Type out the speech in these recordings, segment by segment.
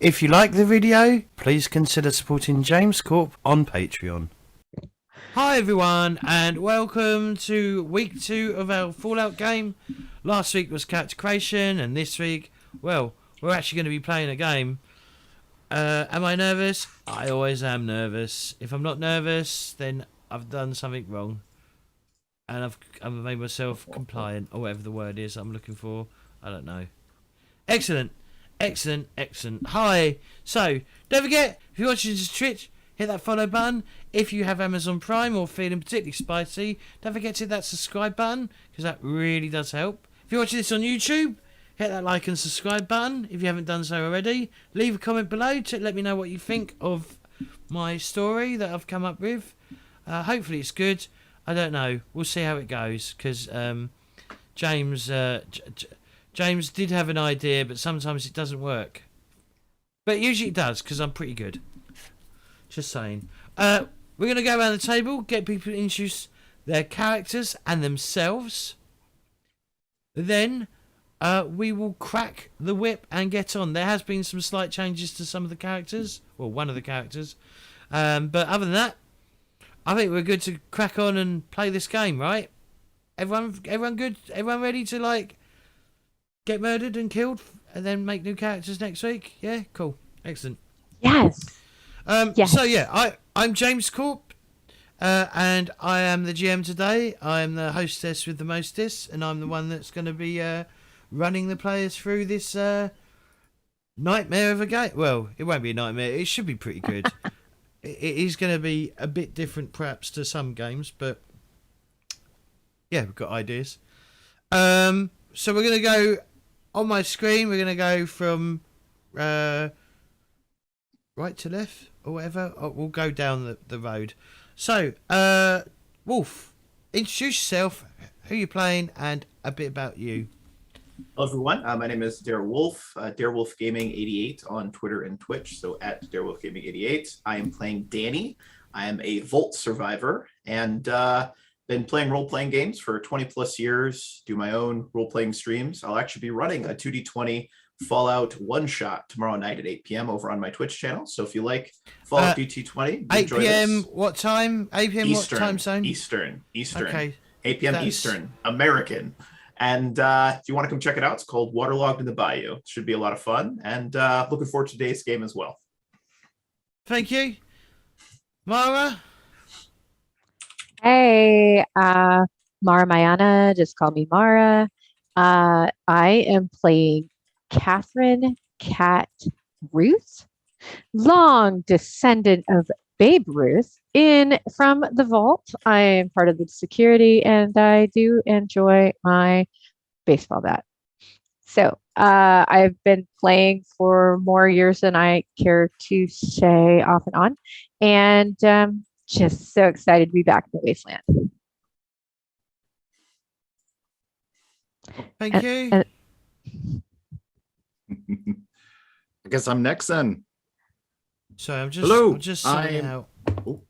If you like the video, please consider supporting James Corp on Patreon. Hi everyone, and welcome to week 2 of our Fallout game. Last week was character creation, and this week, well, we're actually going to be playing a game. Am I nervous? I always am nervous. If I'm not nervous, then I've done something wrong. And I've made myself compliant, or whatever the word is I'm looking for. I don't know. Excellent. Excellent. Hi. So, don't forget, if you're watching this Twitch, hit that follow button. If you have Amazon Prime or feeling particularly spicy, don't forget to hit that subscribe button, because that really does help. If you're watching this on YouTube, hit that like and subscribe button if you haven't done so already. Leave a comment below to let me know what you think of my story that I've come up with. Hopefully it's good. I don't know. We'll see how it goes, because James did have an idea, but sometimes it doesn't work. But usually it does, because I'm pretty good. Just saying. We're going to go around the table, get people to introduce their characters and themselves. Then we will crack the whip and get on. There has been some slight changes to some of the characters. Well, one of the characters. But other than that, I think we're good to crack on and play this game, right? Everyone good? Everyone ready to, like, get murdered and killed and then make new characters next week? Yeah? Cool. Excellent. Yes. Yes. So, yeah, I'm James Corp, and I am the GM today. I am the hostess with the mostess, and I'm the one that's going to be running the players through this nightmare of a game. Well, it won't be a nightmare. It should be pretty good. It is going to be a bit different, perhaps, to some games, but yeah, we've got ideas. So we're going to go on my screen. We're going to go from right to left or whatever. We'll go down the road. So, Wolf, introduce yourself, who you're playing, and a bit about you. Hello everyone, my name is Dare Wolf, Dare Wolf Gaming 88 on Twitter and Twitch, so at Dare Wolf Gaming 88. I am playing Danny. I am a Volt survivor and been playing role-playing games for 20 plus years, do my own role-playing streams. I'll actually be running a 2D20 Fallout one-shot tomorrow night at 8 p.m. over on my Twitch channel, so if you like Fallout DT20, 8 p.m. What time? 8 p.m. Eastern, what time zone? Eastern. Okay. 8 p.m. Eastern, American. And if you want to come check it out, it's called Waterlogged in the Bayou. It should be a lot of fun, and looking forward to today's game as well. Thank you. Mara? Hey, Mara Mayana, just call me Mara. I am playing Catherine Cat Ruth, long descendant of Babe Ruth from the Vault. I am part of the security, and I do enjoy my baseball bat. So I've been playing for more years than I care to say off and on, and just so excited to be back in the Wasteland. Thank you. I guess I'm next then. Sorry, I'm just signing out. Oh.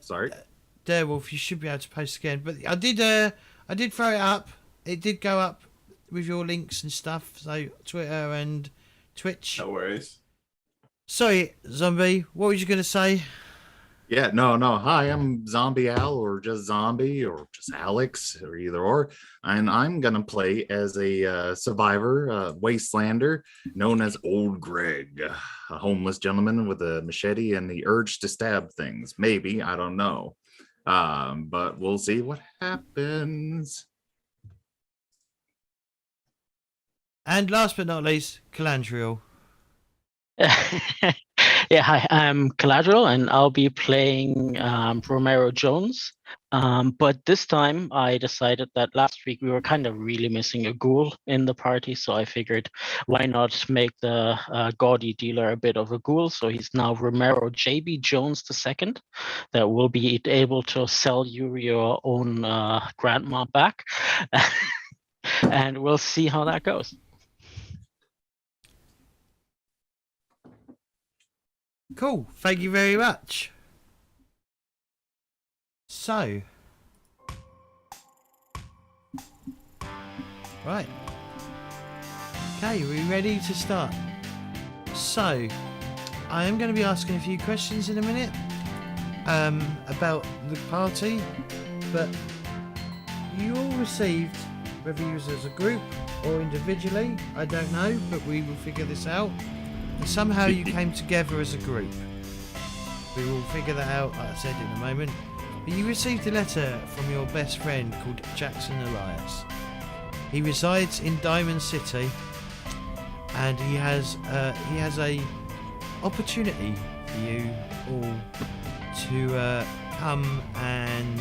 Sorry. Darewolf, you should be able to post again. But I did throw it up. It did go up with your links and stuff. So Twitter and Twitch. No worries. Sorry, Zombie. What was you going to say? Yeah, no. Hi, I'm Zombie Al, or just Zombie, or just Alex, or either or. And I'm gonna play as a survivor, Wastelander, known as Old Greg, a homeless gentleman with a machete and the urge to stab things. Maybe, I don't know. But we'll see what happens. And last but not least, Calandriel. Yeah, hi, I'm Collateral, and I'll be playing Romero Jones. But this time I decided that last week we were kind of really missing a ghoul in the party, so I figured why not make the gaudy dealer a bit of a ghoul. So he's now Romero JB Jones II, that will be able to sell you your own grandma back. And we'll see how that goes. Cool. Thank you very much. So, right. Okay, we ready to start? So, I am going to be asking a few questions in a minute about the party, but you all received, whether you was as a group or individually, I don't know, but we will figure this out. And somehow you came together as a group. We will figure that out, like I said, in a moment. But you received a letter from your best friend called Jackson Elias. He resides in Diamond City, and he has a opportunity for you all to come and,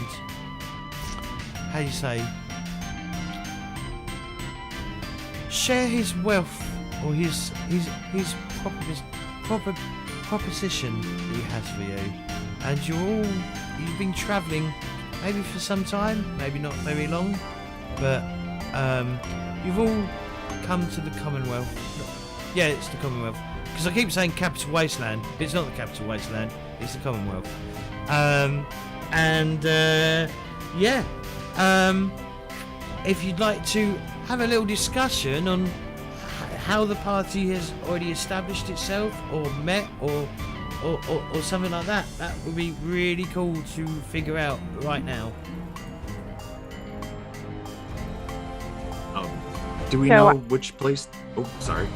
how do you say, share his wealth or his proposition that he has for you. And you've been travelling maybe for some time, maybe not very long, but you've all come to the Commonwealth. Yeah, it's the Commonwealth. Because I keep saying Capital Wasteland, but it's not the Capital Wasteland, it's the Commonwealth. If you'd like to have a little discussion on how the party has already established itself, or met, or something like that, that would be really cool to figure out right now. Do we know which place? Oh, sorry.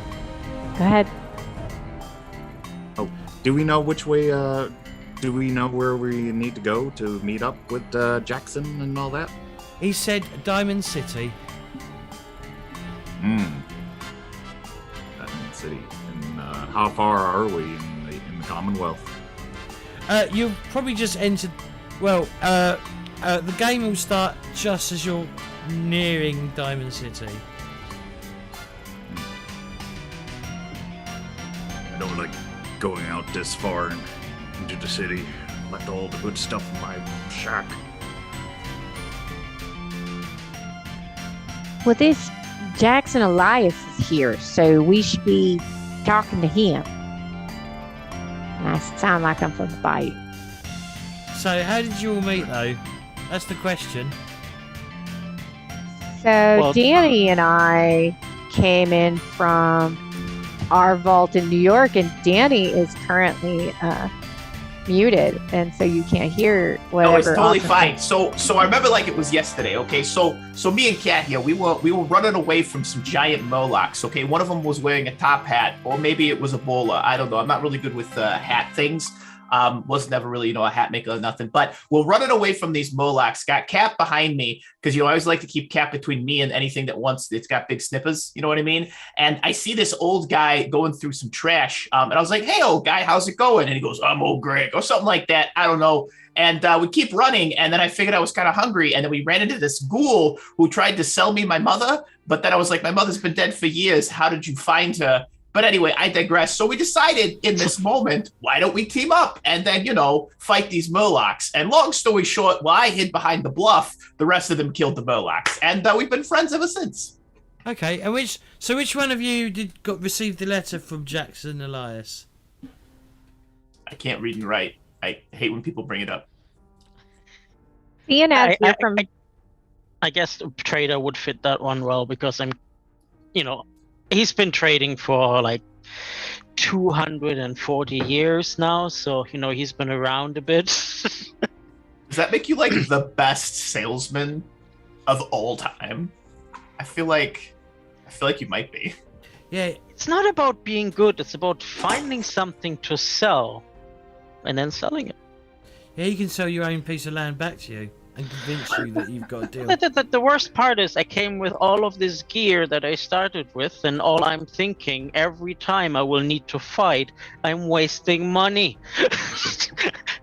Go ahead. Oh, do we know which way? Do we know where we need to go to meet up with Jackson and all that? He said Diamond City. Diamond City. And how far are we in the Commonwealth? You've probably just entered. Well, the game will start just as you're nearing Diamond City. I don't like going out this far into the city. Left all the good stuff in my shack. Well, this Jackson Elias is here, so we should be talking to him. And I sound like I'm from the Bayou. So, how did you all meet, though? That's the question. So Danny and I came in from our vault in New York, and Danny is currently muted, and so you can't hear whatever. No, it's totally awesome fine. So I remember like it was yesterday. Okay, so me and Kat here, we were running away from some giant Molochs. Okay, one of them was wearing a top hat, or maybe it was a bowler. I don't know. I'm not really good with hat things. Was never really, a hat maker or nothing. But we're running away from these Molochs. Got Cap behind me because I always like to keep Cap between me and anything that it's got big snippers. You know what I mean? And I see this old guy going through some trash. And I was like, "Hey, old guy, how's it going?" And he goes, "I'm old Greg," or something like that. I don't know. And we keep running. And then I figured I was kind of hungry. And then we ran into this ghoul who tried to sell me my mother. But then I was like, "My mother's been dead for years. How did you find her?" But anyway, I digress. So we decided in this moment, why don't we team up and then, fight these Murlocs? And long story short, while I hid behind the bluff, the rest of them killed the Murlocs. And we've been friends ever since. Okay, and which one of you received the letter from Jackson Elias? I can't read and write. I hate when people bring it up. CNS, you're from... I guess trader would fit that one well because I'm, he's been trading for like 240 years now, so he's been around a bit. Does that make you like the best salesman of all time? I feel like you might be. Yeah, it's not about being good, it's about finding something to sell and then selling it. Yeah, you can sell your own piece of land back to you and convince you that you've got a deal. The worst part is I came with all of this gear that I started with, and all I'm thinking every time I will need to fight, I'm wasting money.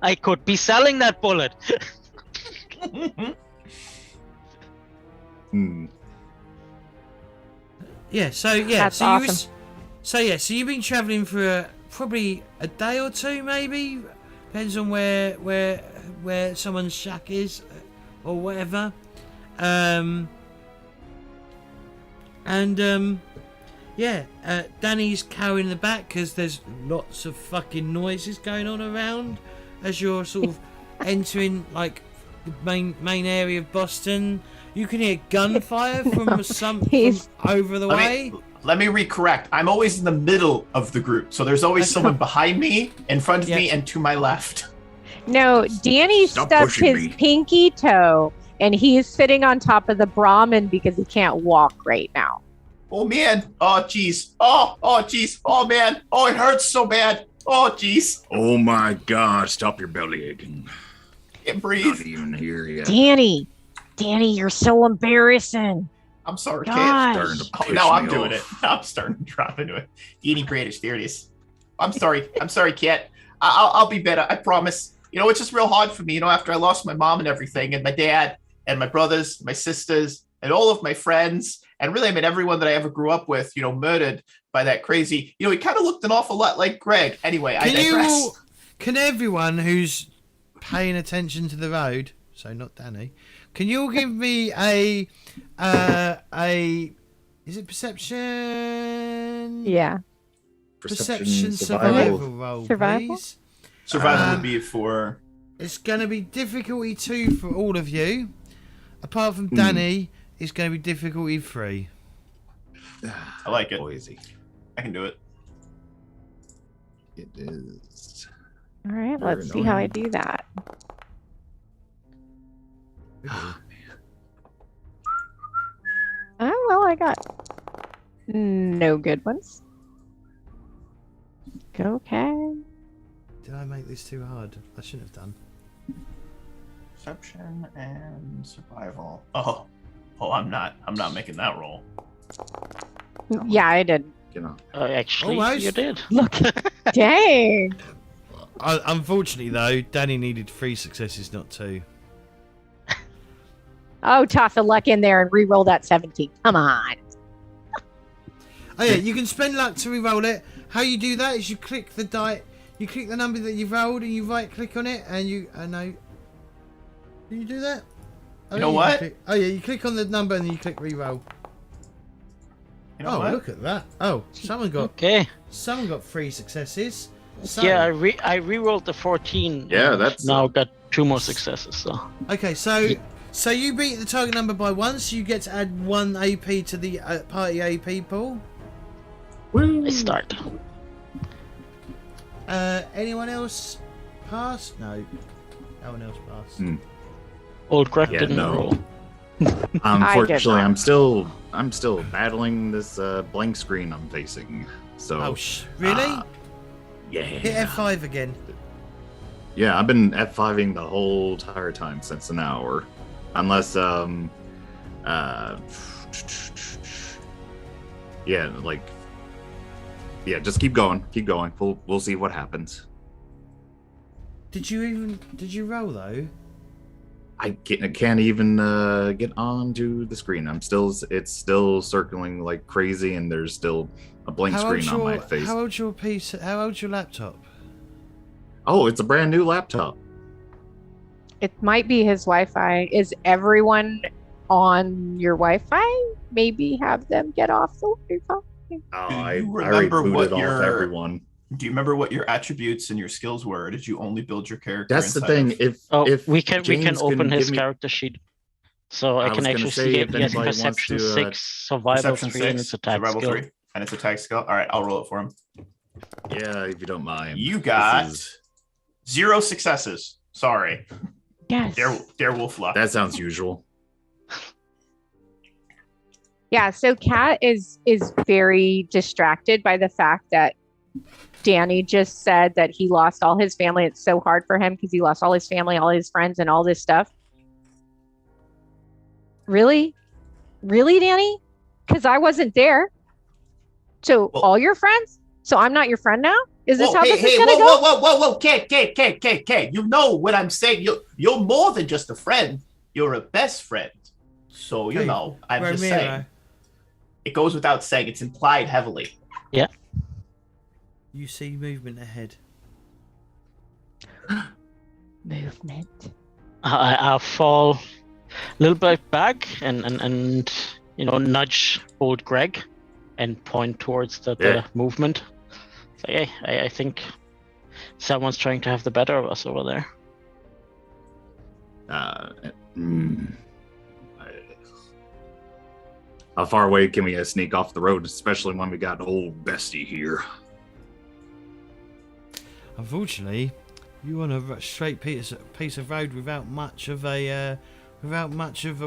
I could be selling that bullet. Yeah, so awesome. So you've been travelling for probably a day or two, maybe. Depends on where someone's shack is, or whatever. Danny's carrying the back because there's lots of fucking noises going on around as you're sort of entering like the main area of Boston. You can hear gunfire from over the way. Let me recorrect. I'm always in the middle of the group, so there's always someone behind me, in front of me, and to my left. No, Danny Stop stubbed pushing his me. pinky toe, and he's sitting on top of the Brahmin because he can't walk right now. Oh man! Oh jeez! Oh jeez! Oh man! Oh, it hurts so bad! Oh jeez! Oh my God! Stop your belly aching. Can't breathe. Not even here yet. Danny, you're so embarrassing. I'm sorry, Kate. Gosh. Starting to Oh, piss now I'm me doing it. off. Now I'm starting to drop into it. Eating British. There it is. I'm sorry. I'm sorry, Kat. I'll be better. I promise. You know, it's just real hard for me. You know, after I lost my mom and everything, and my dad, and my brothers, my sisters, and all of my friends, and really, I mean, everyone that I ever grew up with, you know, murdered by that crazy. You know, he kind of looked an awful lot like Greg. Anyway, I digress. Can everyone who's paying attention to the road, so not Danny, can you all give me a is it perception? Yeah. Perception survival roll, Survival? please. Survival would be for. It's going to be difficulty 2 for all of you. Apart from Danny, it's going to be difficulty 3. I like it. Boise. I can do it. It is. All right, Very let's see how I annoying. do that. Oh, well, I got no good ones. Okay. Did I make this too hard? I shouldn't have done. Perception and survival. Oh, I'm not making that roll. Yeah, I did. You know. Actually, Almost. you did. Look. Dang. Unfortunately, though, Danny needed 3 successes, not 2. Oh, toss a luck in there and re-roll that 17. Come on. Oh yeah, you can spend luck to re-roll it. How you do that is you click the die, you click the number that you've rolled, and you right-click on it, and you. No. Do you do that? Oh, You know yeah, what? oh yeah, you click on the number and then you click re-roll. You know what? Look at that! Oh, someone got Okay. 3 successes. So, Yeah, I re-rolled the 14. Yeah, and that's- now got 2 more successes. So Okay, so you beat the target number by 1, so you get to add 1 AP to the party AP pool. I start. Anyone else pass? No. No one else passed. Old Greg Yeah, didn't no. roll. Unfortunately, not. I'm still battling this blank screen I'm facing. So Oh, really? yeah. Hit F5 again. Yeah, I've been F5ing the whole entire time since an hour. Unless just keep going. We'll see what happens. Did you roll though? I can't even get onto the screen. It's still circling like crazy, and there's still a blank screen on my face. How old's your PC? How old's your laptop? Oh, it's a brand new laptop. It might be his Wi-Fi. Is everyone on your Wi-Fi? Maybe have them get off the Wi-Fi. Do I you already remember booted what off your- everyone. Do you remember what your attributes and your skills were? Or did you only build your character? That's the inside thing. of- If we can James open his give me- character sheet, so I I can was gonna actually say see if it. He has anybody wants perception to, 6, survival Perception 3, and 6, it's attack survival skill. 3, and it's attack skill. All right, I'll roll it for him. Yeah, if you don't mind. You This got is- 0 successes. Sorry, Yes. Dare wolf luck. that sounds usual. Yeah, so Kat is very distracted by the fact that Danny just said that he lost all his family. It's so hard for him because he lost all his family, all his friends, and all this stuff. Really? Really, Danny? Because I wasn't there. So Well- all your friends? So I'm not your friend now? Is this Whoa, how hey, this hey, is gonna whoa, go? whoa, Kate. You know what I'm saying. You're more than just a friend. You're a best friend. So, you Hey, know, I'm just Ramiro. saying. It goes without saying. It's implied heavily. You see movement ahead. Movement. I'll fall a little bit back and nudge old Greg and point towards the Yeah. movement. So, hey, I think someone's trying to have the better of us over there. How far away can we sneak off the road, especially when we got old Bestie here? Unfortunately, you want a straight piece of road without much of a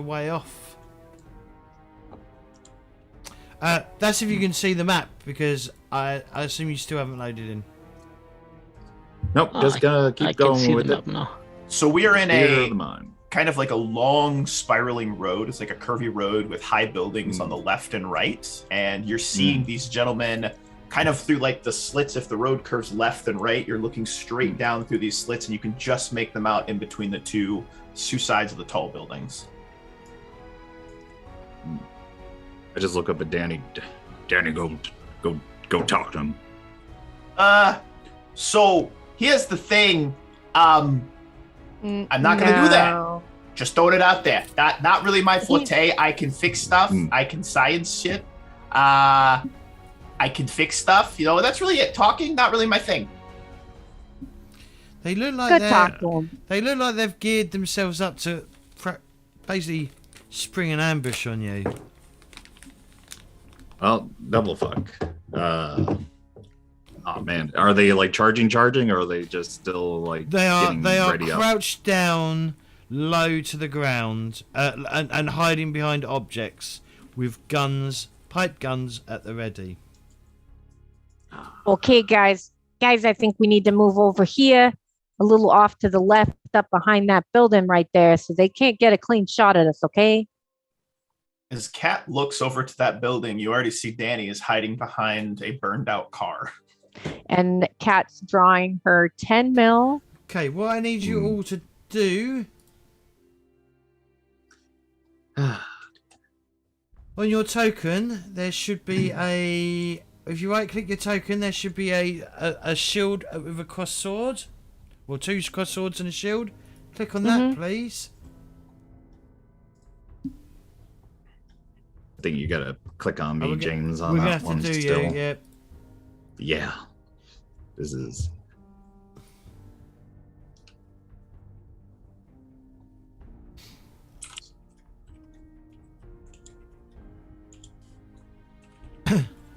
way off. That's if you can see the map, because I assume you still haven't loaded in. Nope, just gonna keep going with it. Now. So we are in Fear of the a mind. kind of like a long spiraling road. It's like a curvy road with high buildings on the left and right. And you're seeing these gentlemen kind of through like the slits. If the road curves left and right, you're looking straight down through these slits, and you can just make them out in between the two sides of the tall buildings. I just look up at Danny. Danny, go talk to him. So here's the thing. I'm not gonna do that. Just throwing it out there. Not really my forte. I can fix stuff. I can science shit. I can fix stuff. You know, that's really it. Talking, not really my thing. They look like talk to 'em. they look like they've geared themselves up to basically spring an ambush on you. Well, double fuck. Oh man, are they like charging, or are they just still like They are ready up? crouched down low to the ground and hiding behind objects with guns, pipe guns at the ready. Okay, guys, I think we need to move over here, a little off to the left, up behind that building right there, so they can't get a clean shot at us. Okay. As Kat looks over to that building, you already see Danny is hiding behind a burned out car. And Kat's drawing her 10 mil. Okay, what I need you all to do on your token, there should be a. If you right-click your token, there should be a shield with a cross sword, or two cross swords and a shield. Click on that, please. I think you gotta click on me, James, on we're gonna that have one to do still. you, yeah. Yeah. This is.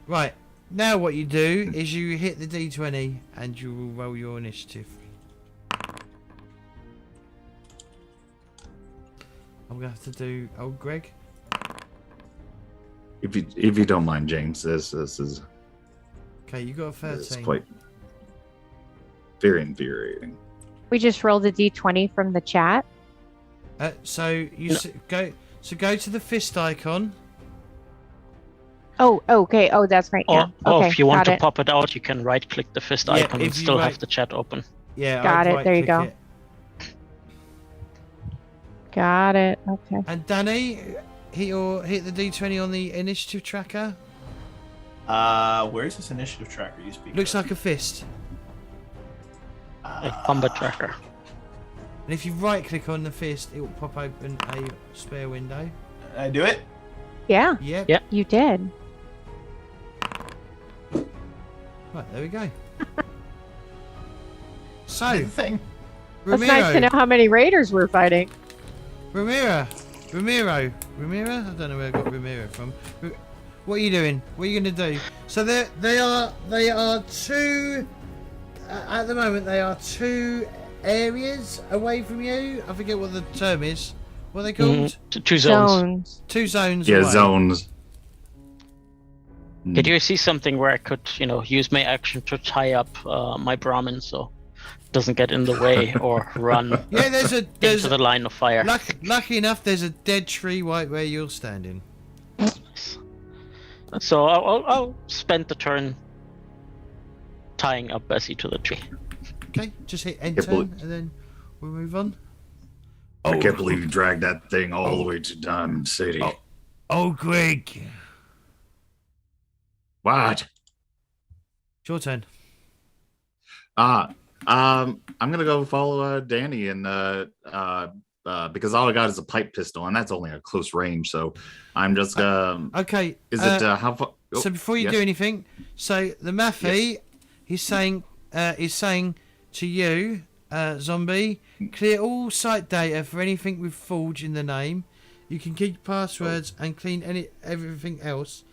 Right, now what you do is you hit the D20 and you will roll your initiative. I'm gonna have to do old Greg. If you don't mind, James, this is. Okay, you got a 13. It's quite very infuriating. We just rolled a d20 from the chat. So you go to the fist icon. Oh, okay. Oh, that's right. Yeah. Or Okay, if you want got to it. pop it out, you can right-click the fist Yeah, icon if and you still right- have the chat open. Yeah, Got I'd it, there you right-click go. it. Got it. Okay. And Danny, hit the D20 on the initiative tracker. Where's this initiative tracker you speak? Looks like a fist. A combat tracker. And if you right-click on the fist, it will pop open a spare window. I do it. Yeah, Yep. Yeah. you did. Right, there we go. So, Big thing. It's nice to know how many raiders we're fighting. Ramiro. I don't know where I got Ramiro from. What are you doing? What are you going to do? So they are two. At the moment, they are two areas away from you. I forget what the term is. What are they called? Two zones. Two zones. Yeah, away. zones. Did you see something where I could, use my action to tie up my Brahmin so it doesn't get in the way or run Yeah, there's into the line of fire? Lucky enough, there's a dead tree right where you're standing. So I'll spend the turn tying up Bessie to the tree. Okay, just hit enter and then we'll move on. I can't believe you dragged that thing all the way to Diamond City. Oh, Greg. What? It's your turn. I'm gonna go follow Danny and because all I got is a pipe pistol and that's only a close range, so I'm just Okay. Is it how far? So before you do anything, so the Maffei, he's saying to you, zombie, clear all site data for anything with Forge in the name. You can keep passwords and clean everything else.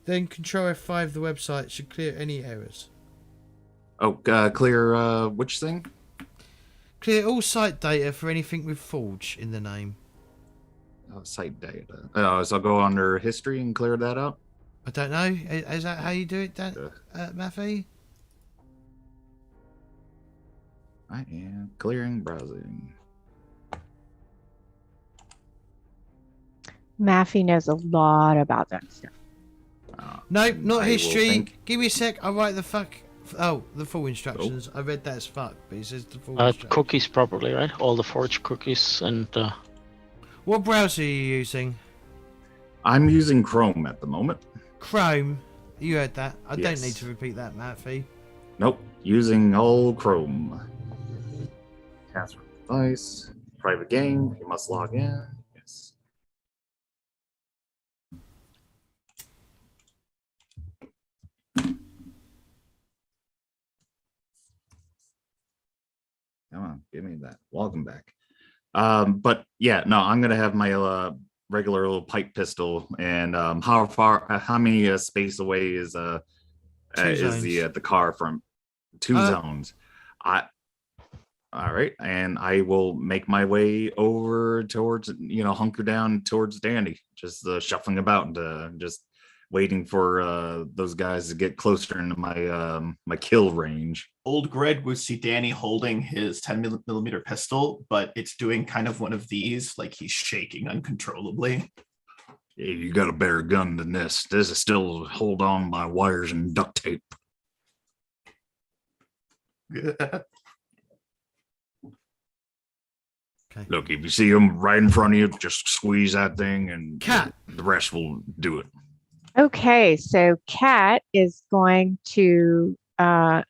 Then Control F5 the website should clear any errors. Oh, clear which thing? Clear all site data for anything with Forge in the name. Oh, site data. So I'll go under history and clear that out. I don't know. Is that how you do it, Matthew? I am clearing browsing. Maffy knows a lot about that stuff. Nope, not I history. will think- Give me a sec. I'll write the full instructions. I read that as fuck, but it says the full instructions. Cookies probably, right? All the forge cookies and. What browser are you using? I'm using Chrome at the moment. Chrome. You heard that. I don't Yes. need to repeat that, Matthew. Nope, using all Chrome. Password device. Private game. You must log in. Yes. Come on, give me that. Welcome back. But yeah, no, I'm gonna have my regular little pipe pistol. And how many space away is zones. the car from? Two zones. All right, and I will make my way over towards, hunker down towards Danny, just shuffling about and just waiting for those guys to get closer into my kill range. Old Grid would see Danny holding his 10mm pistol, but it's doing kind of one of these, like he's shaking uncontrollably. Hey, you got a better gun than this. This is still hold on by wires and duct tape. Okay. Look, if you see him right in front of you, just squeeze that thing and Cat. the rest will do it. Okay, so Kat is going to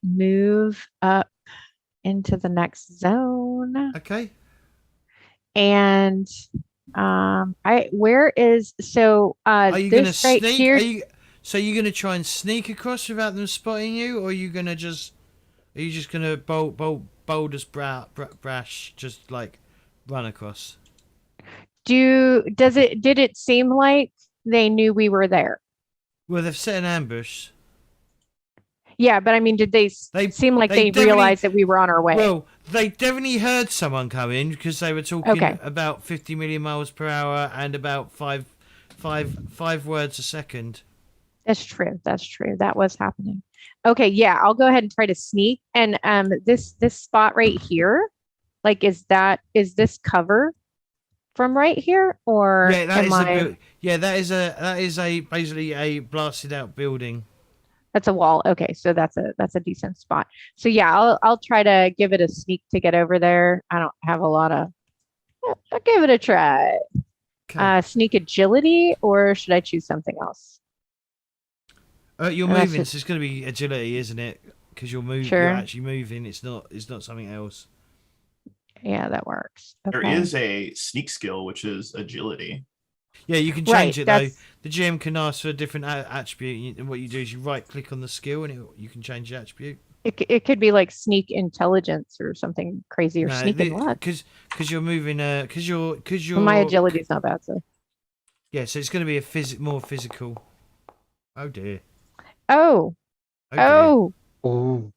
move up into the next zone. Okay. And are you gonna this right sneak? here? So you're gonna try and sneak across without them spotting you, or are you just gonna bold as brash, just like run across? Did it seem like they knew we were there? Well, they've set an ambush. Yeah, but I mean, did they seem like they definitely- realized that we were on our way? Well, they definitely heard someone come in because they were talking Okay. about 50 million miles per hour and about five words a second. That's true. That was happening. Okay, yeah, I'll go ahead and try to sneak. And this spot right here, like, is this cover from right here, or Yeah, that am I? that is a basically a blasted out building. That's a wall. Okay, so that's a decent spot. So yeah, I'll try to give it a sneak to get over there. I don't have a lot of. I'll give it a try. Okay. Sneak agility, or should I choose something else? You're that's moving, just- so it's going to be agility, isn't it? Because you're moving. Sure. You're actually moving. It's not something else. Yeah, that works. There Okay. is a sneak skill, which is agility. Yeah, you can Right, change it though. that's- The GM can ask for a different attribute, and what you do is you right click on the skill, and you can change the attribute. It could be like sneak intelligence or something crazy, or sneak in luck. because you're moving. Because you're. Well, my agility's not bad, so. Yeah, so it's going to be a more physical. Oh dear. Oh, Dear. oh, Oh.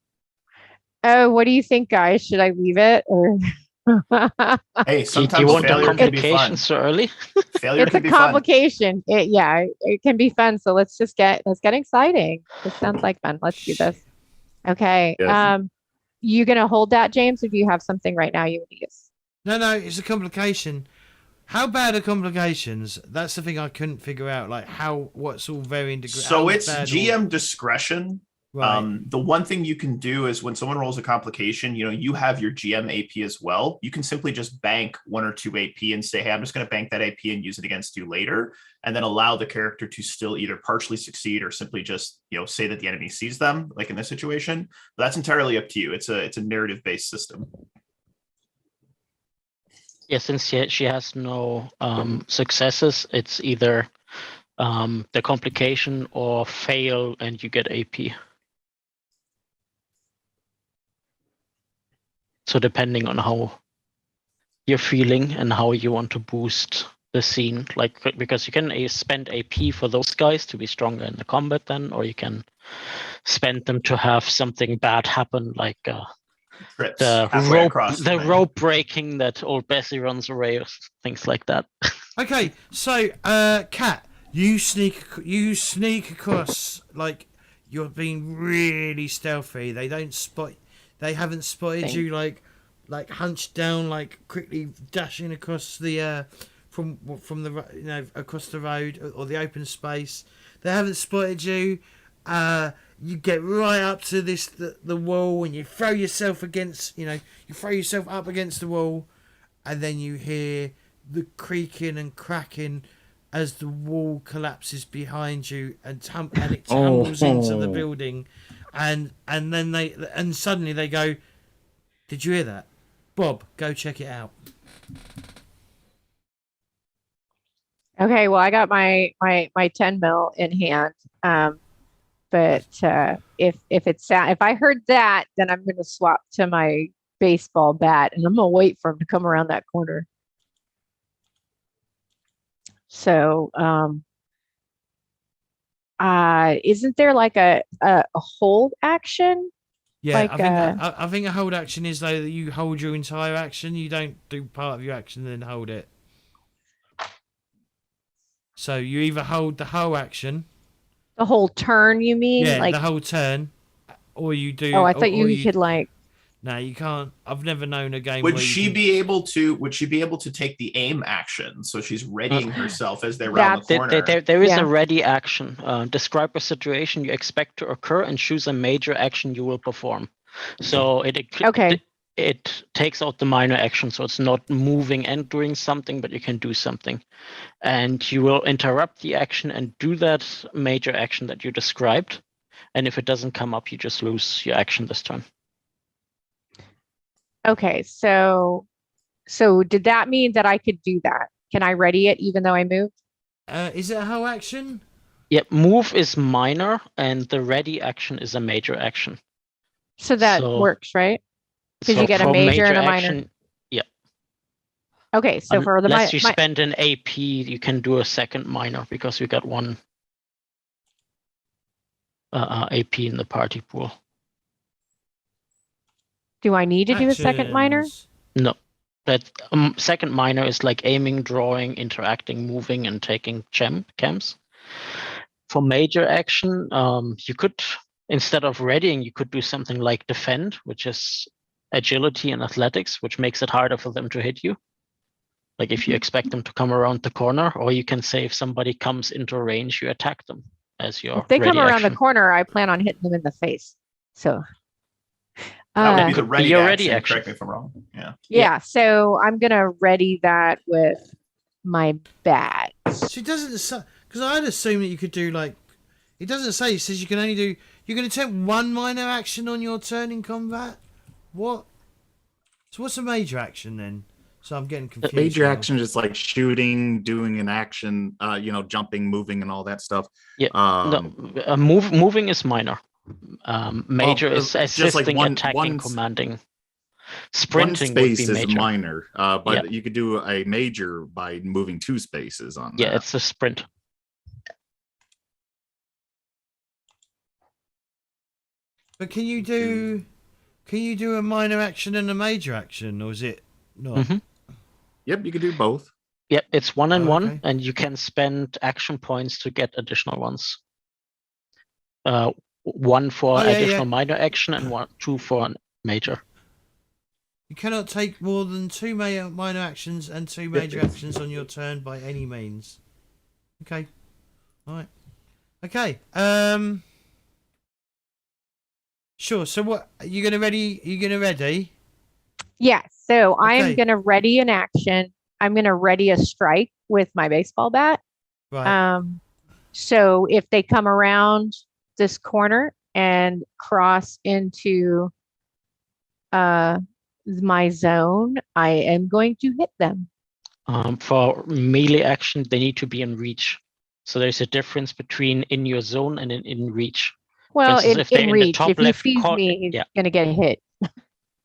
oh! What do you think, guys? Should I leave it or? Hey, Do you sometimes want the failure can be fun. complications so early? Failure It's can a be fun. complication. It can be fun. So let's get exciting. This sounds like fun. Let's do this. Okay. Yes. You gonna hold that, James, or do you have something right now you want to use? No, it's a complication. How bad are complications? That's the thing I couldn't figure out. Like what's all varying degrees. So it's GM discretion. Right. The one thing you can do is when someone rolls a complication, you have your GM AP as well. You can simply just bank 1 or 2 AP and say, hey, I'm just going to bank that AP and use it against you later, and then allow the character to still either partially succeed or simply just say that the enemy sees them, like in this situation. But that's entirely up to you. It's a narrative based system. Yeah, since she has no successes, it's either the complication or fail and you get AP. So depending on how you're feeling and how you want to boost the scene, like because you can spend AP for those guys to be stronger in the combat then, or you can spend them to have something bad happen, like Trips the halfway across map. rope breaking that old Bessie runs away, or things like that. Okay, so Kat, you sneak across, like you're being really stealthy. They haven't spotted Thank- you, like hunched down, like quickly dashing across the from the across the road or the open space. They haven't spotted you. You get right up to the wall, and you throw yourself against, you throw yourself up against the wall, and then you hear the creaking and cracking as the wall collapses behind you, and it tumbles into the building, and then suddenly they go, "Did you hear that, Bob? Go check it out." Okay, well, I got my 10 mil in hand. But if I heard that, then I'm gonna swap to my baseball bat, and I'm gonna wait for him to come around that corner. So, isn't there like a hold action? Yeah, Like, I think a hold action is though that you hold your entire action. You don't do part of your action and then hold it. So you either hold the whole action, the whole turn, you mean? yeah, Like, the whole turn, or you do. oh, I thought or you could like. No, you can't. I've never known a game. Would where you she can- be able to? Would she be able to take the aim action? So she's readying herself as they round the corner. There is Yeah. a ready action. Describe a situation you expect to occur and choose a major action you will perform. So Okay. it takes out the minor action, so it's not moving and doing something, but you can do something. And you will interrupt the action and do that major action that you described. And if it doesn't come up, you just lose your action this turn. Okay, so did that mean that I could do that? Can I ready it even though I moved? Is it a whole action? Yep, move is minor, and the ready action is a major action. So that So- works, right? Because So you get a for major and a minor. action, Okay, so for the unless my, you spend an AP, you can do a second minor because you got one AP in the party pool. do I need to do a second minor? Actions. No, that second minor is like aiming, drawing, interacting, moving, and taking chems. For major action, you could, instead of readying, you could do something like defend, which is agility and athletics, which makes it harder for them to hit you. Like if you expect them to come around the corner, or you can say if somebody comes into range, you attack them as your If they come ready around the action. corner, I plan on hitting them in the face. So That would be the Could be ready your action. ready action. Correct me if I'm wrong. Yeah. yeah, so I'm gonna ready that with my bat. She doesn't say, because I'd assume that you could do like. It doesn't say. It says you can only do. You can attempt one minor action on your turn in combat. What? So what's a major action then? So I'm getting confused. Major now. action is like shooting, doing an action, jumping, moving, and all that stuff. Yeah, Um, no, moving is minor. Major is just like assisting, one- attacking, one- commanding. One Sprinting would space be is major. minor, but Yeah. you could do a major by moving 2 spaces on Yeah, that. it's a sprint. But can you do a minor action and a major action, or is it not? Mhm. Yep, you could do both. Yep, it's one and Oh, one, okay. and you can spend action points to get additional ones. One for Oh, yeah, additional yeah. minor action and two for major. You cannot take more than 2 minor actions and 2 major actions on your turn by any means. Okay. All right. Okay. Sure. So what you gonna ready? You gonna ready? Yeah, so I am Okay. gonna ready an action. I'm gonna ready a strike with my baseball bat. Right. So if they come around this corner and cross into my zone, I am going to hit them. For melee action, they need to be in reach. So there's a difference between in your zone and in reach. Well, instance, if they're in in the reach, top if he left sees corner- me, he's yeah. gonna get hit.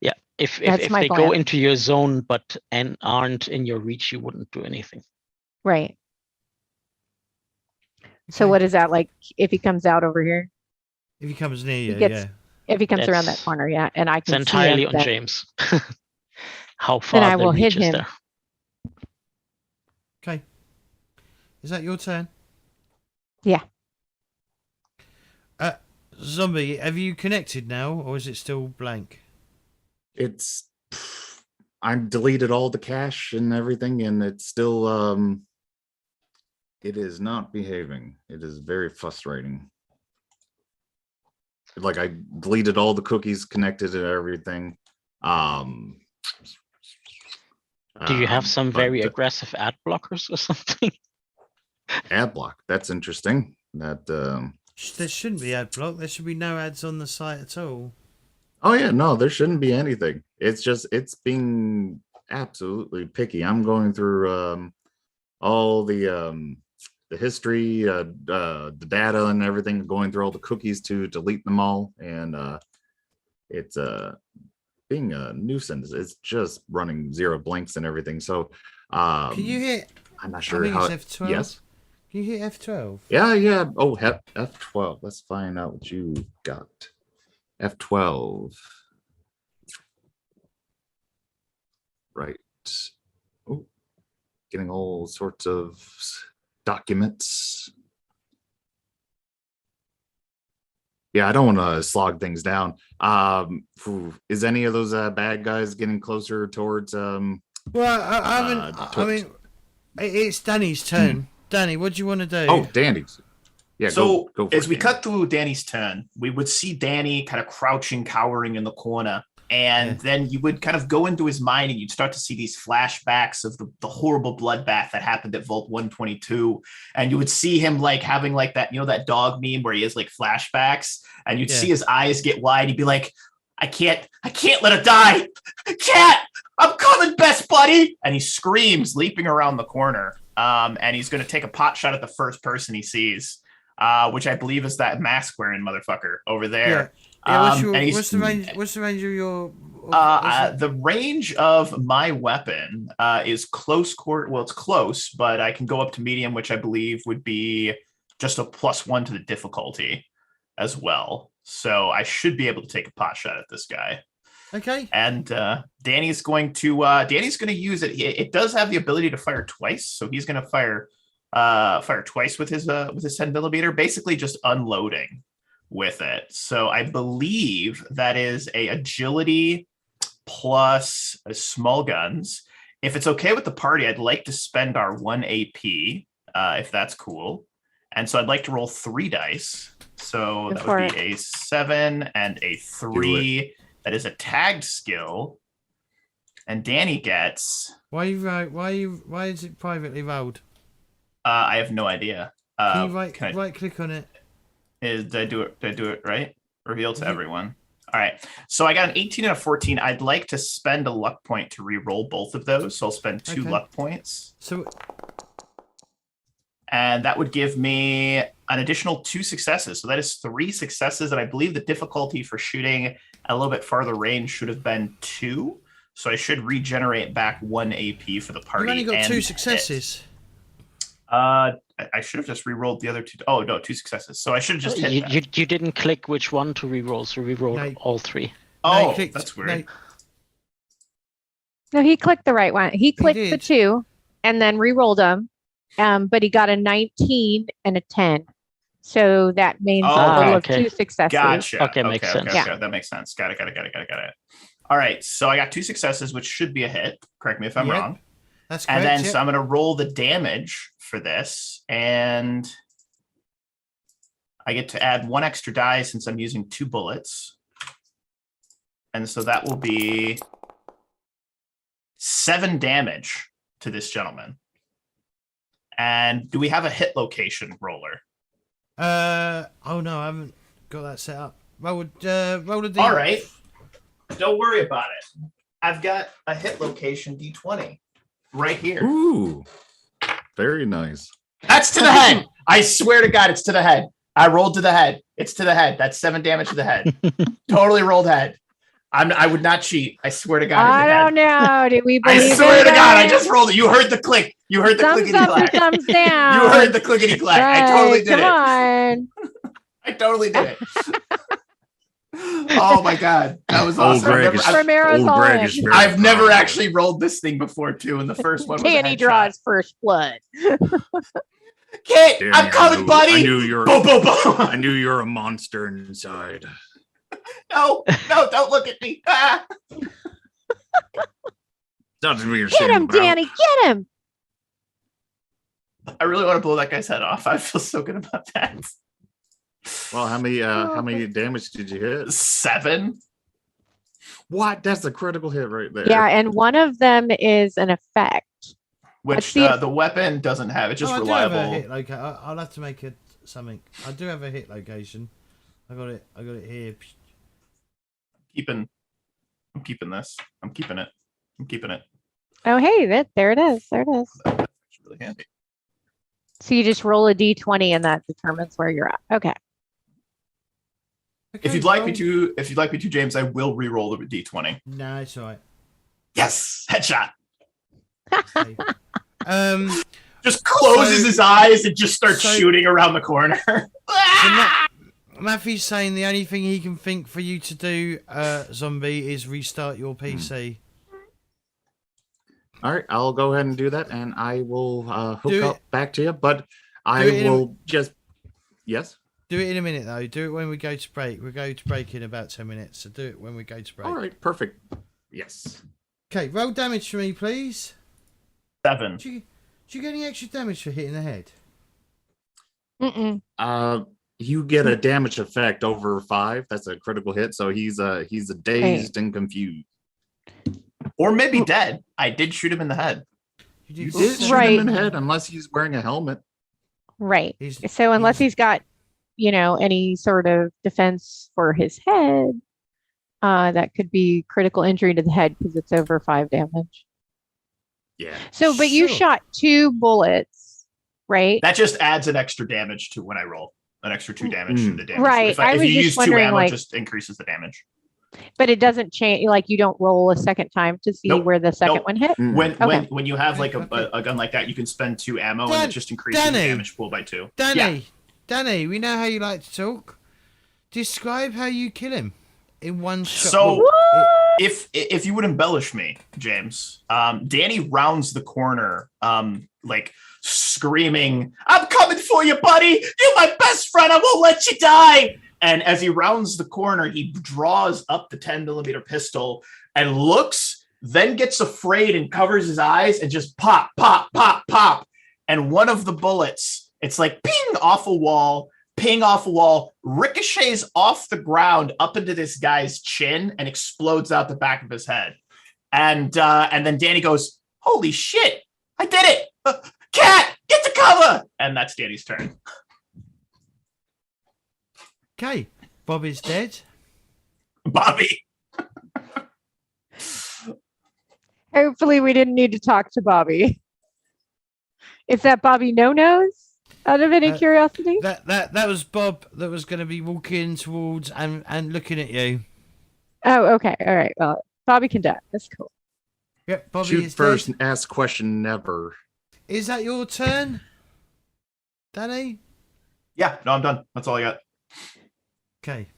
Yeah, if That's my they plan. go into your zone but aren't in your reach, you wouldn't do anything. Right. So Okay. what is that like if he comes out over here? If he comes near He you, gets- If he comes around that That's- corner, yeah, and I It's can see entirely him, on then, James. How then I far the will hit reach is him. there. Okay. Is that your turn? Yeah. Zombie, have you connected now, or is it still blank? It's I've deleted all the cache and everything, and it's still it is not behaving. It is very frustrating. Like I deleted all the cookies connected to everything. Do you have some very but aggressive ad blockers or something? ad block? That's interesting. That There shouldn't be ad block. There should be no ads on the site at all. oh yeah, no, there shouldn't be anything. It's just it's being absolutely picky. I'm going through all the history, the data and everything, going through all the cookies to delete them all, and it's being a nuisance. It's just running zero blinks and everything. So Can you hit? I'm not I sure think how. it's F12. Yes. Can you hit F12? Yeah. Oh, F12. Let's find out what you got. F12. Right. Oh, getting all sorts of documents. Yeah, I don't want to slog things down. Is any of those bad guys getting closer towards Well, I haven't. I mean, it's Danny's turn. Danny, what do you want to do? Oh, Danny's. Yeah. So go for as it, we Danny. cut through Danny's turn, we would see Danny kind of crouching, cowering in the corner. And then you would kind of go into his mind and you'd start to see these flashbacks of the horrible bloodbath that happened at Vault 122. And you would see him like having like that, that dog meme where he has like flashbacks, and you'd see his eyes get wide. He'd be like, I can't let her die. Cat, I'm coming, best buddy. And he screams, leaping around the corner. And he's going to take a pot shot at the first person he sees, which I believe is that mask wearing motherfucker over there. What's the range? What's the range of your? The range of my weapon is close quarter. Well, it's close, but I can go up to medium, which I believe would be just a +1 to the difficulty as well. So I should be able to take a pot shot at this guy. Okay. And Danny's going to use it. It does have the ability to fire twice, so he's going to fire twice with his 10mm, basically just unloading with it. So I believe that is a agility plus a small guns. If it's okay with the party, I'd like to spend our 1 AP, if that's cool. And so I'd like to roll 3 dice. So that would be a 7 and a 3. That is a tagged skill. And Danny gets. Why is it privately rolled? I have no idea. Can you right click on it? Did I do it right? Reveal to everyone. All right. So I got an 18 and a 14. I'd like to spend a luck point to re-roll both of those. So I'll spend 2 luck points. And that would give me an additional 2 successes. So that is 3 successes. And I believe the difficulty for shooting a little bit farther range should have been 2. So I should regenerate back 1 AP for the party. You've only got 2 successes. I should have just re-rolled the other 2. Oh no, 2 successes. So I should have just hit that. You didn't click which one to re-roll, so re-roll all 3. Oh, that's weird. No, he clicked the right one. He clicked the 2 and then re-rolled them. But he got a 19 and a 10. So that means a total of 2 successes. Gotcha. Okay, makes sense. Okay, that makes sense. Got it. All right, so I got 2 successes, which should be a hit. Correct me if I'm wrong. That's correct. And then so I'm going to roll the damage for this, and I get to add 1 extra die since I'm using 2 bullets. And so that will be 7 damage to this gentleman. And do we have a hit location roller? Oh no, I haven't got that set up. Roll a D. All right. Don't worry about it. I've got a hit location D20 right here. Ooh, very nice. That's to the head. I swear to God, it's to the head. I rolled to the head. It's to the head. That's 7 damage to the head. Totally rolled head. I would not cheat. I swear to God. I don't know. Do we believe I swear in to God, I guys? just rolled it. You heard the click. You heard the Thumbs clickety up or clack. thumbs down. You heard the clickety clack. I totally Right, did come it. on. I totally did it. Oh my God, that was Old awesome. Greg is, Romero's old all Greg in. is very I've never proud of actually rolled this thing before, too, and the first one was a Danny headshot. draws first blood. Kit, Danny, I'm coming, buddy. I knew you're. Boom, boom, boom. I knew you're a monster inside. No, don't look at me. Ah. That's what you're Get saying him, about. Danny. Get him. I really want to blow that guy's head off. I feel so good about that. Well, how many damage did you hit? 7. What? That's a critical hit right there. Yeah, and one of them is an effect. Which Let's see the weapon doesn't have. It's just I do have a reliable. hit I'll have to make it something. I do have a hit location. I got it here. I'm keeping this. I'm keeping it. Oh, hey, there it is. There it is. That's really handy. So you just roll a d20 and that determines where you're at. Okay. If you'd like me to, James, I will re-roll the d20. No, it's all right. Yes, headshot. Okay. Just closes So- his eyes and just starts so- shooting around the corner. Matthew's saying the only thing he can think for you to do, zombie, is restart your PC. All right, I'll go ahead and do that, and I will hook Do up it. back to you. But I Do it in a- will just yes. Do it in a minute though. Do it when we go to break. We'll go to break in about 10 minutes. So do it when we go to break. All right, perfect. Yes. Okay, roll damage for me, please. 7. Do you get any extra damage for hitting the head? Mm-mm. You get a damage effect over 5. That's a critical hit. So he's dazed and confused. Or maybe dead. I did shoot him in the head. You did did say- shoot Right. him in the head unless he's wearing a helmet. Right. He's- So unless he's- he's got, any sort of defense for his head, that could be critical injury to the head because it's over 5 damage. Yeah. So, but you Sure. shot 2 bullets, right? That just adds an extra damage to when I roll. An extra 2 damage to the damage. Right, If I if was you just use 2 wondering, ammo, like- it just increases the damage. But it doesn't change. Like you don't roll a second time to see Nope. where the second Nope. one hit. When you have like a gun like that, you can spend 2 ammo and it just increases the Danny. damage pool by 2. Danny, we know how you like to talk. Describe how you kill him in one shot. So- Well, If you would embellish me, James, Danny rounds the corner, like screaming, "I'm coming for you, buddy! You're my best friend! I won't let you die!" And as he rounds the corner, he draws up the 10mm pistol and looks, then gets afraid and covers his eyes and just pop, pop, pop, pop. And one of the bullets, it's like ping off a wall, ricochets off the ground up into this guy's chin and explodes out the back of his head. And then Danny goes, "Holy shit, I did it! Cat, get to cover!" And that's Danny's turn. okay, Bob is dead. Bobby. Hopefully, we didn't need to talk to Bobby. Is that Bobby No-Nose? Out of any curiosity? That was Bob that was going to be walking towards and looking at you. Oh, okay. All right. Well, Bobby can die. That's cool. Yep, Bobby Shoot is first dead. and ask question never. Is that your turn, Danny? Yeah, no, I'm done. That's all I got. Okay.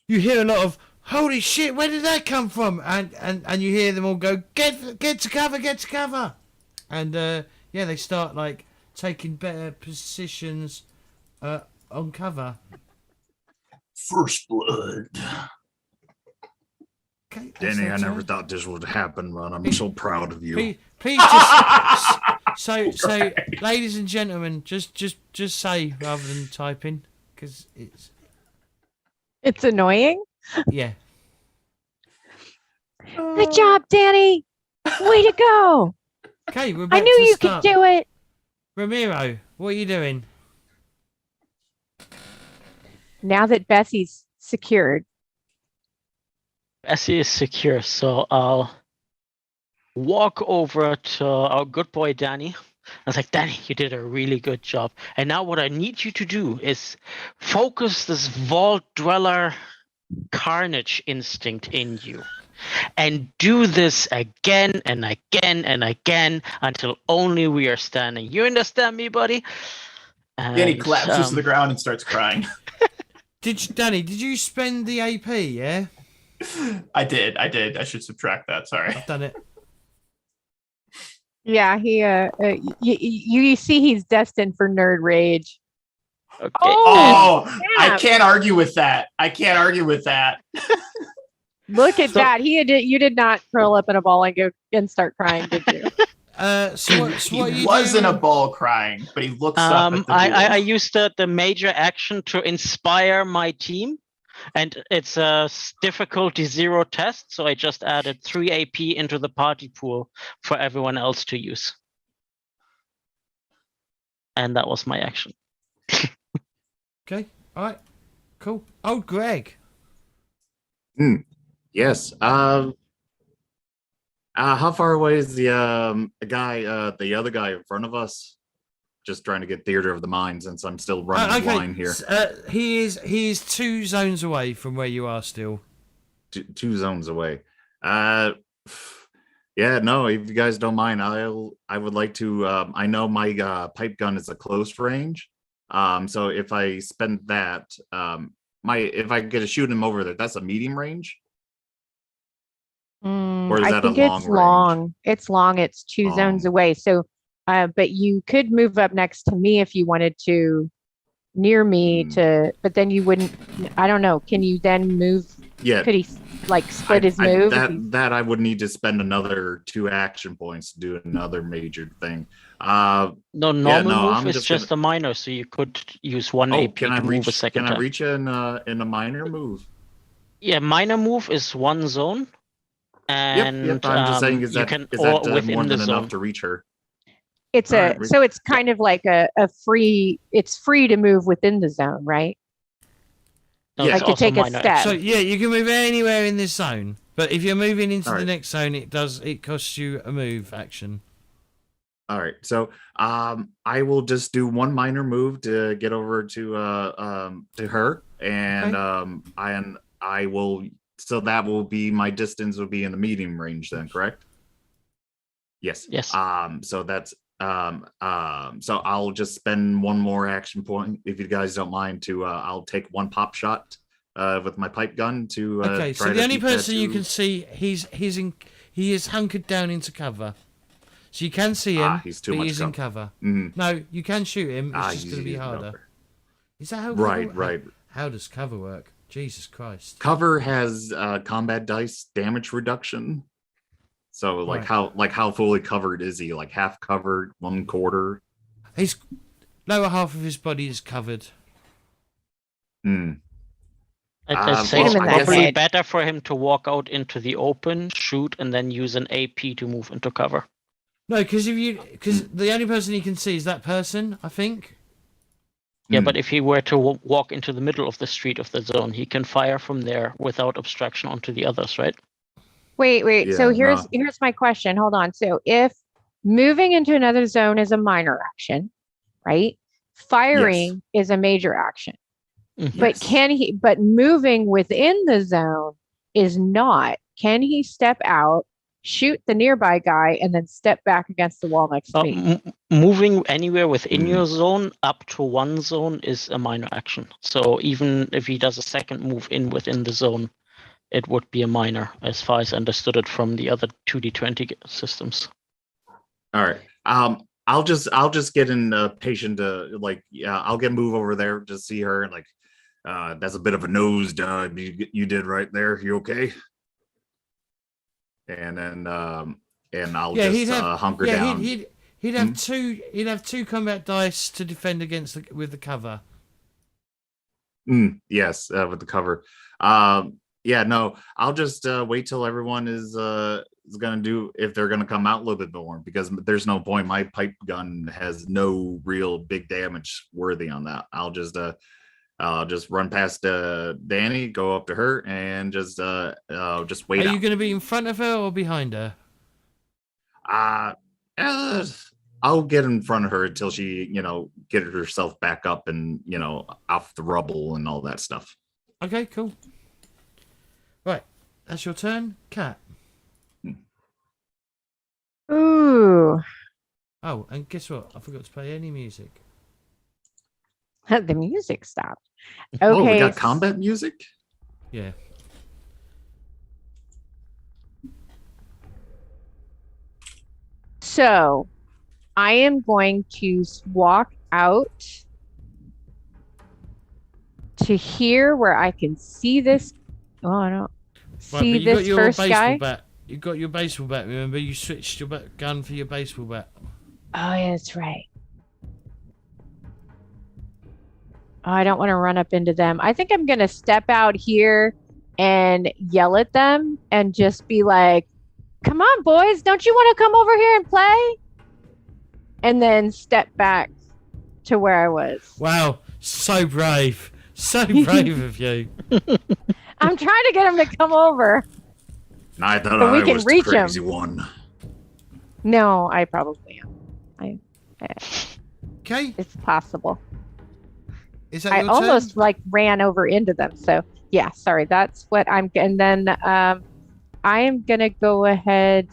You hear a lot of "Holy shit! Where did that come from?" And you hear them all go, "Get to cover!" And yeah, they start like taking better positions on cover. First blood. Okay, that's Danny, their I never turn. thought this would happen, man. I'm so proud of you. Please just so ladies and gentlemen, just say rather than typing because It's annoying. yeah. Good job, Danny. Way to go. Okay, we're back I knew to you start. could do it. Ramiro, what are you doing? Now that Bessie's secured. Bessie is secure, so I'll walk over to our good boy Danny. I was like, "Danny, you did a really good job. And now what I need you to do is focus this vault dweller carnage instinct in you. And do this again and again and again until only we are standing. You understand me, buddy? Danny And, collapses to the ground and starts crying. Danny, did you spend the AP, yeah? I did. I should subtract that. Sorry. I've done it. Yeah, you see he's destined for nerd rage. Okay. Oh, I snap. can't argue with that. Look at So- that. You did not curl up in a ball and go and start crying, did you? So what He are you was in doing? a ball crying, but he looks up at the I Ghoul. used the major action to inspire my team, and it's a difficulty 0 test, so I just added 3 AP into the party pool for everyone else to use. And that was my action. Okay, all right, cool. Oh, Greg. Yes. How far away is the other guy in front of us? Just trying to get theater of the mind since I'm still running the line here. He is 2 zones away from where you are still. Two zones away. Yeah, no, if you guys don't mind, I would like to. I know my pipe gun is a close range. So if I spend that, if I get to shoot him over there, that's a medium range. Or is I that a think long it's range? long. It's long. It's 2 zones away. So, but you could move up next to me if you wanted to, near me but then you wouldn't. I don't know. Can you then move? Yeah. Could he split his move? That I would need to spend another 2 action points to do another major thing. No, normal move I'm is just a minor, so you could use 1 AP can I to move a reach? second Can I time. reach in a minor move? Yeah, minor move is 1 zone. And Yep. I'm just saying, is you that can more within the than zone. enough to reach her? It's All right, so it's kind of like a free. It's free to move within the zone, right? No, Yeah. it's Like to also take a minor step. So yeah, you can move anywhere in this zone, but if you're moving into All the right. next zone, it costs you a move action. All right, so I will just do 1 minor move to get over to her, and Okay. I will. So that will be my distance will be in the medium range then, correct? Yes. Yes. So that's so I'll just spend 1 more action point if you guys don't mind to I'll take 1 pop shot with my pipe gun to Okay, try so to the only beat that person you to- can see, he is hunkered down into cover, so you can see him. he's too but much he's in cover. Mhm. No, you can shoot him. It's just he's going to be using harder. cover. Is that how? Right. How does cover work? Jesus Christ. Cover has combat dice damage reduction. So Right. how fully covered is he? Like half covered, 1/4? His lower half of his body is covered. Hmm. I'd say Shoot it's him in the probably head. better for him to walk out into the open, shoot, and then use an AP to move into cover. No, because the only person he can see is that person, I think. Yeah, Hmm. but if he were to walk into the middle of the street of the zone, he can fire from there without obstruction onto the others, right? Wait. So Yeah, here's my question. Hold on. So if moving into another zone is a minor action, right? Firing is a major action. Mhm. But but moving within the zone is not. Can he step out, shoot the nearby guy, and then step back against the wall next to me? Moving anywhere within Hmm. your zone up to 1 zone is a minor action. So even if he does a second move within the zone, it would be a minor, as far as I understood it from the other 2d20 systems. All right. I'll just get in patient I'll get move over there to see her and that's a bit of a nose dive you did right there. You okay? And then and I'll hunker down. He'd have two combat dice to defend against with the cover. Yes, with the cover. Yeah, no, I'll just wait till everyone is gonna do, if they're gonna come out a little bit more, because there's no point. My pipe gun has no real big damage worthy on that. I'll just run past Danny, go up to her, and just wait. Are you going to be in front of her or behind her? I'll get in front of her until she, get herself back up and, off the rubble and all that stuff. Okay, cool. Right, that's your turn, Cat. Ooh, Oh, and guess what? I forgot to play any music. the music stopped. Oh, we Okay. got combat music? Yeah. So I am going to walk out to here where I can see this. Oh, I don't Right, see but you got this your first baseball guy. bat. You got your baseball bat. Remember, you switched your gun for your baseball bat. Oh, yeah, that's right. Oh, I don't want to run up into them. I think I'm going to step out here and yell at them and just be like, come on, boys, don't you want to come over here and play? And then step back to where I was. Wow, so brave. So brave of you. I'm trying to get him to come over. And I thought So we I can was reach the him. crazy one. No, I probably am. Okay, It's possible. is that I your almost turn? like ran over into them. So yeah, sorry. That's what I'm. And then I am gonna go ahead.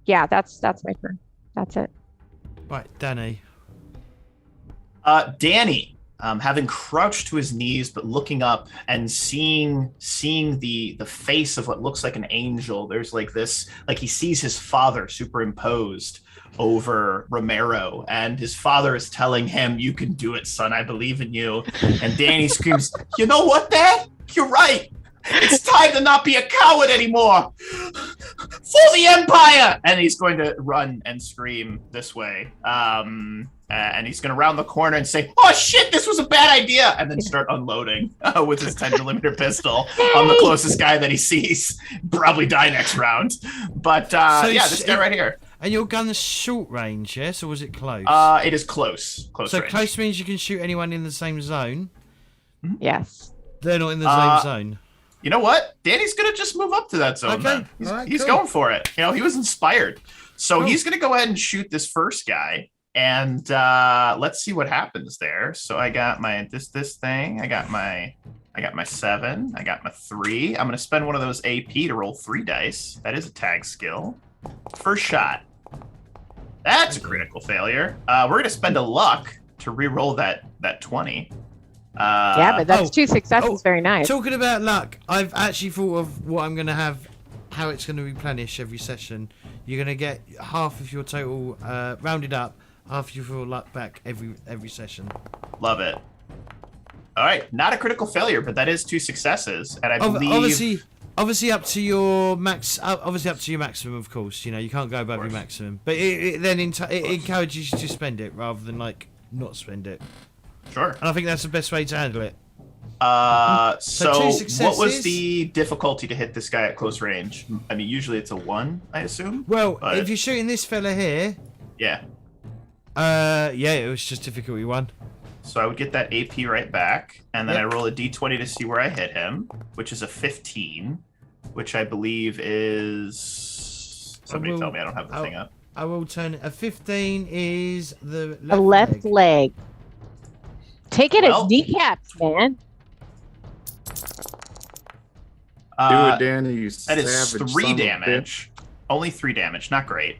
Yeah, that's my turn. That's it. Right, Danny. Danny, having crouched to his knees but looking up and seeing the face of what looks like an angel. There's like this, like he sees his father superimposed over Romero, and his father is telling him, "You can do it, son. I believe in you." And Danny screams, "You know what, Dad? You're right. It's time to not be a coward anymore. For the Empire!" And he's going to run and scream this way. And he's going to round the corner and say, "Oh shit, this was a bad idea," and then start unloading with his 10mm pistol on the closest guy that he sees. Probably die next round. But yeah, this guy right here. And your gun's short range, yes? Or was it close? It is close. Close so range. close means you can shoot anyone in the same zone. Yes. They're not in the same zone. You know what? Danny's going to just move up to that zone. Okay. Then. He's Cool. going for it. You know, he was inspired. So Cool. he's going to go ahead and shoot this first guy. And let's see what happens there. So I got my this thing. I got my 7. I got my 3. I'm going to spend one of those AP to roll 3 dice. That is a tag skill. First shot. That's a critical failure. We're going to spend a luck to re-roll that 20. Yeah, but that's 2 successes. oh, Very nice. Talking about luck, I've actually thought of what I'm going to have, how it's going to replenish every session. You're going to get half of your total, rounded up, half of your luck back every session. Love it. All right, not a critical failure, but that is 2 successes, and I believe Obviously up to your max. Obviously up to your maximum, of course. You know you can't go above your maximum, but it encourages you to spend it rather than like not spend it. Sure. And I think that's the best way to handle it. So 2 what successes. was the difficulty to hit this guy at close range? I mean, usually it's a 1, I assume. Well, but if you're shooting this fella here, yeah. yeah, it was just difficulty 1. So I would get that AP right back, and then Yep. I roll a D20 to see where I hit him, which is a 15, which I believe is. Somebody tell me I don't have the thing up. I will turn it. A 15 is the A left leg. Take it Well- as kneecaps, man. Do it, Danny, you That is savage 3 son of a damage. Only 3 damage. Not great.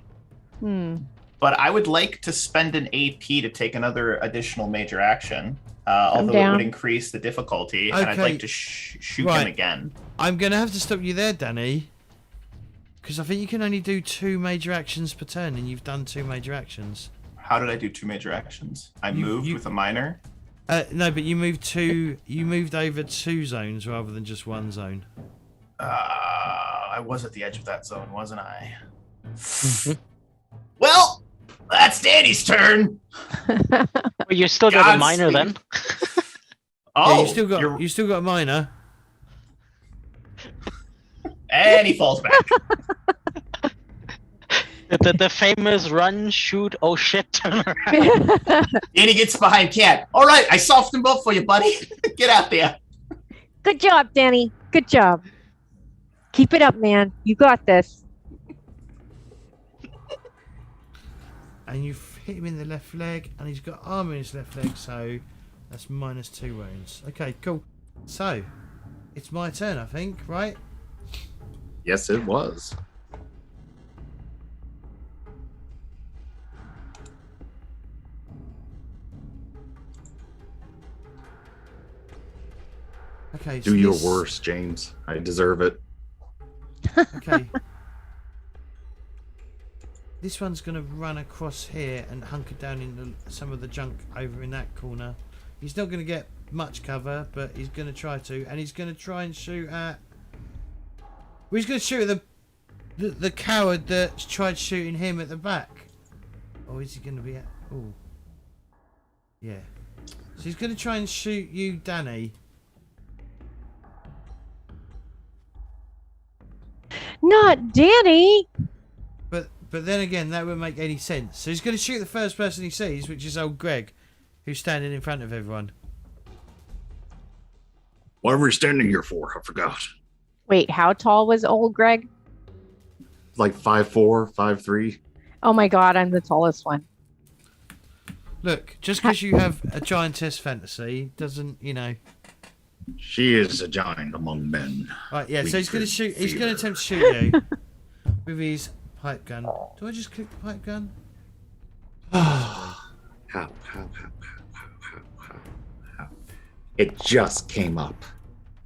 Hmm. But I would like to spend an AP to take another additional major action, although it down. would increase the difficulty, and I'd Okay. like to shoot Right. him again. I'm going to have to stop you there, Danny. Because I think you can only do 2 major actions per turn, and you've done 2 major actions. How did I do 2 major actions? I You- moved you- with a minor. No, but you moved 2. You moved over 2 zones rather than just 1 zone. I was at the edge of that zone, wasn't I? Well, that's Danny's turn. Well, you still got a minor then. Oh, Yeah, you still got a minor. and he falls back. The famous run, shoot, oh shit, turn around. Danny gets behind Cat. All right, I softened them both for you, buddy. Get out there. Good job, Danny. Good job. Keep it up, man. You got this. And you've hit him in the left leg, and he's got armor in his left leg, so that's -2 wounds. Okay, cool. So, it's my turn, I think, right? Yes, it was. Okay. So Do your this- worst, James. I deserve it. Okay. This one's going to run across here and hunker down in some of the junk over in that corner. He's not going to get much cover, but he's going to try to. And he's going to try and shoot at... Well, he's going to shoot at the coward that tried shooting him at the back. Or is he going to be at... Oh. Yeah. So he's going to try and shoot you, Danny. Not Danny. But then again, that wouldn't make any sense. So he's going to shoot the first person he sees, which is old Greg, who's standing in front of everyone. What are we standing here for? I forgot. Wait, how tall was old Greg? Like 5'4", 5'3". Oh my God, I'm the tallest one. Look, just because you have a giantess fantasy doesn't, you know. She is a giant among men. Right, yeah. We So he's going to shoot. He's fear. going to attempt to shoot you with his pipe gun. Do I just click the pipe gun? How? It just came up.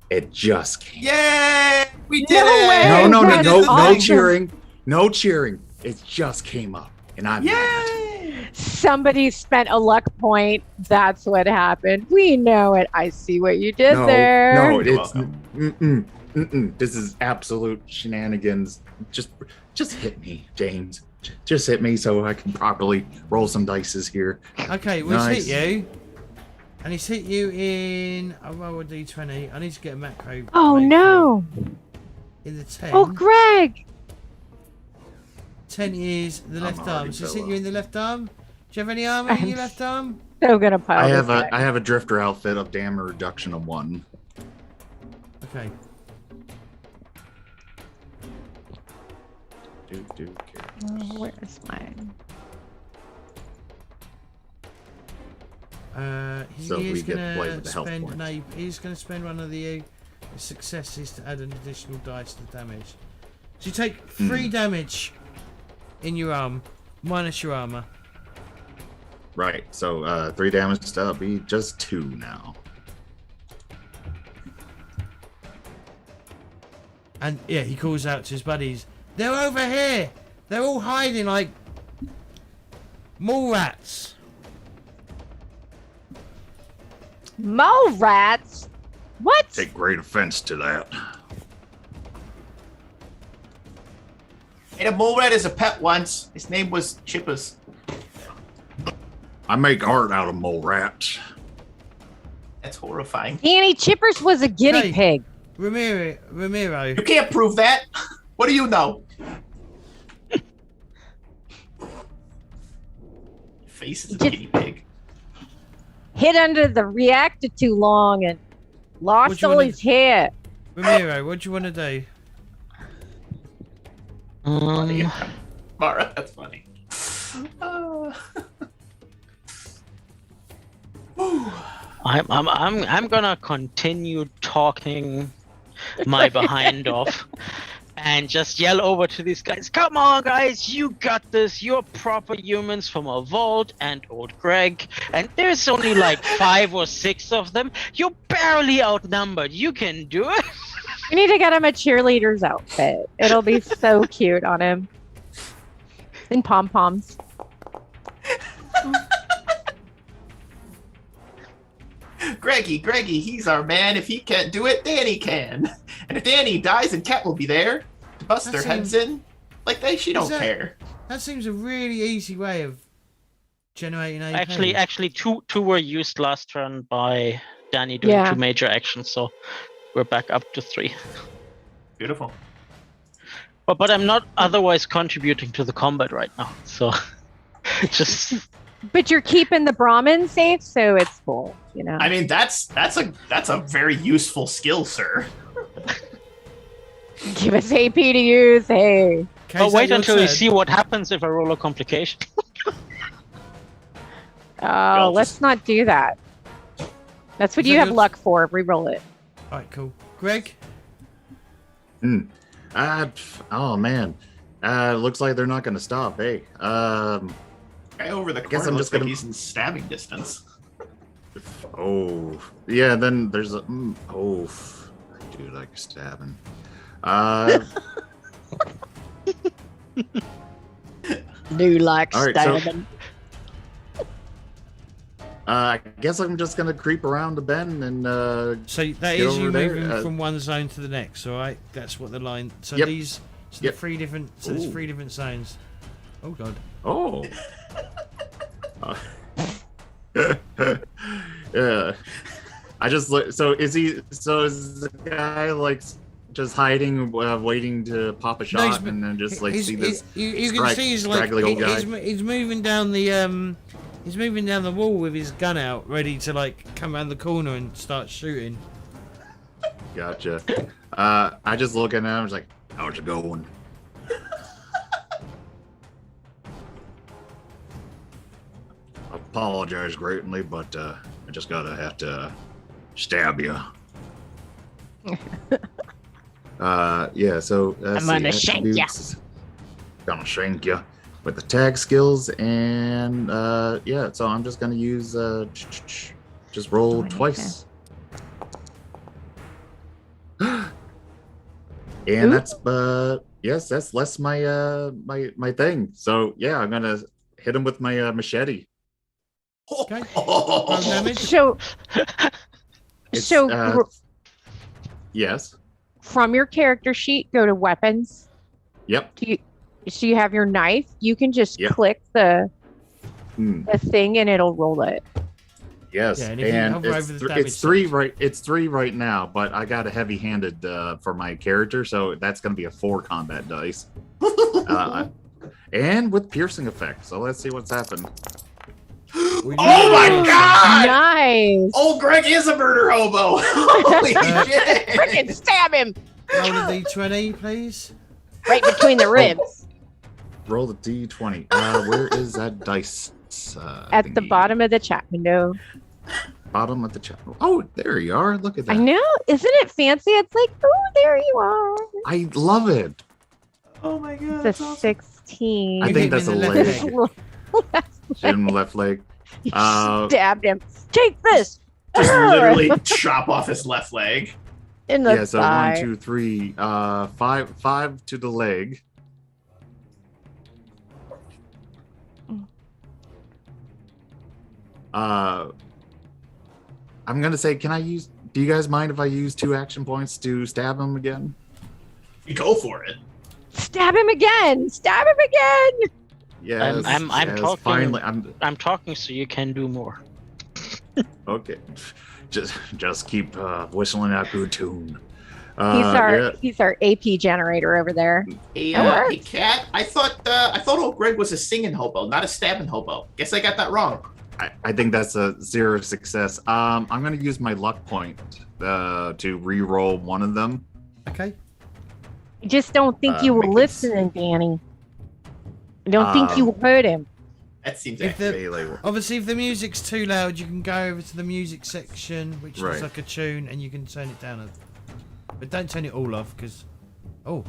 It just came. Yay! We did No it! way! No That is awesome. cheering. No cheering. It just came up. And I'm mad. Yay! Somebody spent a luck point. That's what happened. We know it. I see what you did there. No, You're it's welcome. This is absolute shenanigans. Just hit me, James. Just hit me so I can properly roll some dices here. Okay, well, Nice. he's hit you. And he's hit you in... I'll roll a d20. I need to get a macro. Oh made no. in the 10. Oh, Greg. 10 is the I'm left already arm. So he's hit below. you in the left arm. Do you have any armor in I'm your left arm? So gonna pile I this have back. a drifter outfit of damage reduction of 1. Okay. Where's mine? He So is we get going to play to with the health spend points. he's going to spend one of the successes to add an additional dice to damage. So you take 3 damage in your arm, minus your armor. Right. So 3 damage. That'll be just 2 now. And yeah, he calls out to his buddies. They're over here. They're all hiding like mole rats. Mole rats? What? Take great offense to that. I had a mole rat as a pet once. His name was Chippers. I make art out of mole rats. That's horrifying. Danny Chippers was a guinea Hey. pig. Ramiro. You can't prove that. What do you know? Face is a Just- guinea pig. Hid under the reactor too long and What lost you all wanna- his hair. Ramiro, what do you want to do? Mara, that's funny. I'm gonna continue talking my behind off and just yell over to these guys. Come on, guys, you got this. You're proper humans from a vault and old Greg, and there's only like 5 or 6 of them. You're barely outnumbered. You can do it. We need to get him a cheerleader's outfit. It'll be so cute on him. And pom poms. Greggy, he's our man. If he can't do it, Danny can. And if Danny dies, and Cat will be there to bust their That heads in. Like she don't care. That seems a really easy way of generating AP. Actually, two were used last turn by Danny doing Yeah. 2 major actions, so we're back up to 3. Beautiful. But I'm not otherwise contributing to the combat right now, so just But you're keeping the Brahmin safe, so it's full, you know. I mean, that's a very useful skill, sir. Give us AP to use, hey. Okay, oh, is that wait your until you turn? see what happens if I roll a complication. Oh, let's not do that. That's what Is you that have your- luck for. Reroll it. Alright, cool. Greg? Oh man. Looks like they're not gonna stop. Hey. Guy over the guess corner I'm looks just like gonna- he's in stabbing distance. Oh. Yeah, then there's a oh, I do like stabbing. Do like All right, so- stabbing. I guess I'm just gonna creep around the bend and So that Get is you over there, moving from one zone to the next, all right? That's what the line. So Yep. these, so Yep. the three different. So there's Ooh. 3 different zones. Oh god. oh. Yeah. I just look. So is the guy like just hiding, waiting to pop a shot, he's- and then just like He's- see this? you can see he's like scraggly old guy? he's moving down the he's moving down the wall with his gun out, ready to like come around the corner and start shooting. Gotcha. I just look at him. I was like, "How's it going?" I apologize greatly, but I just gotta have to stab you. Yeah. So I'm gonna shank ya. Gonna shank you with the tag skills, and yeah. So I'm just gonna use just roll Oh, okay. twice. And Ooh. that's yes, that's less my my thing. So yeah, I'm gonna hit him with my machete. Okay. Roll damage. So, It's, so yes. from your character sheet, go to weapons. Yep. So you have your knife. You can just Yep. click the Hmm. thing and it'll roll it. Yes. Yeah, and if you and hover it's, over the it's damage 3 it's 3 right now, but I got a heavy-handed for my character, so that's gonna be a 4 combat dice. And with piercing effect. So let's see what's happened. Well, Oh my god! Nice. Oh, Greg is a murder hobo! Holy shit! Freaking stab him Roll a d20, please. right between the ribs. Roll the D20. Where is that dice? At the thingy? bottom of the chat window. Bottom of the chat. Oh, there you are. Look at that. I know. Isn't it fancy? It's like, oh, there you are. I love it. Oh my god. It's a That's awesome. 16. I You think hit him that's a in the left leg. leg. Shoot him in the left leg. You Uh, stabbed him. Take this. Just literally chop off his left leg. In the Yeah, so thigh. 1, 2, 3, 5 to the leg. I'm gonna say, can I use? Do you guys mind if I use 2 action points to stab him again? You go for it. Stab him again. Stab him again. Yes. I'm yes, talking. Finally, I'm talking so you can do more. okay. Just keep whistling that good tune. He's our AP generator over there. Hey, That hey, Cat. I thought old Greg was a singing hobo, not a stabbing hobo. Guess I got that wrong. I think that's a 0 success. I'm gonna use my luck point to re-roll one of them. Okay. I just don't think you were make it listening, Danny. I don't think you heard him. That seems If accurate. the- Melee. Obviously, if the music's too loud, you can go over to the music section, which Right. is like a tune, and you can turn it down. But don't turn it all off, because. Oh.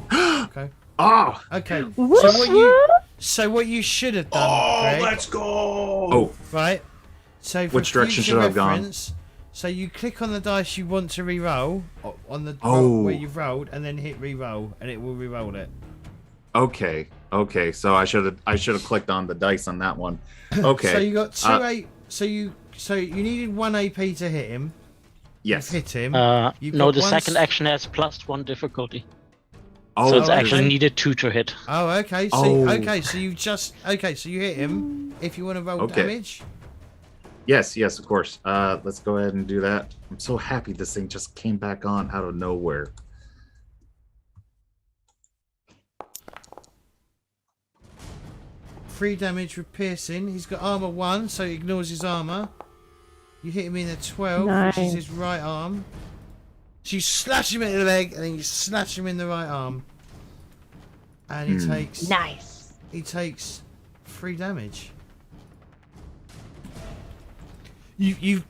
Okay. Oh, Okay. Whoop, So what you should have done, Oh, Greg, let's go! oh, right? So for Which direction future should I have gone? reference, so you click on the dice you want to re-roll on the Oh. where you've rolled, and then hit re-roll, and it will re-roll it. okay. So I should have clicked on the dice on that one. Okay. So you got 2 Uh, A. So you needed 1 AP to hit him. yes. You've hit him. You've No, got the one second s- action has +1 difficulty. Oh, So it's okay. actually needed 2 to hit. Oh, okay. So Oh. So you hit him. If you want to roll Okay. damage. Yes, of course. Let's go ahead and do that. I'm so happy this thing just came back on out of nowhere. Three damage with piercing. He's got armor 1, so he ignores his armor. You hit him in the 12, which is Nice. his right arm. So you slash him in the leg, and then you slash him in the right arm. And he takes Nice. 3 damage. You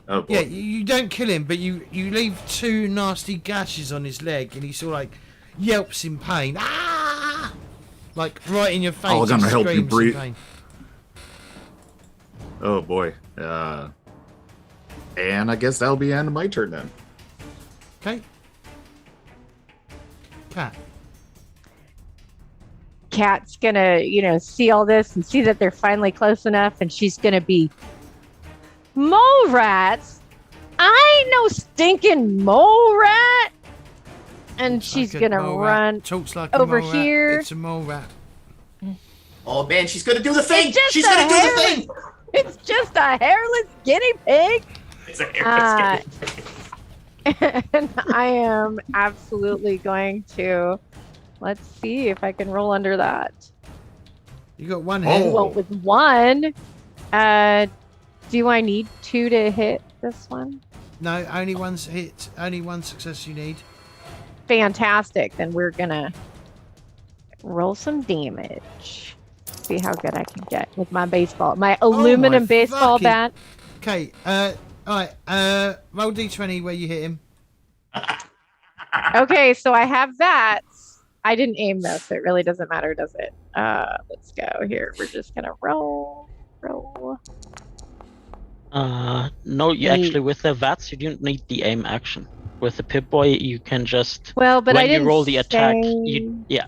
Oh boy. Yeah, you don't kill him, but you leave 2 nasty gashes on his leg, and he sort of like yelps in pain. Ah! Like right in your face. I'm gonna he help you screams in breathe. pain. Oh boy. And I guess that'll be the end of my turn then. Okay. Cat. Cat's gonna, see all this and see that they're finally close enough, and she's gonna be mole rats. I ain't no stinking mole rat. And Looks she's like a gonna mole rat. run Talks like a over mole rat. here. It's a mole rat. Oh man, she's gonna do the thing. just She's a gonna do the hairless- thing. It's just a hairless guinea pig. It's a hairless And I am absolutely going to. Let's see if I can roll under that. You got 1 Oh. hit. Well, with 1, do I need 2 to hit this one? No, only 1 hit. Only 1 success you need. Fantastic. Then we're gonna roll some damage. See how good I can get with my aluminum baseball fucking- bat. Okay. Alright. Roll d20 where you hit him. Okay, so I have that. I didn't aim though, so it really doesn't matter, does it? Let's go here. We're just gonna roll. No, you Eight. actually with the VATS you don't need the aim action. With the Pip-Boy you can just Well, but when I didn't you roll the attack, say- yeah.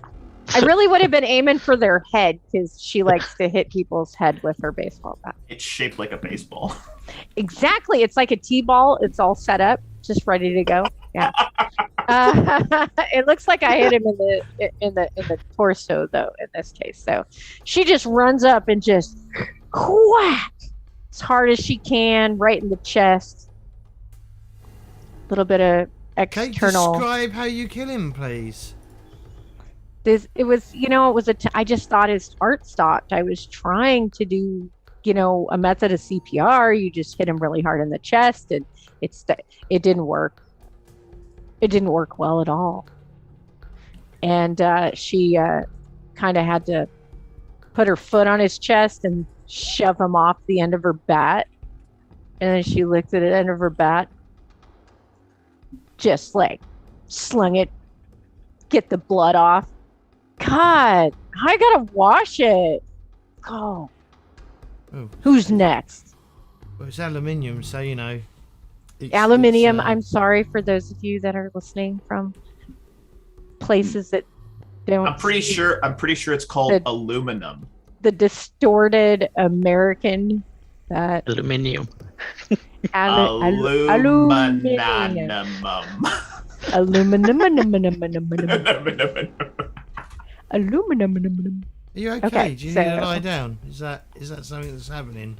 I really would have been aiming for their head because she likes to hit people's head with her baseball bat. It's shaped like a baseball. Exactly. It's like a T-ball. It's all set up, just ready to go. Yeah. It looks like I hit him in the torso though in this case. So she just runs up and just whack as hard as she can, right in the chest. A little bit of Okay, external. describe how you kill him, please. I just thought his heart stopped. I was trying to do, a method of CPR. You just hit him really hard in the chest, and it didn't work. It didn't work well at all. And she kind of had to put her foot on his chest and shove him off the end of her bat. And then she looked at the end of her bat, just like slung it, get the blood off. God, I gotta wash it. Oh. Oh. Who's next? Well, it's aluminium, so Aluminium. it's, I'm sorry for those of you that are listening from places that don't. I'm pretty speak sure it's called The- aluminum. the distorted American that Aluminium. Aluminum. aluminum. Are you okay? Okay, Do you need to so- lie down? Is that something that's happening?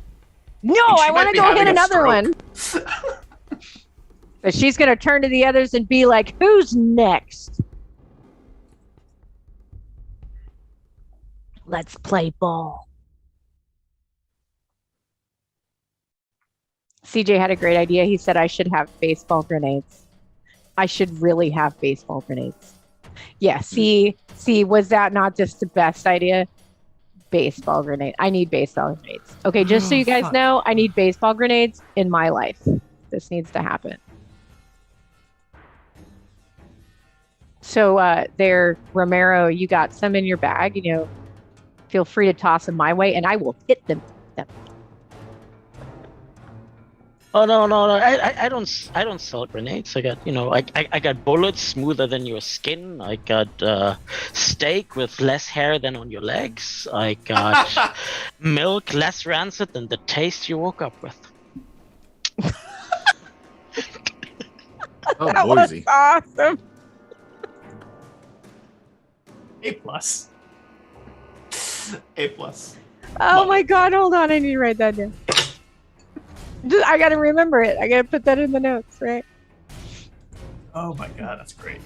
No, She I might want to be go hit having a another stroke. one. But she's gonna turn to the others and be like, "Who's next? Let's play ball." CJ had a great idea. He said I should have baseball grenades. I should really have baseball grenades. Yeah, see, was that not just the best idea? Baseball grenade. I need baseball grenades. Okay, just so Oh, you guys fuck. know, I need baseball grenades in my life. This needs to happen. So there, Romero, you got some in your bag, feel free to toss them my way and I will hit them. Oh no! I don't sell grenades. I got I got bullets smoother than your skin. I got steak with less hair than on your legs. I got milk less rancid than the taste you woke up with. Oh, That was Boise. awesome. A plus. A plus. Oh my God, hold on. I need to write that down. I got to remember it. I got to put that in the notes, right? Oh my god, that's great.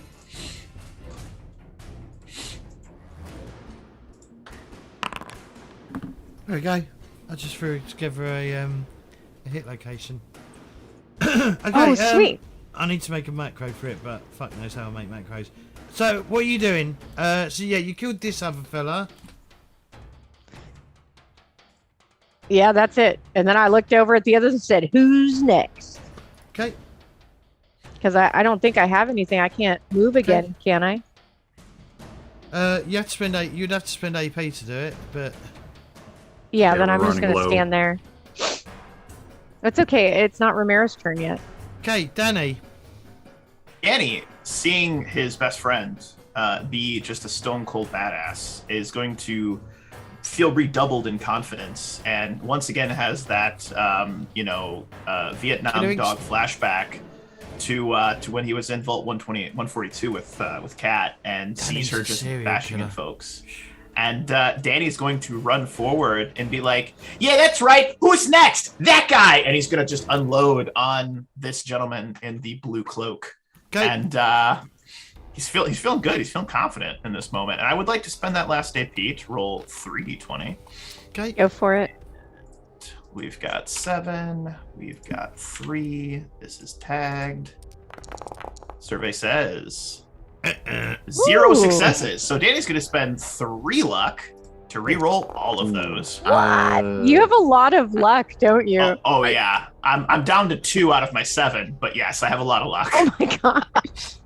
There we go. I just threw together a hit location. Okay, Oh, sweet. I need to make a macro for it, but fuck knows how I make macros. So, what are you doing? So yeah, you killed this other fella. Yeah, that's it. And then I looked over at the others and said, "Who's next?" Okay. Because I don't think I have anything. I can't move again, can I? You have to spend you'd have to spend AP to do it, but Yeah, Yeah, then we're I'm just running going to low. stand there. It's okay. It's not Romero's turn yet. okay, Danny. Danny, seeing his best friend be just a stone cold badass, is going to feel redoubled in confidence, and once again has that Vietnam dog flashback to when he was in Vault 142 with Kat, and sees her Danny's a just serial bashing killer. in folks. And Danny's going to run forward and be like, "Yeah, that's right. Who's next? That guy!" And he's going to just unload on this gentleman in the blue cloak. Okay. And he's feeling good. He's feeling confident in this moment. And I would like to spend that last AP to roll 3d20. Okay. Go for it. We've got 7. We've got 3. This is tagged. Survey says 0 Ooh. successes. So Danny's going to spend 3 luck to re-roll all of those. You have a lot of luck, don't you? Oh yeah, I'm down to 2 out of my 7, but yes, I have a lot of luck. Oh my gosh.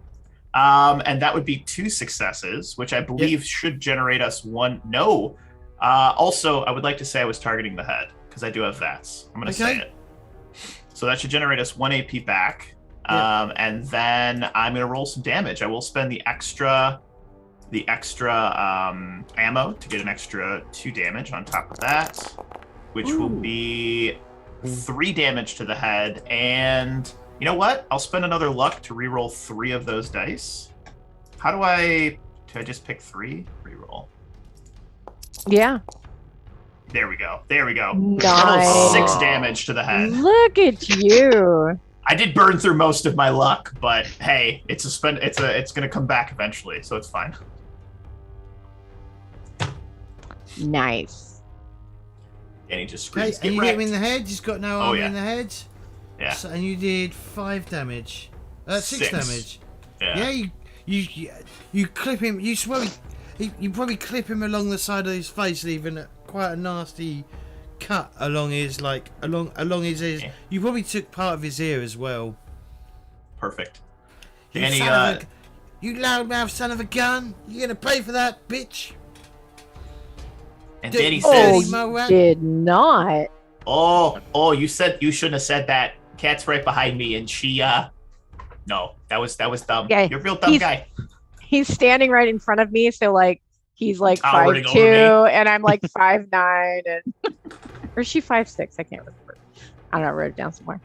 And that would be 2 successes, which I believe should generate us 1. No. Also, I would like to say I was targeting the head because I do have VATS. I'm going to say it. So that should generate us 1 AP back. And then I'm going to roll some damage. I will spend the extra ammo to get an extra 2 damage on top of that, which will be 3 damage to the head. And you know what? I'll spend another luck to reroll 3 of those dice. Do I just pick 3? Reroll. Yeah. There we go. Nice. 6 damage to the head. Look at you. I did burn through most of my luck, but hey, it's going to come back eventually, so it's fine. Nice. And he just Okay, screams, and you "Get hit him wrecked." in the head. He's got no Oh, armor yeah. in the head. Yeah. So, and you did 5 damage. 6 6. damage. Yeah. Yeah, you clip him. You probably clip him along the side of his face, leaving quite a nasty cut along his along his ears. Yeah. You probably took part of his ear as well. Perfect. You Danny, son of a- you loudmouth son of a gun! You gonna pay for that, bitch? and Danny Oh, says, you did not. "Oh, you shouldn't have said that. Kat's right behind me, and she no, that was dumb. Yeah, You're a real dumb he's- guy." He's standing right in front of me, so like he's like Towering over 5'2", and I'm like 5'9", and or is she 5'6"? I can't remember. I don't know. I wrote it down somewhere.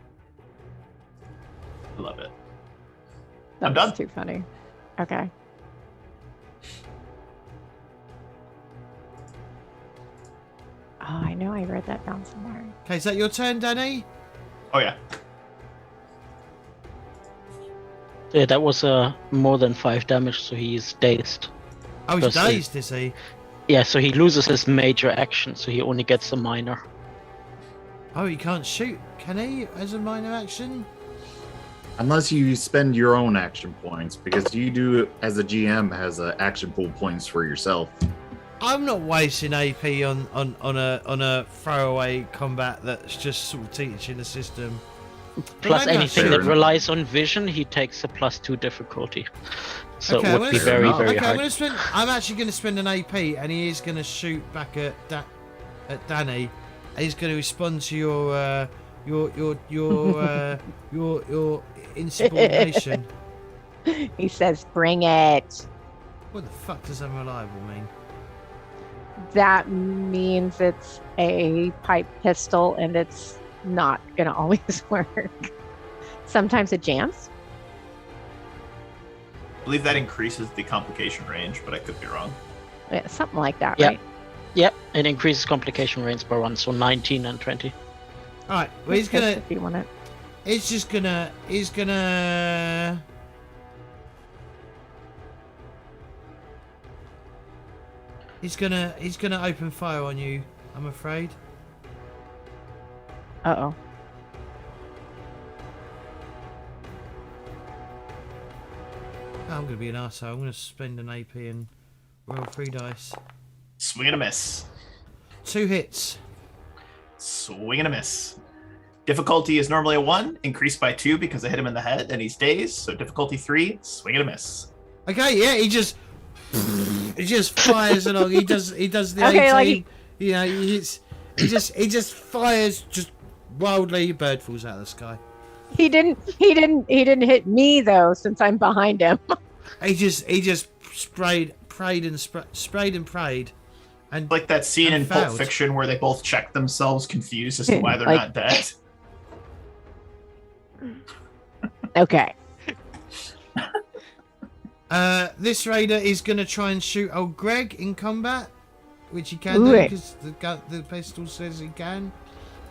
I love it. That's done. too funny. Okay. Oh, I know I wrote that down somewhere. Okay, is that your turn, Danny? Oh yeah. Yeah, that was more than 5 damage, so he's dazed. Oh, he's Because, dazed, is he? Yeah, so he loses his major action, so he only gets a minor. Oh, he can't shoot, can he? As a minor action? Unless you spend your own action points, because you do, as a GM, has action pool points for yourself. I'm not wasting AP on a throwaway combat that's just sort of teaching the system. Plus maybe I anything should. that relies on vision, he takes a +2 difficulty. So Okay, it would be well, very, enough. very Okay, hard. I'm actually going to spend an AP, and he is going to shoot back at Danny. And he's going to respond to your insubordination. He says, "Bring it." What the fuck does unreliable mean? That means it's a pipe pistol, and it's not gonna always work. Sometimes it jams. I believe that increases the complication range, but I could be wrong. Yeah, something like that, Yeah. right? Yep, it increases complication range by 1, so 19 and 20. All right, well he's gonna. If you want it. He's just gonna. He's gonna. He's gonna open fire on you. I'm afraid. Uh-oh. I'm gonna be an arsehole. I'm gonna spend an AP and roll 3 dice. Swing and a miss. 2 hits. Swing and a miss. Difficulty is normally a 1, increased by 2 because I hit him in the head and he's dazed. So difficulty 3, swing and a miss. Okay, yeah, he just fires along. He does the Okay, 18. like You know, he just fires just wildly. A bird falls out of the sky. he didn't hit me though, since I'm behind him. He just prayed and prayed. And Like that scene in Pulp failed. Fiction where they both check themselves confused as to why they're Like- not dead. Okay. This raider is gonna try and shoot old Greg in combat, which he can Do do it. because the pistol says he can.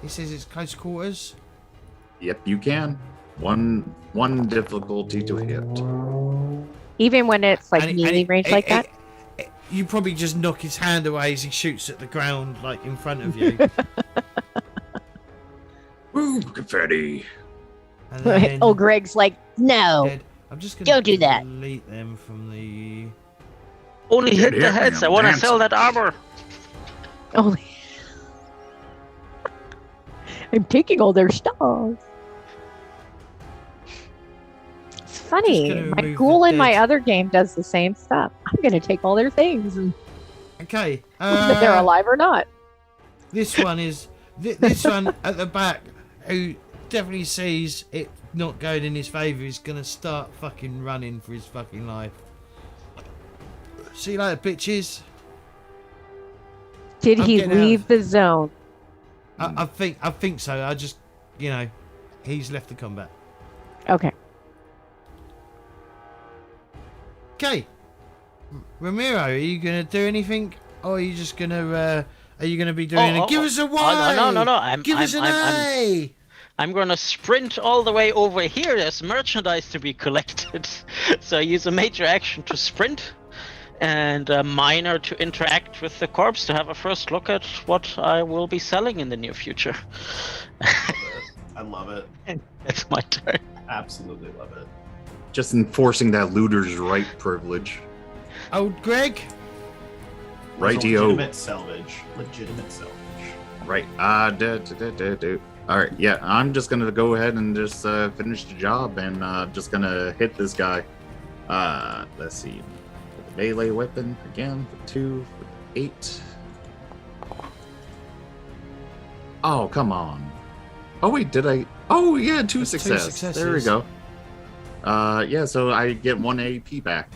He says it's close quarters. Yep, you can. One difficulty to hit. Even when it's like And melee range like that. You probably just knock his hand away as he shoots at the ground, like in front of you. Woo, confetti. And then Oh, Greg's like, no. dead. I'm just gonna Don't do that. delete them from the. Only hit Hit the me, heads. I'm I want to dancing. sell that armor. Only. I'm taking all their stuff. It's funny. gonna My remove ghoul the in my dead. other game does the same stuff. I'm gonna take all their things, and Okay. whether they're alive or not. This one is this one at the back, who definitely sees it not going in his favour, is gonna start fucking running for his fucking life. See you later, bitches. Did I'm he getting out. leave the zone? I think so. I just, he's left the combat. Okay. Okay. Ramiro, are you gonna do anything, or are you just gonna be doing? Give us a Y. No. Give us an A. I'm gonna sprint all the way over here. There's merchandise to be collected, so I use a major action to sprint, and a minor to interact with the corpse to have a first look at what I will be selling in the near future. I love it. That's my turn. Absolutely love it. Just enforcing that looter's right privilege. Old Greg. Rightio. Legitimate salvage. Legitimate salvage. Right. All right. Yeah, I'm just gonna go ahead and just finish the job, and just gonna hit this guy. Let's see. With the melee weapon again. For 2, for 8. Oh, come on. Oh wait, did I? Oh yeah, 2 That's two success. There we successes. go. Yeah, so I get 1 AP back.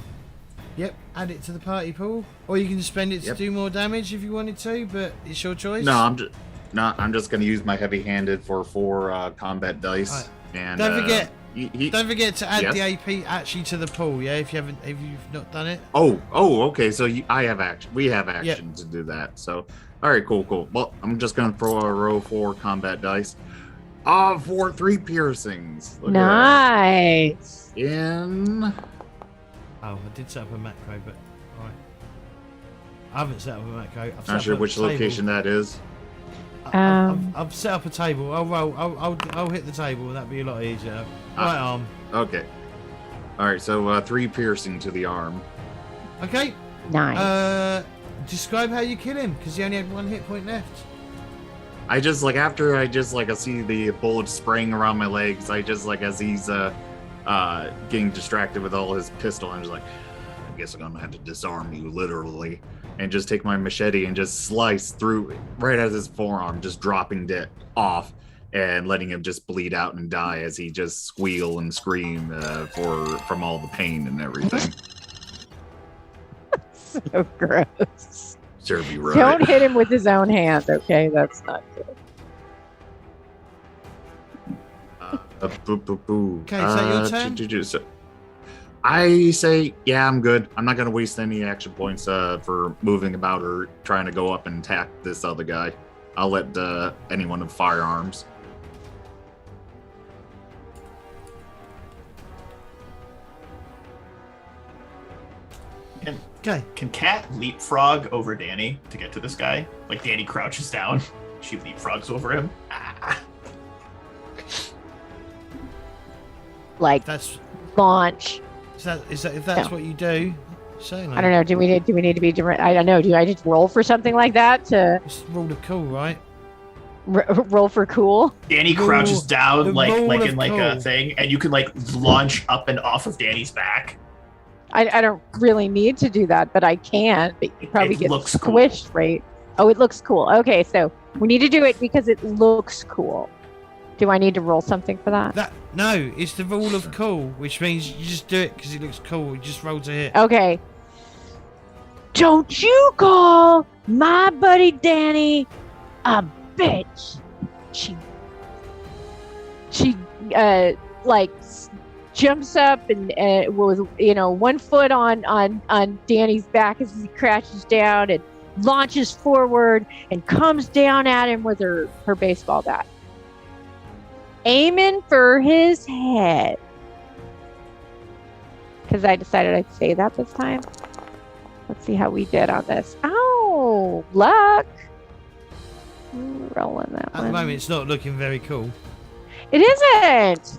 Yep, add it to the party pool, or you can spend it to Yep. do more damage if you wanted to, but it's your choice. No, I'm just gonna use my heavy-handed for 4 combat dice. Alright. And Don't forget. he- Don't forget to add Yes? the AP actually to the pool. Yeah, if you've not done it. Oh, okay. So I have action. We have action to do that. So, all right, cool. Well, I'm just gonna throw a row 4 combat dice. For 3 piercings. Look at Nice. that. In. Oh, I did set up a macro, but alright. I haven't set up a macro. I've set Not up sure a which table. location that is. I've set up a table. I'll roll. I'll hit the table, and that'd be a lot easier. Right arm. Okay. All right. So 3 piercing to the arm. Okay. Nice. Describe how you kill him, because he only had 1 hit point left. I just after I see the bullets spraying around my legs. I just as he's getting distracted with all his pistol. I'm just like, I guess I'm gonna have to disarm you literally, and just take my machete and just slice through right at his forearm, just dropping it off and letting him just bleed out and die as he just squeal and scream from all the pain and everything. So gross. Serve you right. Don't hit him with his own hand, okay? That's not good. Okay, is that your turn? So I say, yeah, I'm good. I'm not going to waste any action points for moving about or trying to go up and attack this other guy. I'll let anyone with firearms. Okay. Can Kat leapfrog over Danny to get to this guy? Like Danny crouches down, she leapfrogs over him. Ah. Like That's launch. if that's No. what you do. Certainly. I don't know. Do we need to be different? I don't know. Do I just roll for something like that to? It's rule of cool, right? Roll for cool. Danny crouches The down like roll of in like a cool. thing, and you can like launch up and off of Danny's back. I don't really need to do that, but I can. But you probably It get looks cool. squished, right? Oh, it looks cool. Okay, so we need to do it because it looks cool. Do I need to roll something for that? No, it's the rule of cool, which means you just do it because it looks cool. You just roll to hit. Okay. Don't you call my buddy Danny a bitch. She like jumps up and with 1 foot on Danny's back as he crashes down and launches forward and comes down at him with her baseball bat, aiming for his head. Because I decided I'd say that this time. Let's see how we did on this. Oh, luck. Rolling that At one. the moment, it's not looking very cool. It isn't.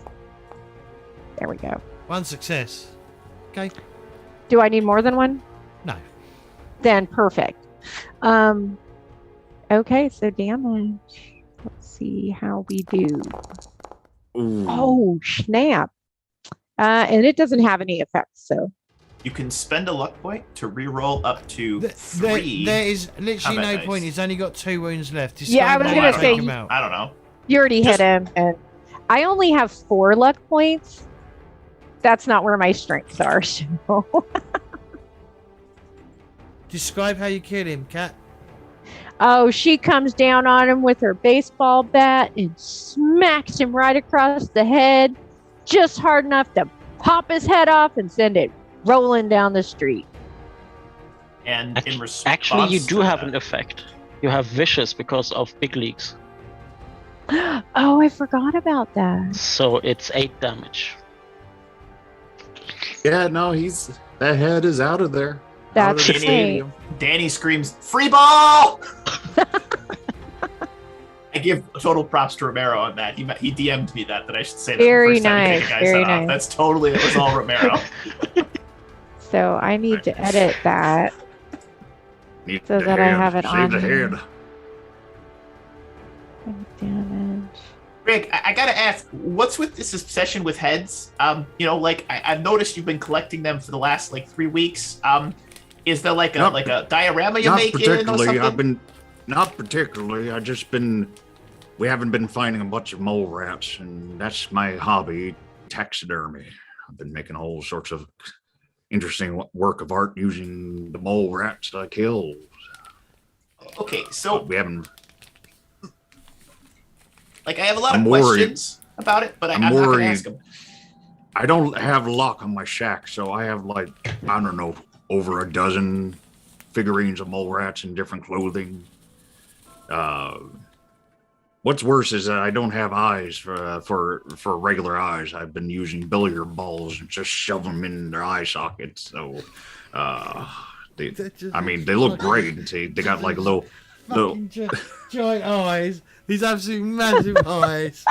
There we go. 1 success. Okay. Do I need more than one? No. Then perfect. Okay, so damage. Let's see how we do. Ooh. Oh, snap. And it doesn't have any effects, so. You can spend a luck point to reroll up to There 3. is literally combat no dice. point. He's only got 2 wounds left. Yeah, I Describe was how gonna you say, take him out. I don't know. You already Just- hit him, and I only have 4 luck points. That's not where my strengths are, so. Describe how you kill him, Cat. Oh, she comes down on him with her baseball bat and smacks him right across the head, just hard enough to pop his head off and send it rolling down the street. And in response, Actually, you do to have that- an effect. You have vicious because of big leagues. Oh, I forgot about that. So it's 8 damage. Yeah, no, that head is out of there. Out of That's the great. stadium. Danny screams, "Free ball!" I give total props to Romero on that. He DM'd me that I should say that Very the first time he nice, take a guy's very head off. nice. That's totally, it was all Romero. So I need to edit that. Need So the that I head. have it Save on the here. head. Damage. Rick, I gotta ask, what's with this obsession with heads? I've noticed you've been collecting them for the last 3 weeks. Is there like a diorama you're Not making or particularly. something? Not particularly. We haven't been finding a bunch of mole rats, and that's my hobby, taxidermy. I've been making all sorts of interesting work of art using the mole rats I killed. Okay, so We haven't. I have a lot I'm of worried. questions about it, but I'm not gonna worried. ask them. I don't have luck on my shack, so I have I don't know, over a dozen figurines of mole rats in different clothing. What's worse is that I don't have eyes for regular eyes. I've been using billiard balls and just shove them in their eye sockets. So, they look great. They got little. Fucking giant eyes. These absolute massive eyes.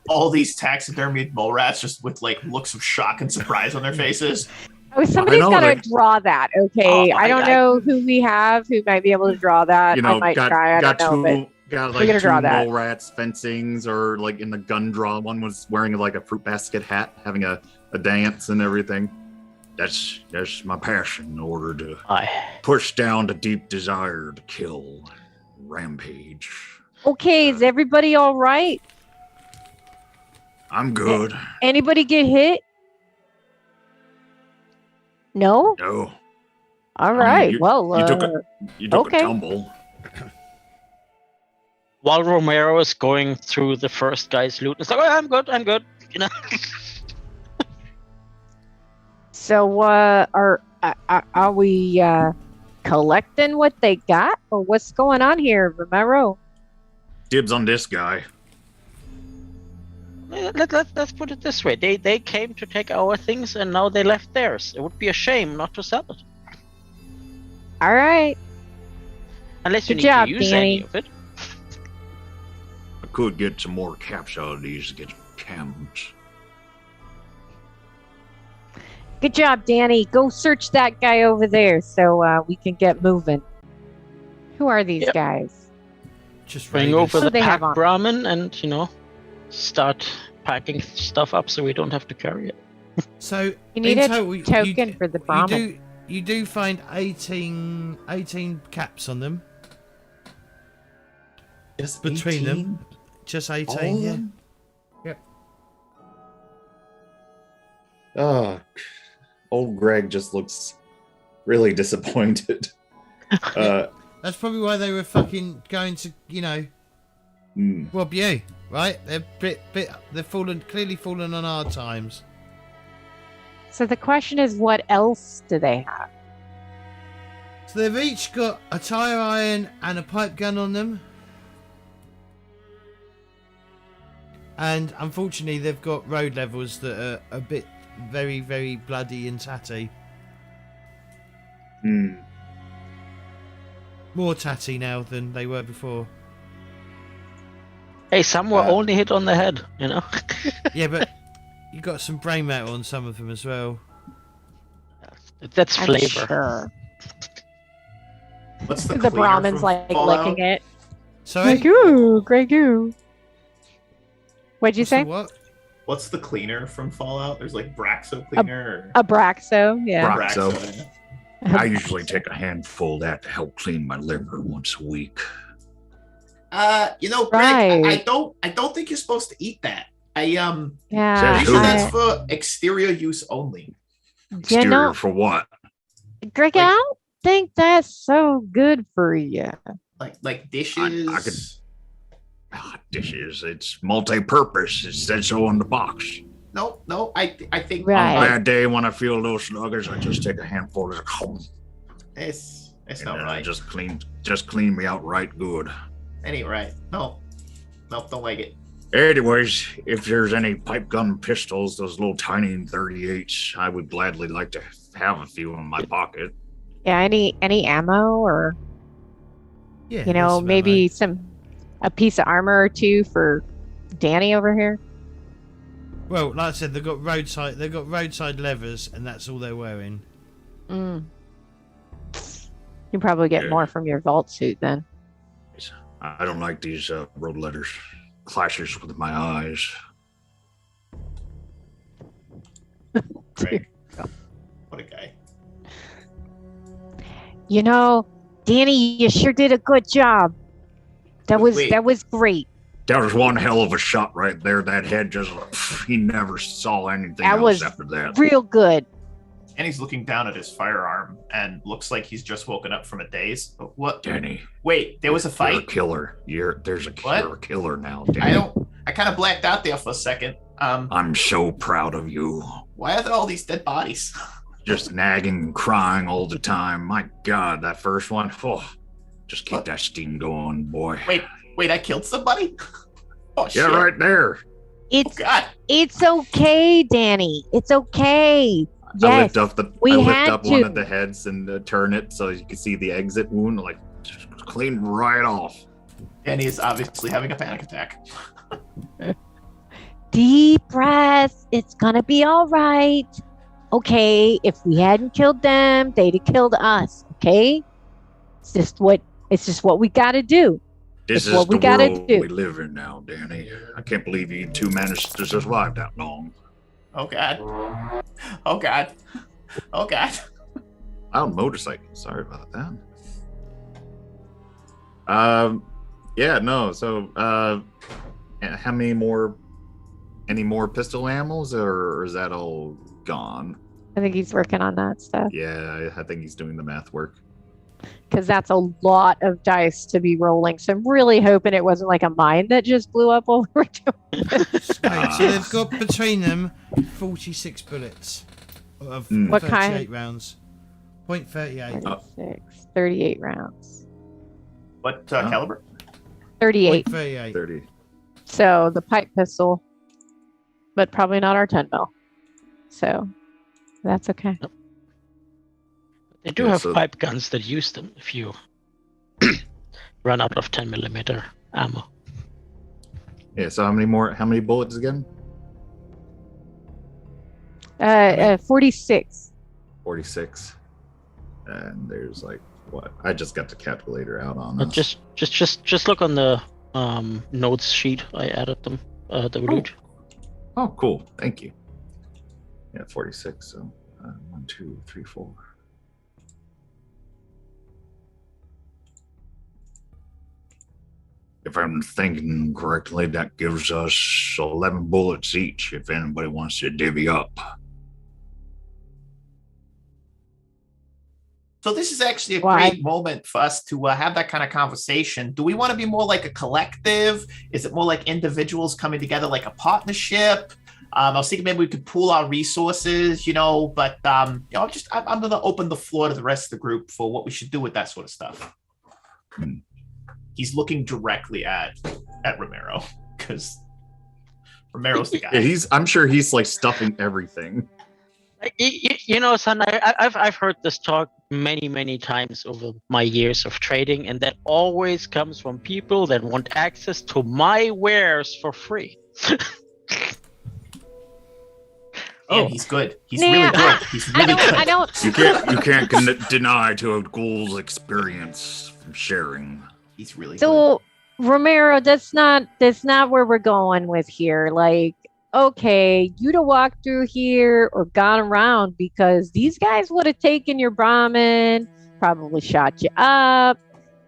All these taxidermied mole rats just with looks of shock and surprise on their faces. Oh, somebody's know, got to like- draw that. Okay, Oh, I don't know who we have who might be able to draw that. I might try. I don't know, but got we gotta two draw that. mole rats fencings, or in the gun draw. One was wearing a fruit basket hat, having a dance and everything. That's my passion in order to push down the deep desire to kill, rampage. okay, is everybody all right? I'm good. Anybody get hit? No. No, All mean, right. you- Well, you took Okay. a tumble. While Romero is going through the first guy's loot, it's like, oh, I'm good. You know. so are we collecting what they got, or what's going on here, Romero? Dibs on this guy. Let's put it this way: they came to take our things, and now they left theirs. It would be a shame not to sell it, All right. unless you Good need job, to use Danny. any of it. I could get some more caps out of these to get some cams. Good job, Danny. Go search that guy over there so we can get moving. Who are these Yep. guys? Just Bring raiders. over the they have pack on? Brahmin and, start packing stuff up so we don't have to carry it. So You need in a total, token for the Brahmin. You do find 18 caps on them Just between 18? them. Just 18, All of yeah. them? Yep. Oh, old Greg just looks really disappointed. That's probably why they were fucking going to, rob you, right? They're clearly fallen on hard times. So the question is, what else do they have? So they've each got a tire iron and a pipe gun on them. And unfortunately, they've got road levels that are a bit very, very bloody and tatty. More tatty now than they were before. Hey, some were only hit on the head, Yeah, but you got some brain matter on some of them as well. That's I'm flavor. sure. What's the The cleaner Brahmin's from like Fallout? licking it. Sorry? Like, ooh, Grey goo. What'd you What's the say? what? What's the cleaner from Fallout? There's like Braxo cleaner. A Braxo, yeah. Braxo. I usually take a handful of that to help clean my liver once a week. Greg, Right. I don't think you're supposed to eat that. Yeah. Pretty sure Who? that's for exterior use only. Exterior for what? Greg, I don't think that's so good for you. Like dishes. I could- Dishes. It's multi-purpose. It says so on the box. No, I think Right. On a bad day when I feel a little sluggish, I just take a handful of it's and not then right. I just clean me out right good. That ain't right. No, don't like it. Anyways, if there's any pipe gun pistols, those little tiny 38s, I would gladly like to have a few in my pocket. Yeah, any ammo or Yeah. there's some maybe ammo. a piece of armor or two for Danny over here. Well, like I said, they've got roadside levers, and that's all they're wearing. You probably get Yeah. more from your vault suit then. I don't like these road letters. Clashes with my eyes. Greg. What a guy. Danny, you sure did a good job. That was great. That was one hell of a shot right there. That head just, he never saw anything That else was after that. Real good. And he's looking down at his firearm and looks like he's just woken up from a daze. What? Danny. Wait, there was a You're a fight? killer. There's a What? you're a killer now, Danny. I kind of blacked out there for a second. I'm so proud of you. Why are there all these dead bodies? Just nagging and crying all the time. My God, that first one. Just keep that steam going, boy. Wait, I killed somebody? Oh, shit. Yeah, right there. Oh, God. It's okay, Danny. It's okay. I Yes. lift up one of the heads and turn it so you can see the exit wound, like just clean right off. And he's obviously having a panic attack. Deep breath. It's gonna be all right. Okay, if we hadn't killed them, they'd have killed us. Okay, it's just what we gotta do. This It's is what the we gotta world do. we live in now, Danny. I can't believe you two managed to survive that long. Oh, God. Oh, God. Oh, God. Oh, motorcycle. Sorry about that. Yeah, no. So, how many more? Any more pistol ammos, or is that all gone? I think he's working on that stuff Yeah, I think he's doing the math work. because that's a lot of dice to be rolling. So I'm really hoping it wasn't like a mine that just blew up while we were doing it. So they've got between them 46 bullets of What 38 kind? rounds. .38. 36, 38 rounds. What caliber? 38. .38. 30. So the pipe pistol, but probably not our 10 mil. So that's okay. They do Yeah, have so- pipe guns that use them if you run out of 10mm ammo. Yeah. So how many bullets again? 46. 46. And there's like What? I just got the calculator out on Uh, this. just look on the notes sheet. I added them. The loot. Oh, cool. Thank you. Yeah, 46. So 1, 2, 3, 4. If I'm thinking correctly, that gives us 11 bullets each if anybody wants to divvy up. So this is actually a Why? great moment for us to have that kind of conversation. Do we want to be more like a collective? Is it more like individuals coming together like a partnership? I was thinking maybe we could pool our resources, but I'm going to open the floor to the rest of the group for what we should do with that sort of stuff. He's looking directly at Romero because Romero's the guy. Yeah, I'm sure he's like stuffing everything. Son, I've heard this talk many times over my years of trading, and that always comes from people that want access to my wares for free. And he's good. He's Nah, really good. He's really good. I don't. You can't deny to a ghoul's experience from sharing. He's really good. So Romero, that's not where we're going with here. Like, okay, you'd have walked through here or gone around because these guys would have taken your Brahmin, probably shot you up.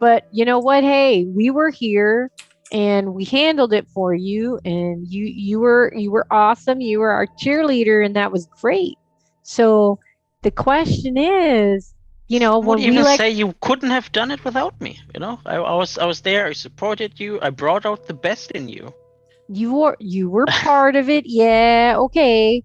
But you know what? Hey, we were here and we handled it for you, and you were awesome. You were our cheerleader, and that was great. So the question is, I when would we even like say you couldn't have done it without me. I was there. I supported you. I brought out the best in you. you were part of it, yeah, okay.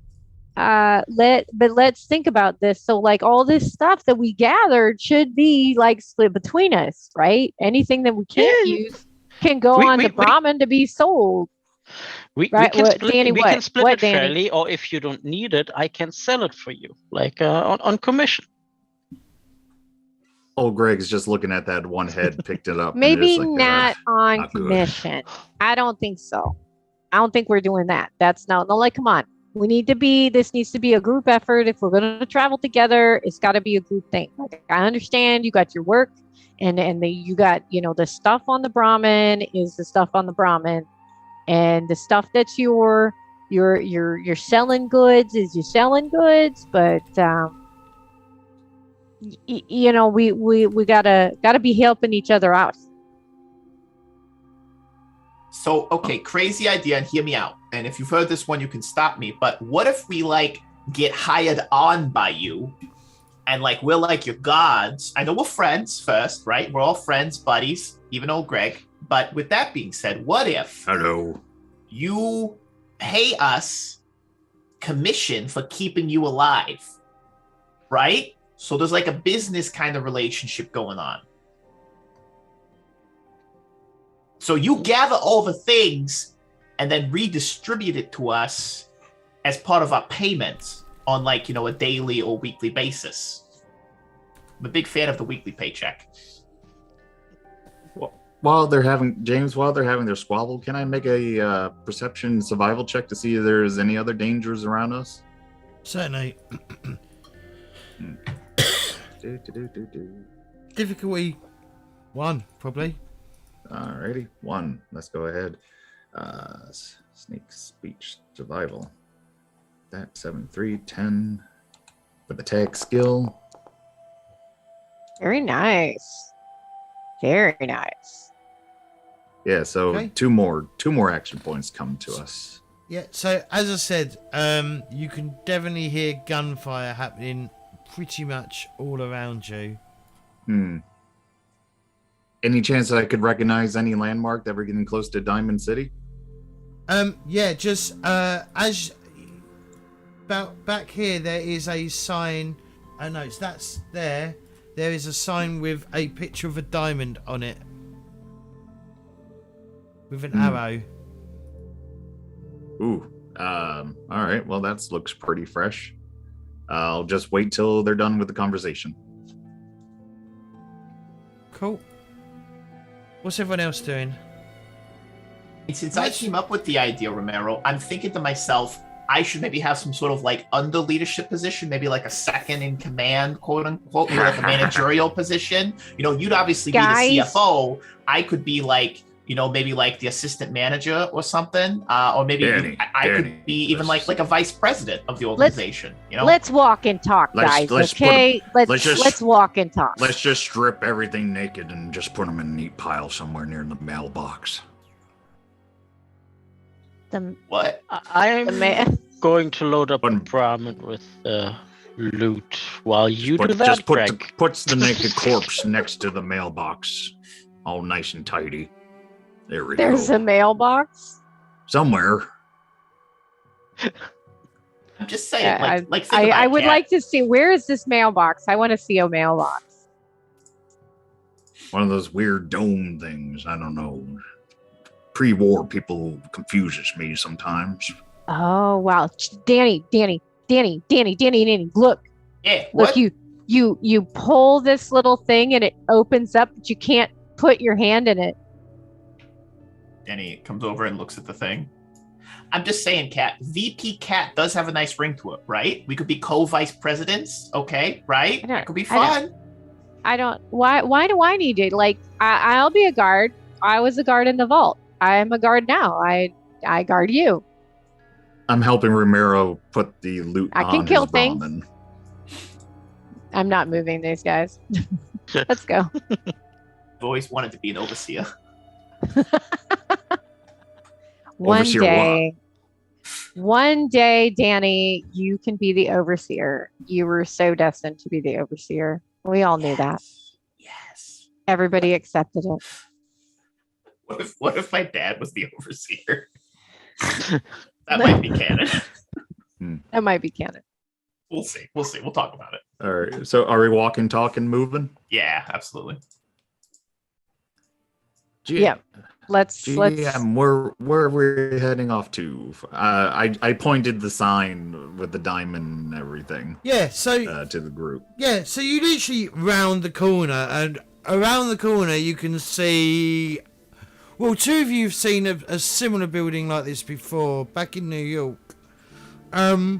Let's think about this. So like all this stuff that we gathered should be like split between us, right? Anything that we can't Yeah. use can go on the Brahmin to be sold. We Right, can what, split, Danny, we what? can split What, it Danny? fairly, or if you don't need it, I can sell it for you, like on commission. Old Greg's just looking at that one head, picked it up. Maybe and just not on not good. commission. I don't think so. I don't think we're doing that. That's no, like, come on. This needs to be a group effort. If we're going to travel together, it's got to be a group thing. Like, I understand you got your work and you got, the stuff on the Brahmin is the stuff on the Brahmin, and the stuff that's you're selling goods is you're selling goods. But, we gotta be helping each other out. So, okay, crazy idea, and hear me out. And if you've heard this one, you can stop me. But what if we get hired on by you, and we're like your gods? I know we're friends first, right? We're all friends, buddies, even old Greg. But with that being said, what if you pay us commission for keeping you alive, right? So there's like a business kind of relationship going on. So you gather all the things and then redistribute it to us as part of our payments on a daily or weekly basis. I'm a big fan of the weekly paycheck. While they're having their squabble, can I make a perception survival check to see if there's any other dangers around us? Certainly. Difficulty 1, probably. Alrighty, 1. Let's go ahead. Sneak speech survival. That 7, 3, 10. With the tag skill. Very nice. Very nice. Yeah, so Okay. two more action points come to us. Yeah, so as I said, you can definitely hear gunfire happening pretty much all around you. Any chance that I could recognize any landmark that we're getting close to Diamond City? Yeah, just as about back here, there is a sign. Oh no, that's there. There is a sign with a picture of a diamond on it, with an arrow. Ooh. All right. Well, that looks pretty fresh. I'll just wait till they're done with the conversation. Cool. What's everyone else doing? And since I came up with the idea, Romero, I'm thinking to myself, I should maybe have some sort of like under leadership position, maybe like a second in command, quote unquote, maybe like a managerial position. You'd obviously be the CFO. I could be like, maybe like the assistant manager or something, or maybe I could be even like a vice president of the organization. Let's walk and talk, guys. Let's walk and talk. Let's just strip everything naked and just put them in a neat pile somewhere near the mailbox. What? I'm going to load up a Brahmin with loot while you do that, just Greg. puts the naked corpse next to the mailbox, all nice and tidy. There we go. There's a mailbox? Somewhere. I'm just saying, I would like to see, where is this mailbox? I want to see a mailbox. One of those weird dome things. I don't know. Pre-war people confuses me sometimes. Oh, wow. Danny, look. Yeah, what? Look, you pull this little thing and it opens up, but you can't put your hand in it. Danny comes over and looks at the thing. I'm just saying, Kat, VP Kat does have a nice ring to it, right? We could be co-vice presidents, okay, right? That could be fun. Why do I need it? Like, I'll be a guard. I was a guard in the vault. I am a guard now. I guard you. I'm helping Romero put the loot on. I can kill his things. Brahmin. I'm not moving these guys. Let's go. I've always wanted to be an overseer. One day, Danny, you can be the overseer. You were so destined to be the overseer. We all knew that. Yes. Everybody accepted it. What if my dad was the overseer? That might be canon. That might be canon. We'll see. We'll talk about it. All right. So are we walking, talking, moving? Yeah, absolutely. Yeah. Let's where are we heading off to? I pointed the sign with the diamond and everything. Yeah, so to the group. Yeah, so you literally round the corner, and around the corner you can see. Well, two of you have seen a similar building like this before, back in New York. I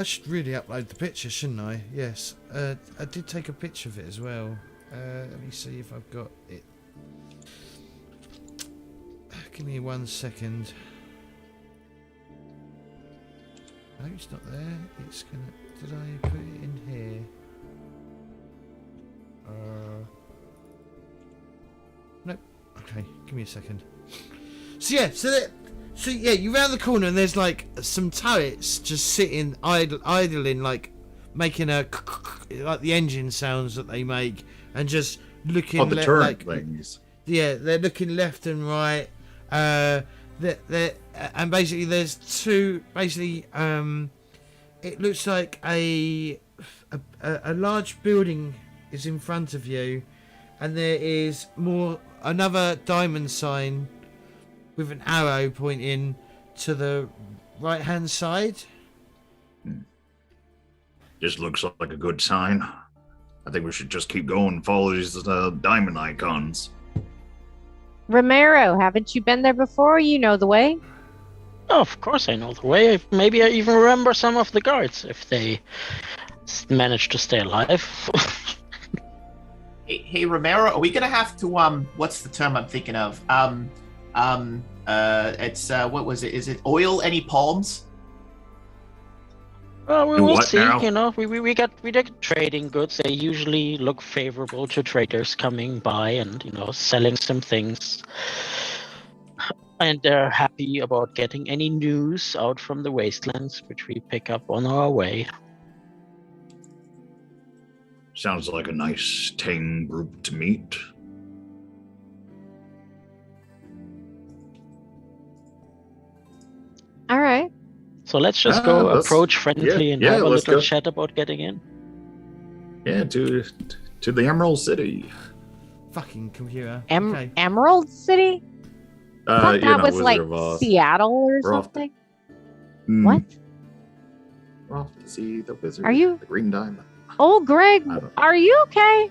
should really upload the picture, shouldn't I? Yes, I did take a picture of it as well. Let me see if I've got it. Give me 1 second. No, it's not there. It's gonna. Did I put it in here? Nope. Okay, give me a second. So yeah, so you round the corner and there's like some turrets just sitting idling, like making like the engine sounds that they make. And just looking the turret things. Yeah, they're looking left and right. And basically there's two. Basically, it looks like a large building is in front of you, and there is another diamond sign with an arrow pointing to the right hand side. Just looks like a good sign. I think we should just keep going and follow these diamond icons. Romero, haven't you been there before? You know the way. Oh, of course I know the way. Maybe I even remember some of the guards if they manage to stay alive. Hey, Romero, are we gonna have to what's the term I'm thinking of? It's what was it? Is it oil any palms? Well, we will see. Now? You know, we get trading goods. They usually look favorable to traders coming by and selling some things, and they're happy about getting any news out from the Wastelands, which we pick up on our way. Sounds like a nice, tame group to meet. All right. So let's just go approach friendly and have a little chat about getting in. Yeah, to the Emerald City. Fucking computer. Okay. Emerald City? I thought that was like Seattle or something. What? We're off to see the wizard. Are you? The Green Diamond. Oh, Greg, are you okay?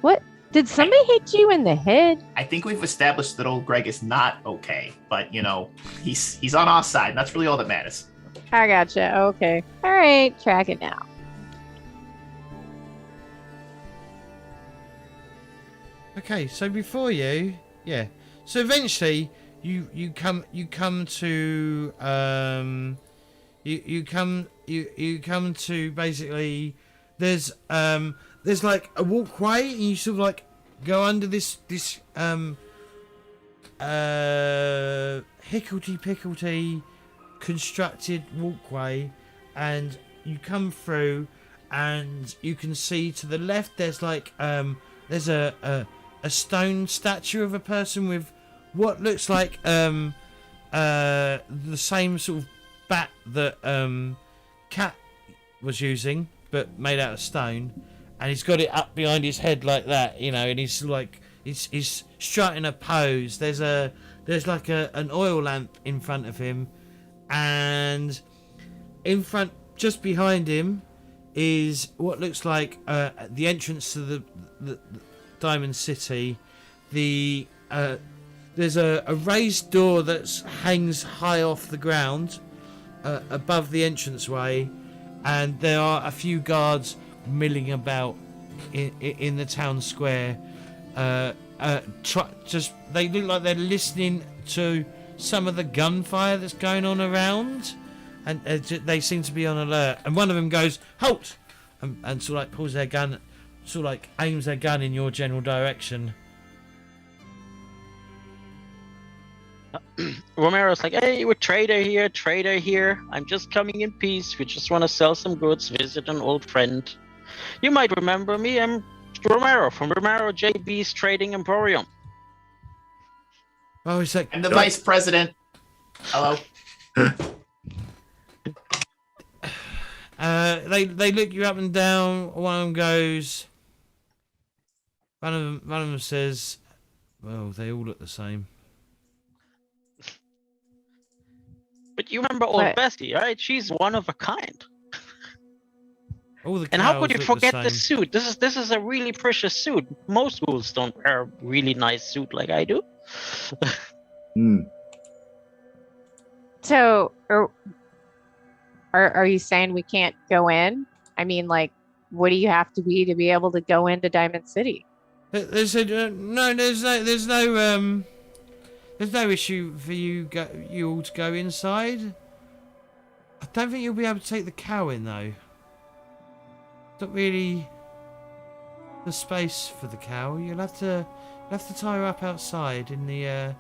What Did somebody hit you in the head? I think we've established that old Greg is not okay, but he's on our side, and that's really all that matters. I gotcha. Okay. All right. Track it now. Okay, so before you, yeah. So eventually, you come to you come to basically there's like a walkway, and you sort of like go under this hickledy-pickledy constructed walkway, and you come through, and you can see to the left there's like there's a stone statue of a person with what looks like the same sort of bat that Cat was using, but made out of stone, and he's got it up behind his head like that, and he's like he's strutting a pose. There's like an oil lamp in front of him, and in front, just behind him, is what looks like the entrance to the Diamond City. There's a raised door that hangs high off the ground above the entranceway, and there are a few guards milling about in the town square. They look like they're listening to some of the gunfire that's going on around, and they seem to be on alert. And one of them goes, "Halt!" and sort of like pulls their gun, sort of like aims their gun in your general direction. Romero's like, "Hey, we're trader here. I'm just coming in peace. We just want to sell some goods, visit an old friend. You might remember me. I'm Romero from Romero JB's Trading Emporium." Oh, he's like, I'm the vice president. Hello. They look you up and down. One of them goes. One of them says, "Well, they all look the same." But you remember old Bessie, right? She's one of a kind. All the and how could you cows look forget the the same. suit? This is a really precious suit. Most ghouls don't wear a really nice suit like I do. So, are you saying we can't go in? I mean, like, what do you have to be able to go into Diamond City? They said no. There's no issue for you all to go inside. I don't think you'll be able to take the cow in though. Not really the space for the cow. You'll have to tie her up outside in the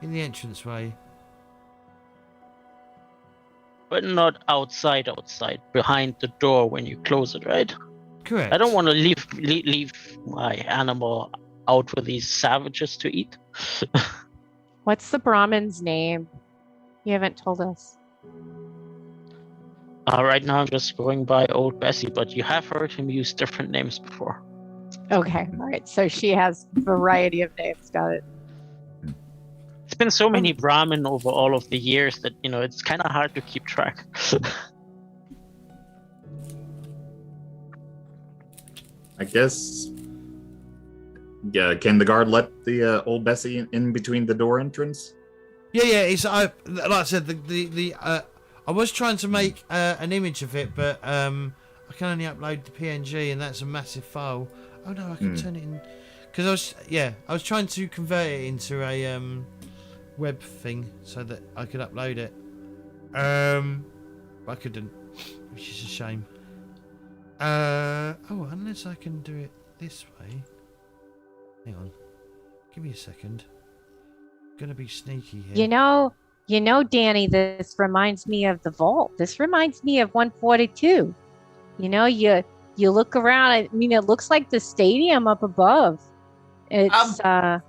entranceway. But not outside, behind the door when you close it, right? Correct. I don't want to leave my animal out for these savages to eat. What's the Brahmin's name? You haven't told us. Right now I'm just going by old Bessie, but you have heard him use different names before. Okay, all right. So she has a variety of names. Got it. It's been so many Brahmin over all of the years that, it's kind of hard to keep track. I guess. Yeah, can the guard let the old Bessie in between the door entrance? Yeah. It's like I said, I was trying to make an image of it, but I can only upload the PNG, and that's a massive file. Oh no, I can turn it in because I was trying to convert it into a web thing so that I could upload it. But I couldn't, which is a shame. Unless I can do it this way. Hang on, give me a second. I'm gonna be sneaky here. You know, Danny, this reminds me of the vault. This reminds me of 142. You look around. I mean, it looks like the stadium up above. It's a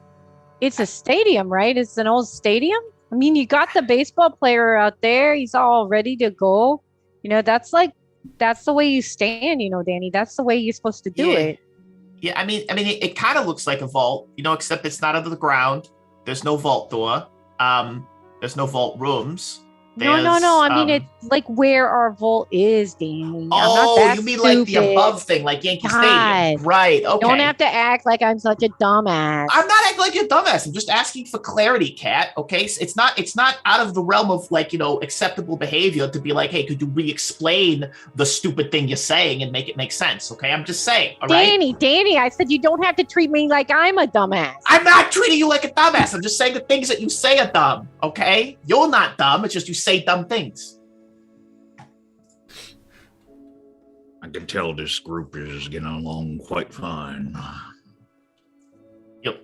stadium, right? It's an old stadium. I mean, you got the baseball player out there. He's all ready to go. That's the way you stand. Danny. That's the way you're supposed to do it. Yeah, I mean, it kind of looks like a vault, except it's not under the ground. There's no vault door. There's no vault rooms. No. I mean, it's like where our vault is, Danny. I'm not Oh, that you mean like the stupid. above thing, like Yankee God. Stadium? Right. Okay. Don't have to act like I'm such a dumbass. I'm not acting like you're a dumbass. I'm just asking for clarity, Kat. Okay, so it's not out of the realm of like acceptable behavior to be like, hey, could you re-explain the stupid thing you're saying and make it make sense? Okay, I'm just saying. All right, Danny, I said you don't have to treat me like I'm a dumbass. I'm not treating you like a dumbass. I'm just saying the things that you say are dumb. Okay, you're not dumb. It's just you say dumb things. I can tell this group is getting along quite fine. Yep.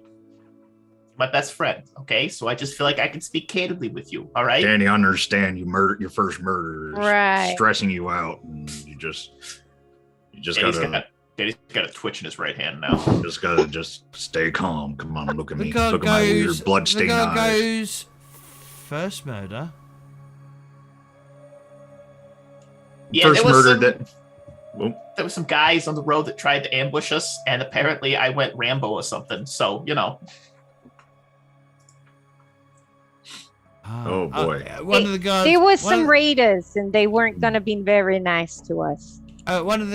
My best friend. Okay, so I just feel like I can speak candidly with you. All right. Danny, I understand your first murder is Right. stressing you out, and you just Daddy's got a twitch in his right hand now. gotta stay calm. Come on, look at me. Look at my weird bloodstained the guard eyes. goes first murder. Yeah, First there was murder some- There were some guys on the road that tried to ambush us, and apparently I went Rambo or something. So Oh, boy. One of the guards. There was one some of- raiders, and they weren't gonna be very nice to us. one of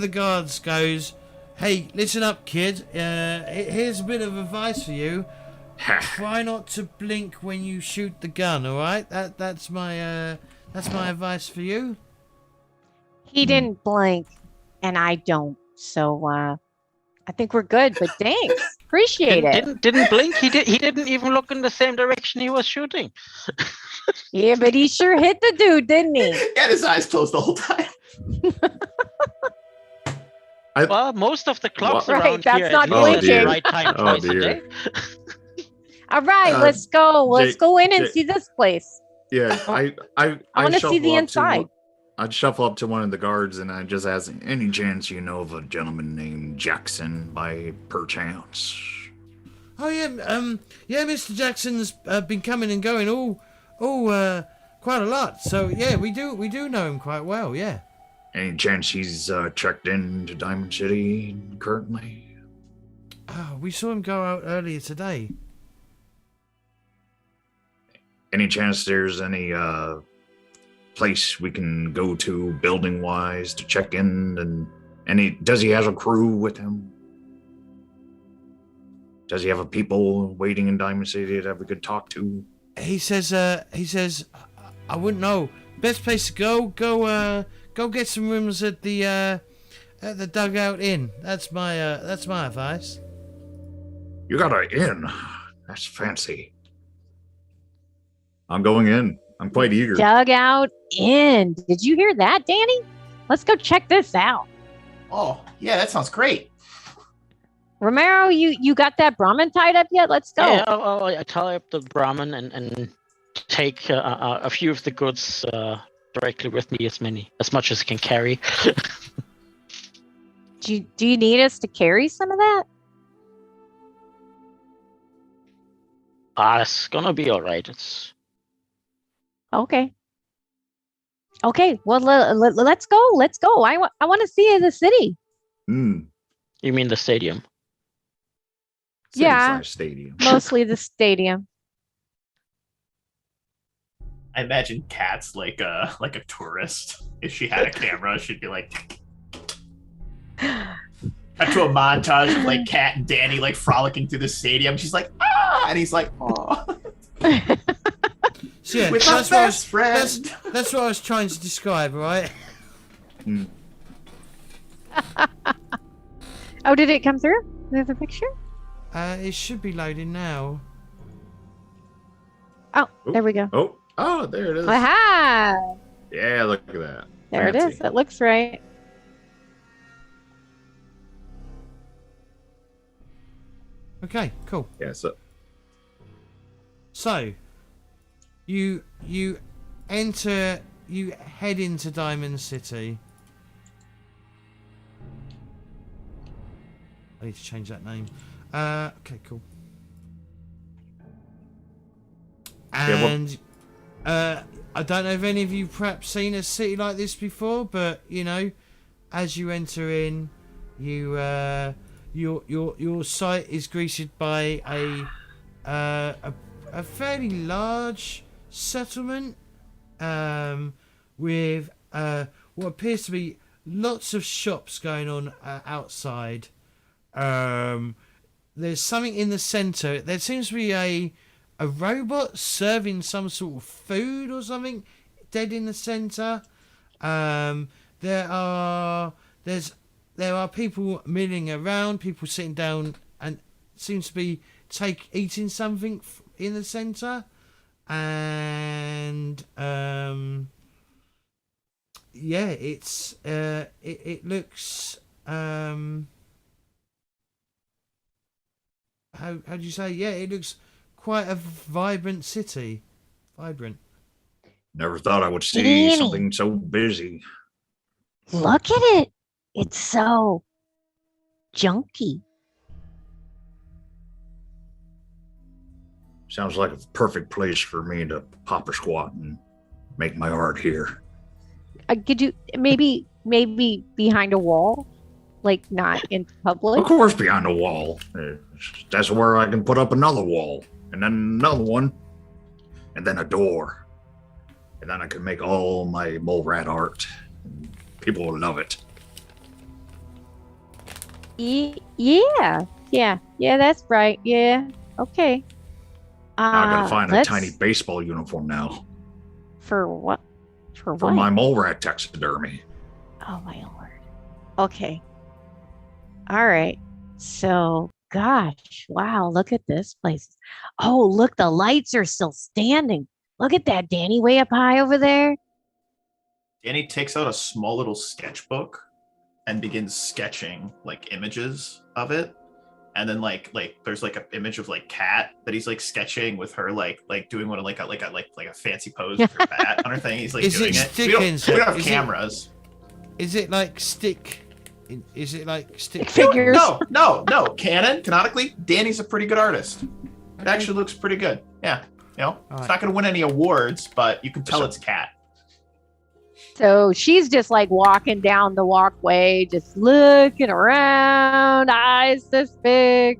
the guards goes, "Hey, listen up, kid. Here's a bit of advice for you. Try not to blink when you shoot the gun. All right? That's my advice for you." He didn't blink, and I don't. So I think we're good. But thanks, appreciate it. Didn't blink. He didn't even look in the same direction he was shooting. Yeah, but he sure hit the dude, didn't he? he had his eyes closed the whole time. Well, most of the clocks Right, around that's here not at least at the blinking. right time Oh, twice a dear. day. All right, let's go. Let's Jay- go in and Jay- see this place. Yeah, I wanna see the inside. I'd shuffle up to one of the guards and I just ask, any chance you know of a gentleman named Jackson by perchance? Oh yeah, Mr. Jackson's been coming and going quite a lot. So yeah, we do know him quite well. Yeah. Any chance he's checked into Diamond City currently? Oh, we saw him go out earlier today. Any chance there's any place we can go to building wise to check in, and does he have a crew with him? Does he have a people waiting in Diamond City that we could talk to? He says I wouldn't know. Best place to go get some rooms at the Dugout Inn. That's my advice. You got an inn. That's fancy. I'm going in. I'm quite eager. Dugout Inn. Did you hear that, Danny? Let's go check this out. Oh, yeah, that sounds great. Romero, you got that Brahmin tied up yet? Let's go. Yeah, I tie up the Brahmin and take a few of the goods directly with me, as much as I can carry. Do you need us to carry some of that? It's gonna be all right. It's Okay. Okay. Well, let's go. Let's go. I want to see the city. Mm. You mean the stadium? Yeah. Stadium. Mostly the stadium. I imagine Kat's like a tourist. If she had a camera, she'd be like. Cut to a montage of like Kat and Danny like frolicking through the stadium. She's like, ah, and he's like, oh. So yeah, With my best friend. That's what I was trying to describe, right? Mm. Oh, did it come through? There's a picture? It should be loading now. Oh, there we go. Oh, there it is. Aha! Yeah, look at that. There it is. It looks right. Okay, cool. Yeah, So, you head into Diamond City. I need to change that name. Okay, cool. And I don't know if any of you perhaps seen a city like this before, but you know, as you enter in, you your sight is greeted by a fairly large settlement. with what appears to be lots of shops going on outside. There's something in the centre. There seems to be a robot serving some sort of food or something dead in the centre. There are people milling around, people sitting down, and seems to be eating something in the centre. And yeah, it looks how do you say? Yeah, it looks quite a vibrant city. Vibrant. Never thought I would see Danny. something so busy. Look at it. It's so junky. Sounds like a perfect place for me to pop a squat and make my art here. Could you maybe behind a wall, like not in public? Of course, behind a wall. That's where I can put up another wall, and then another one, and then a door. And then I can make all my mole rat art. People will love it. Yeah, that's right. Yeah, okay. Now I gotta find a let's- tiny baseball uniform now For what? For for what? my mole rat taxidermy. Oh my lord. Okay. All right. So, gosh, wow, look at this place. Oh, look, the lights are still standing. Look at that, Danny, way up high over there. Danny takes out a small little sketchbook and begins sketching like images of it. And then like there's like an image of like Cat that he's like sketching with her like doing one like a fancy pose with her bat on her thing. He's like Is doing it it. We don't have Is it- cameras. Is it like stick? Is it like stick Figures. No. Canonically, Danny's a pretty good artist. It actually looks pretty good. Yeah. You know, it's not going to win any awards, but you can tell it's Cat. So she's just like walking down the walkway, just looking around, eyes this big,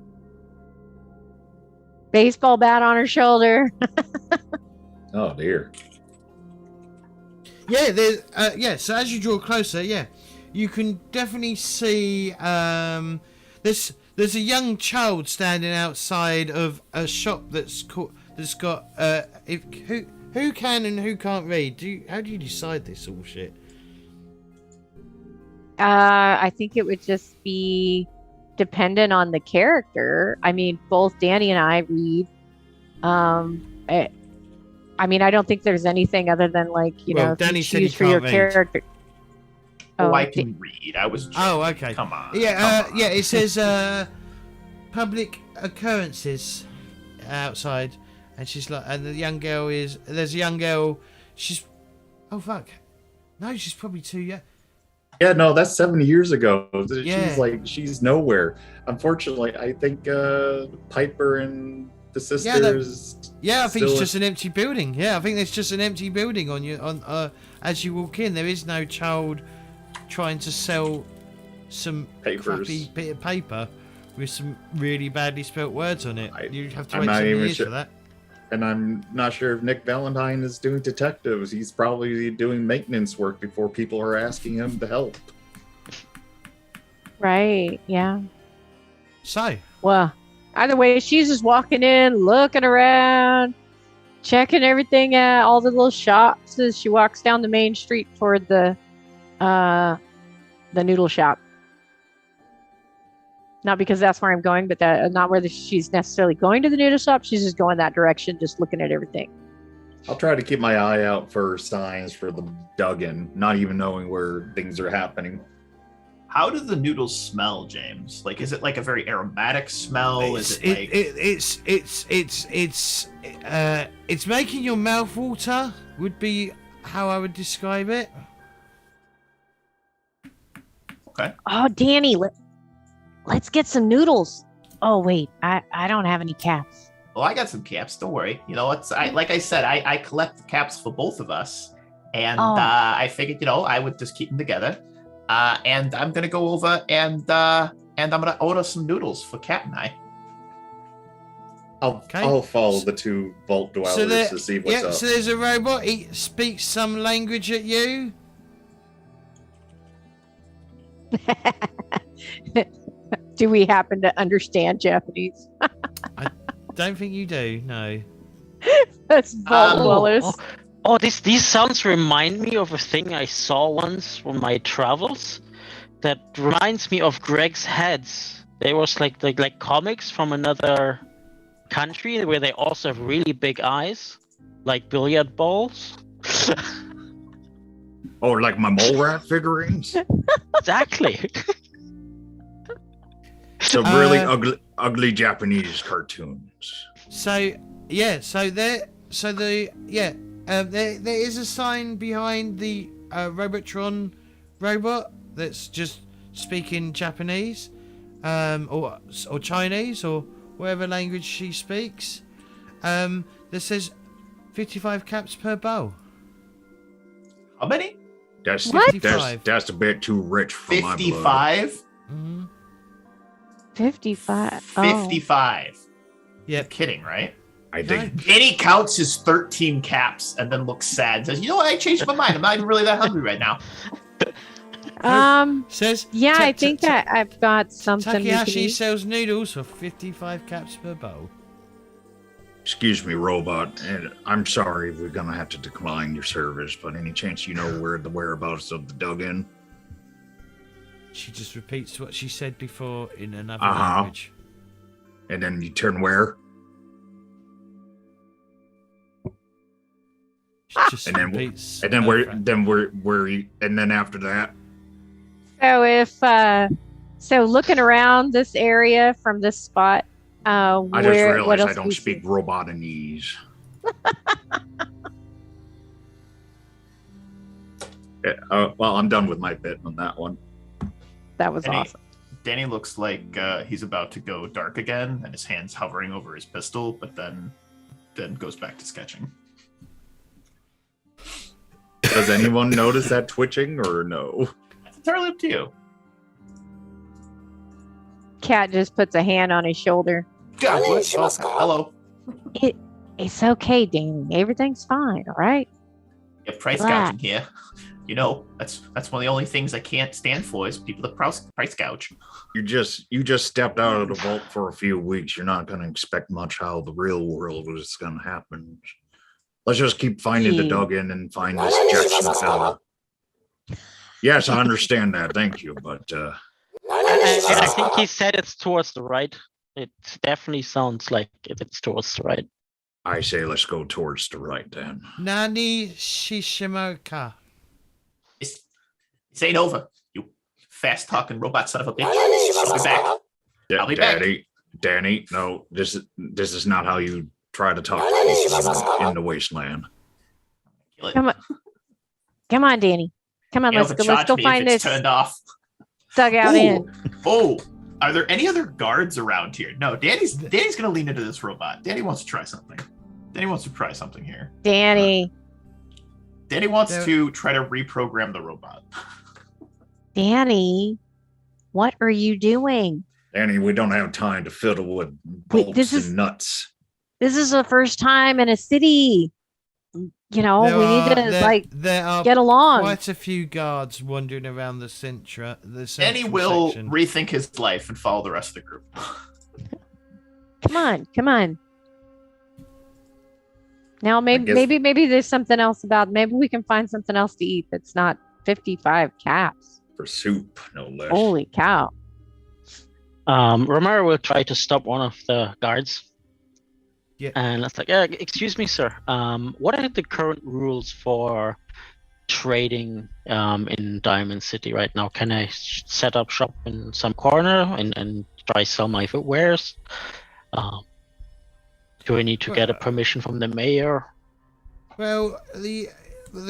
baseball bat on her shoulder. Oh dear. Yeah, there's so as you draw closer, you can definitely see there's a young child standing outside of a shop that's got who can and who can't read. How do you decide this all shit? I think it would just be dependent on the character. I mean, both Danny and I read. I mean, I don't think there's anything other than like, you know, Danny you said he choose for your can't read. character. Oh, I can read. I was joking. Oh, okay. Come on. Yeah, come on. yeah. It says public occurrences outside, and she's like, and there's a young girl. She's, oh fuck, no, she's probably too young. Yeah, no, that's 70 years ago. Yeah. She's nowhere. Unfortunately, I think Piper and the sisters. Yeah, I think it's still- just an empty building. Yeah, I think there's just an empty building as you walk in. There is no child trying to sell some Papers. crappy bit of paper with some really badly spelt words on it. You have to I'm wait not 7 even years sure- for that. And I'm not sure if Nick Valentine is doing detectives. He's probably doing maintenance work before people are asking him to help. Right. Yeah. So, Well, either way, she's just walking in, looking around, checking everything out, all the little shops as she walks down the main street toward the noodle shop. Not because that's where I'm going, but not where she's necessarily going to the noodle shop. She's just going that direction, just looking at everything. I'll try to keep my eye out for signs for the dug-in, not even knowing where things are happening. How do the noodles smell, James? Like, is it like a very aromatic smell? Is it like it's making your mouth water. Would be how I would describe it. okay? Oh, Danny, let's get some noodles. Oh, wait, I don't have any caps. Well, I got some caps. Don't worry. You know, like I said, I collect the caps for both of us, and Oh. I figured, I would just keep them together. And I'm gonna go over and I'm gonna order some noodles for Kat and I. I'll follow the two vault dwellers to see what's up. So there's a robot. He speaks some language at you. Do we happen to understand Japanese? I don't think you do. No. That's vault dwellers. These sounds remind me of a thing I saw once on my travels. That reminds me of Greg's heads. They was like comics from another country where they also have really big eyes, like billiard balls. Oh, like my mole rat figurines? Exactly. So really ugly Japanese cartoons. There is a sign behind the Robotron robot that's just speaking Japanese, or Chinese, or whatever language she speaks. That says 55 caps per bow. How many? That's 55. That's a bit too rich for my blood. 55? 55. 55. Yeah. You're kidding, right? I think. Danny counts his 13 caps and then looks sad and says, you know what? I changed my mind. I'm not even really that hungry right now. Says Yeah, I think that I've got something. Takahashi sells noodles for 55 caps per bowl. Excuse me, robot, and I'm sorry we're gonna have to decline your service, but any chance you know where the whereabouts of the dug-in? She just repeats what she said before in another language. And then you turn where? She just repeats. And then where you, and then after that? So looking around this area from this spot, I just realized I don't speak robotanese. Well, I'm done with my bit on that one. That was awesome. Danny looks like he's about to go dark again, and his hand's hovering over his pistol, but then goes back to sketching. Does anyone notice that twitching or no? That's entirely up to you. Cat just puts a hand on his shoulder. God, what? Oh, hello. It's okay, Danny. Everything's fine, all right? You have price gouging here. You know, that's one of the only things I can't stand for is people that price gouge. You just stepped out of the vault for a few weeks. You're not going to expect much how the real world is going to happen. Let's just keep finding the dug-in and find this Jackson fella. Yes, I understand that. Thank you, but I think he said it's towards the right. It definitely sounds like it's towards the right. I say let's go towards the right then. Nani Shishimoka. This ain't over, you fast-talking robot son of a bitch. I'll be back. I'll be back. Danny, no, this is not how you try to talk in the Wasteland. Come on, Danny. Come on, let's go find this turned off. dugout in. Oh, are there any other guards around here? No, Danny's gonna lean into this robot. Danny wants to try something. Danny wants to try something here. Danny wants to try to reprogram the robot. Danny, what are you doing? Danny, we don't have time to fiddle with bolts and nuts. This is the first time in a city. You know, we need to get along. Quite a few guards wandering around the central. Danny will rethink his life and follow the rest of the group. Come on. Now maybe there's something else about. Maybe we can find something else to eat that's not 55 caps for soup, no less. Holy cow! Romero will try to stop one of the guards. Yeah. And it's like, excuse me, sir. What are the current rules for trading in Diamond City right now? Can I set up shop in some corner and try sell my footwares? Do I need to get a permission from the mayor? Well, the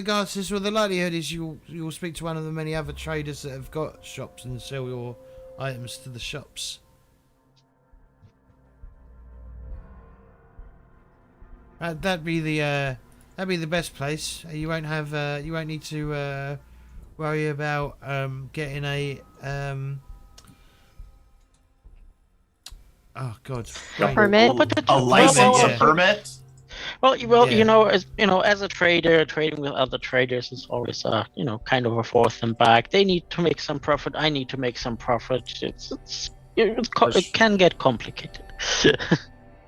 guard says, well, the likelihood is you'll speak to one of the many other traders that have got shops and sell your items to the shops. That'd be the best place. You won't need to worry about getting a Oh God. A Permit? A license, Yeah. a permit. Well, Yeah. as a trader, trading with other traders is always kind of a forth and back. They need to make some profit. I need to make some profit. It can get complicated.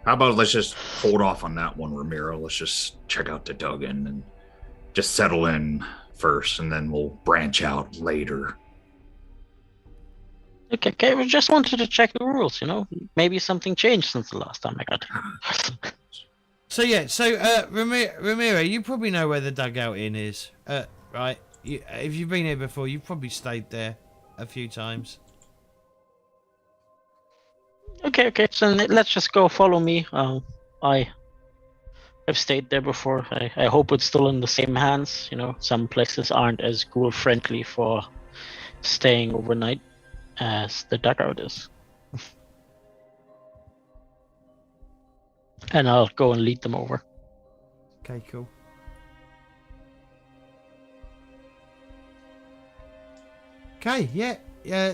How about let's just hold off on that one, Ramiro? Let's just check out the Duggan and just settle in first, and then we'll branch out later. Okay. We just wanted to check the rules. Maybe something changed since the last time I got here. So Ramiro, you probably know where the Dugout Inn is, right? If you've been here before, you've probably stayed there a few times. Okay. So let's just go. Follow me. I have stayed there before. I hope it's still in the same hands. Some places aren't as ghoul friendly for staying overnight as the dugout is. And I'll go and lead them over. Okay, cool. Okay, yeah.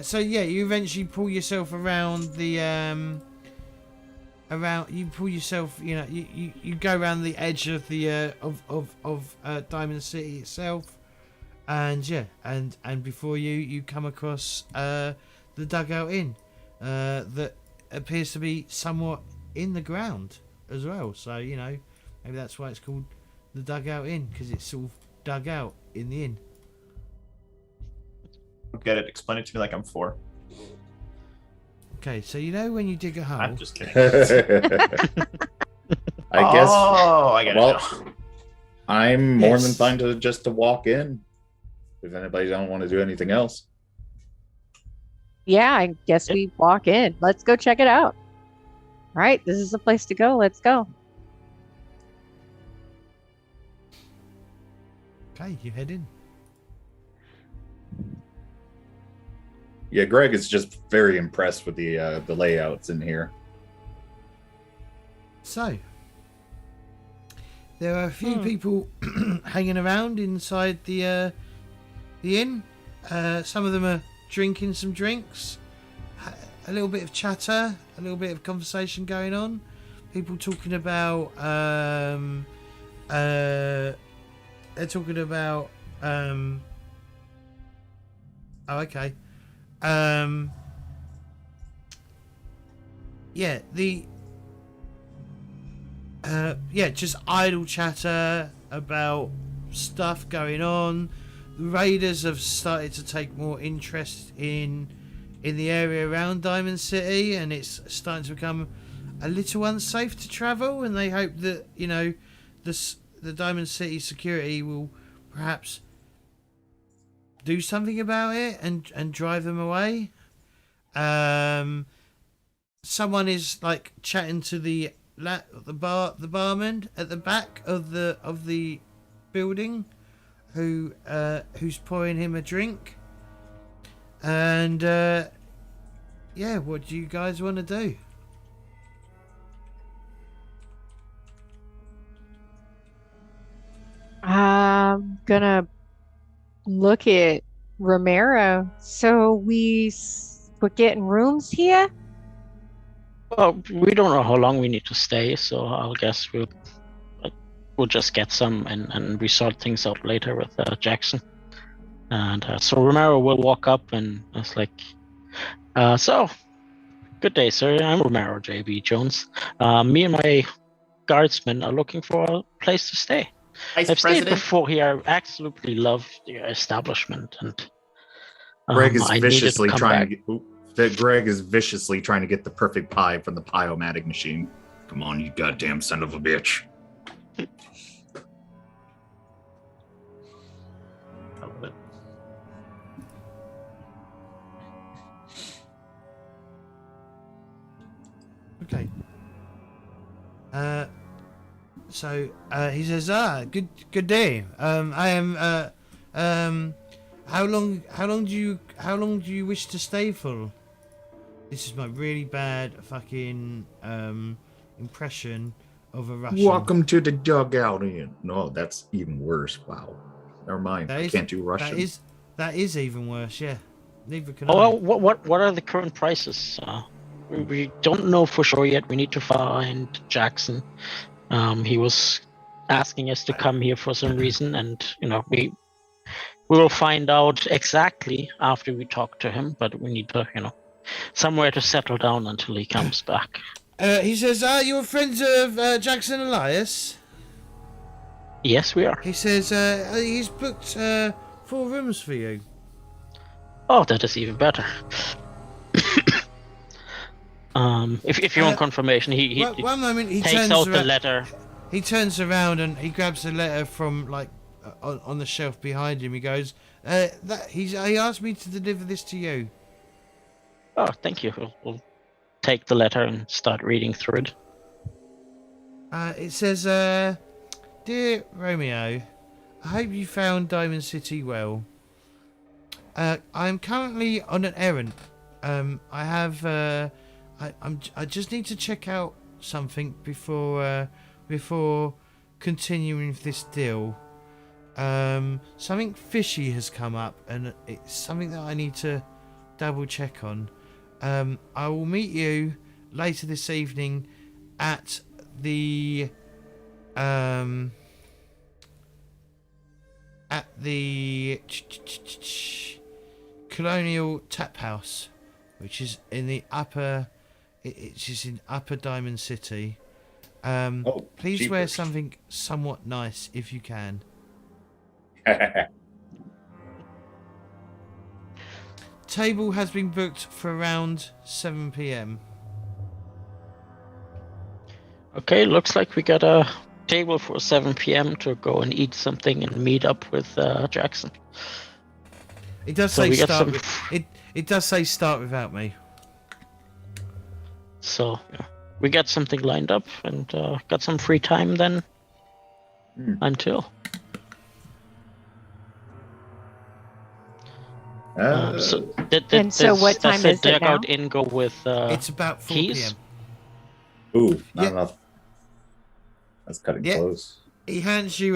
So you eventually pull yourself around the you pull yourself, you go around the edge of the of Diamond City itself, and and before you come across the Dugout Inn, that appears to be somewhat in the ground as well. So maybe that's why it's called the Dugout Inn, because it's sort of dug out in the inn. Get it? Explain it to me like I'm 4. Okay, so when you dig a hole. I'm just kidding. I guess. Oh, I get it. Well, Now. I'm more than Yes. fine to walk in if anybody don't want to do anything else. Yeah, I guess we walk in. Let's go check it out. All right, this is the place to go. Let's go. Okay, you head in. Yeah, Greg is just very impressed with the layouts in here. So, there are a few people hanging around inside the inn. Some of them are drinking some drinks. A little bit of chatter, a little bit of conversation going on. People talking about they're talking about oh, okay. Just idle chatter about stuff going on. The raiders have started to take more interest in the area around Diamond City, and it's starting to become a little unsafe to travel, and they hope that the Diamond City security will perhaps do something about it and drive them away. Someone is like chatting to the barman at the back of the building, who's pouring him a drink. And what do you guys want to do? I'm gonna look at Romero. So we're getting rooms here? Well, we don't know how long we need to stay, so I'll guess we'll just get some and we sort things out later with Jackson. And so Romero will walk up and it's like, so, good day, sir. I'm Romero JB Jones. Me and my guardsmen are looking for a place to stay. Vice I've stayed President. before here. I absolutely love the establishment, and Greg is I needed to viciously come trying back. to get, Greg is viciously trying to get the perfect pie from the pie-o-matic machine. Come on, you goddamn son of a bitch. I love it. Okay. So he says, good day. I am. How long do you wish to stay for? This is my really bad fucking impression of a Russian. Welcome to the dugout inn. No, that's even worse. Wow. Never mind. I can't do Russian. That is even worse. Yeah. Neither can Oh, I. well, what are the current prices? we don't know for sure yet. We need to find Jackson. He was asking us to come here for some reason, and we will find out exactly after we talk to him. But we need to somewhere to settle down until he comes back. He says, you're friends of Jackson Elias? Yes, we are. He says he's booked 4 rooms for you. Oh, that is even better. If you want confirmation, he one moment he takes turns out the around, letter. He turns around and he grabs the letter from on the shelf behind him. He goes, he asked me to deliver this to you. Oh, thank you. We'll take the letter and start reading through it. It says, Dear Romeo, I hope you found Diamond City well. I am currently on an errand. I just need to check out something before continuing with this deal. Something fishy has come up, and it's something that I need to double check on. I will meet you later this evening at the Colonial Tap House, which is in the upper. It's just in Upper Diamond City. Please wear jeepers. something somewhat nice if you can. Table has been booked for around 7 p.m. Okay, looks like we got a table for 7 p.m. to go and eat something and meet up with Jackson. It does So say we got start. some- It does say start without me. So we got something lined up and got some free time then until. So what time does is the it now? dugout in go with It's about 4 keys? p.m. Ooh, not Yeah. enough. That's cutting Yeah. close. He hands you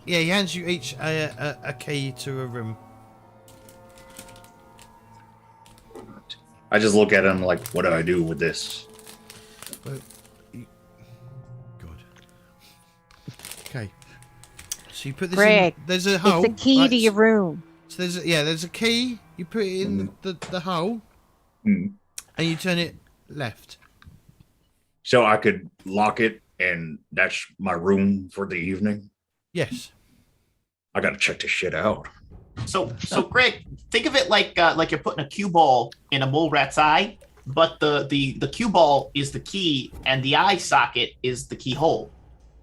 he hands you each a key to a room. I just look at him like, what do I do with this? Well, God. Okay. So you put this Greg, in. There's a hole. It's the key right? to your room. So there's a key. You put it in the hole, Mm. and you turn it left. So I could lock it, and that's my room for the evening. Yes. I gotta check this shit out. So Greg, think of it like you're putting a cue ball in a mole rat's eye, but the cue ball is the key, and the eye socket is the keyhole,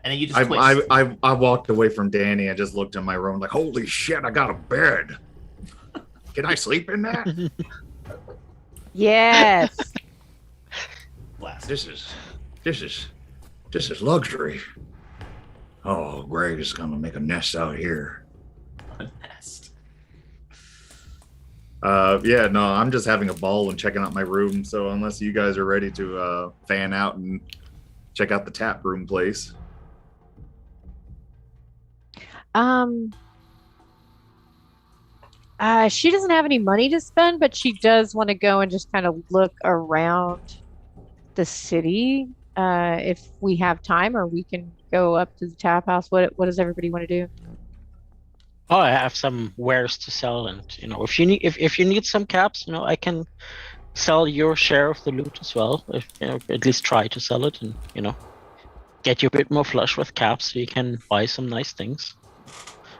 and then you just twist. I walked away from Danny and just looked in my room like, holy shit, I got a bed. Can I sleep in that? Yes. Blast. This is luxury. Oh, Greg is gonna make a nest out here. Nest. Yeah, no, I'm just having a ball and checking out my room. So unless you guys are ready to fan out and check out the tap room place. She doesn't have any money to spend, but she does want to go and just kind of look around the city. If we have time, or we can go up to the tap house. What does everybody want to do? Oh, I have some wares to sell, and if you need some caps, I can sell your share of the loot as well. If at least try to sell it, and get you a bit more flush with caps, so you can buy some nice things.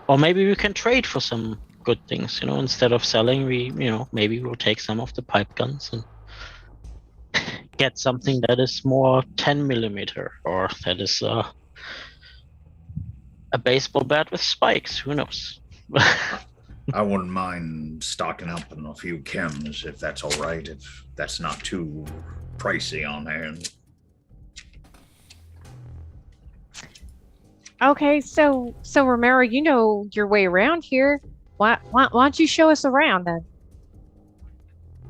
Or maybe we can trade for some good things. Instead of selling, we maybe we'll take some of the pipe guns and get something that is more 10 millimeter, or that is a baseball bat with spikes. Who knows? I wouldn't mind stocking up on a few chems if that's all right. If that's not too pricey on hand. Okay, so Romero, you know your way around here. Why don't you show us around then?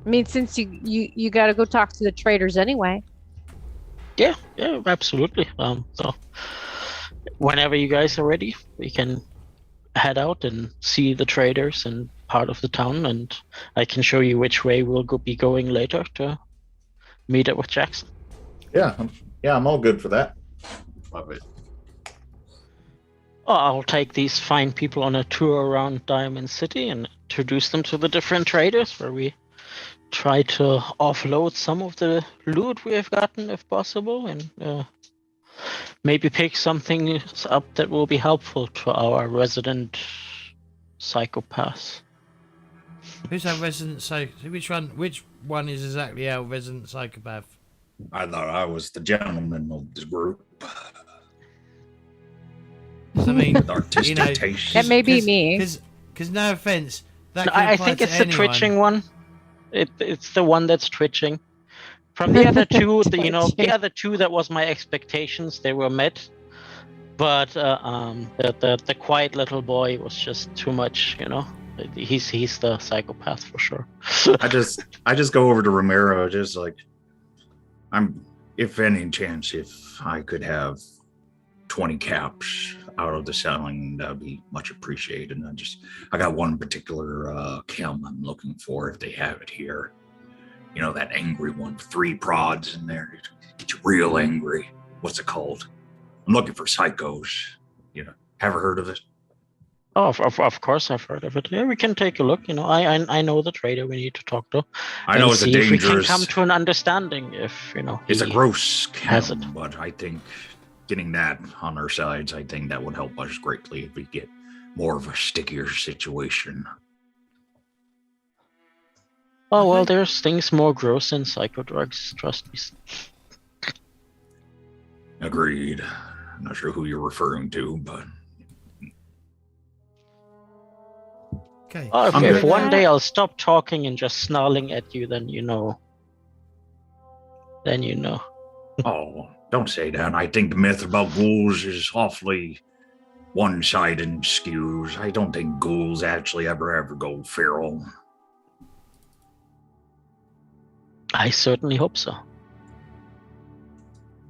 I mean, since you got to go talk to the traders anyway. Yeah, absolutely. So whenever you guys are ready, we can head out and see the traders and part of the town, and I can show you which way we'll be going later to meet up with Jackson. I'm all good for that. Love it. Oh, I'll take these fine people on a tour around Diamond City and introduce them to the different traders, where we try to offload some of the loot we have gotten, if possible, and maybe pick something up that will be helpful to our resident psychopaths. Who's our resident psychopath? Which one is exactly our resident psychopath? I thought I was the gentleman of the group. I mean, With artistic taste. That may be me. Because no offense, that No, could I apply think to it's the anyone. twitching one. It's the one that's twitching. From the other two, the other two, that was my expectations. They were met. But the quiet little boy was just too much, He's the psychopath for sure. I just go over to Romero, just like, if any chance, if I could have 20 caps out of the selling, that'd be much appreciated. And I got one particular chem I'm looking for, if they have it here. That angry one, 3 prods in there, get you real angry. What's it called? I'm looking for psychos. Ever heard of it? Oh, of course I've heard of it. Yeah, we can take a look. I know the trader we need to talk to. I know it's a see if we can dangerous. come to an understanding. If It's a gross has chem, it. but I think getting that on our sides, I think that would help us greatly if we get more of a stickier situation. Oh well, there's things more gross than psychodrugs. Trust me. Agreed. I'm not sure who you're referring to, but Okay. Oh, I'm if good. one day I'll stop talking and just snarling at you, then you know. Then you know. oh, don't say that. I think the myth about ghouls is awfully one-sided and skews. I don't think ghouls actually ever go feral. I certainly hope so.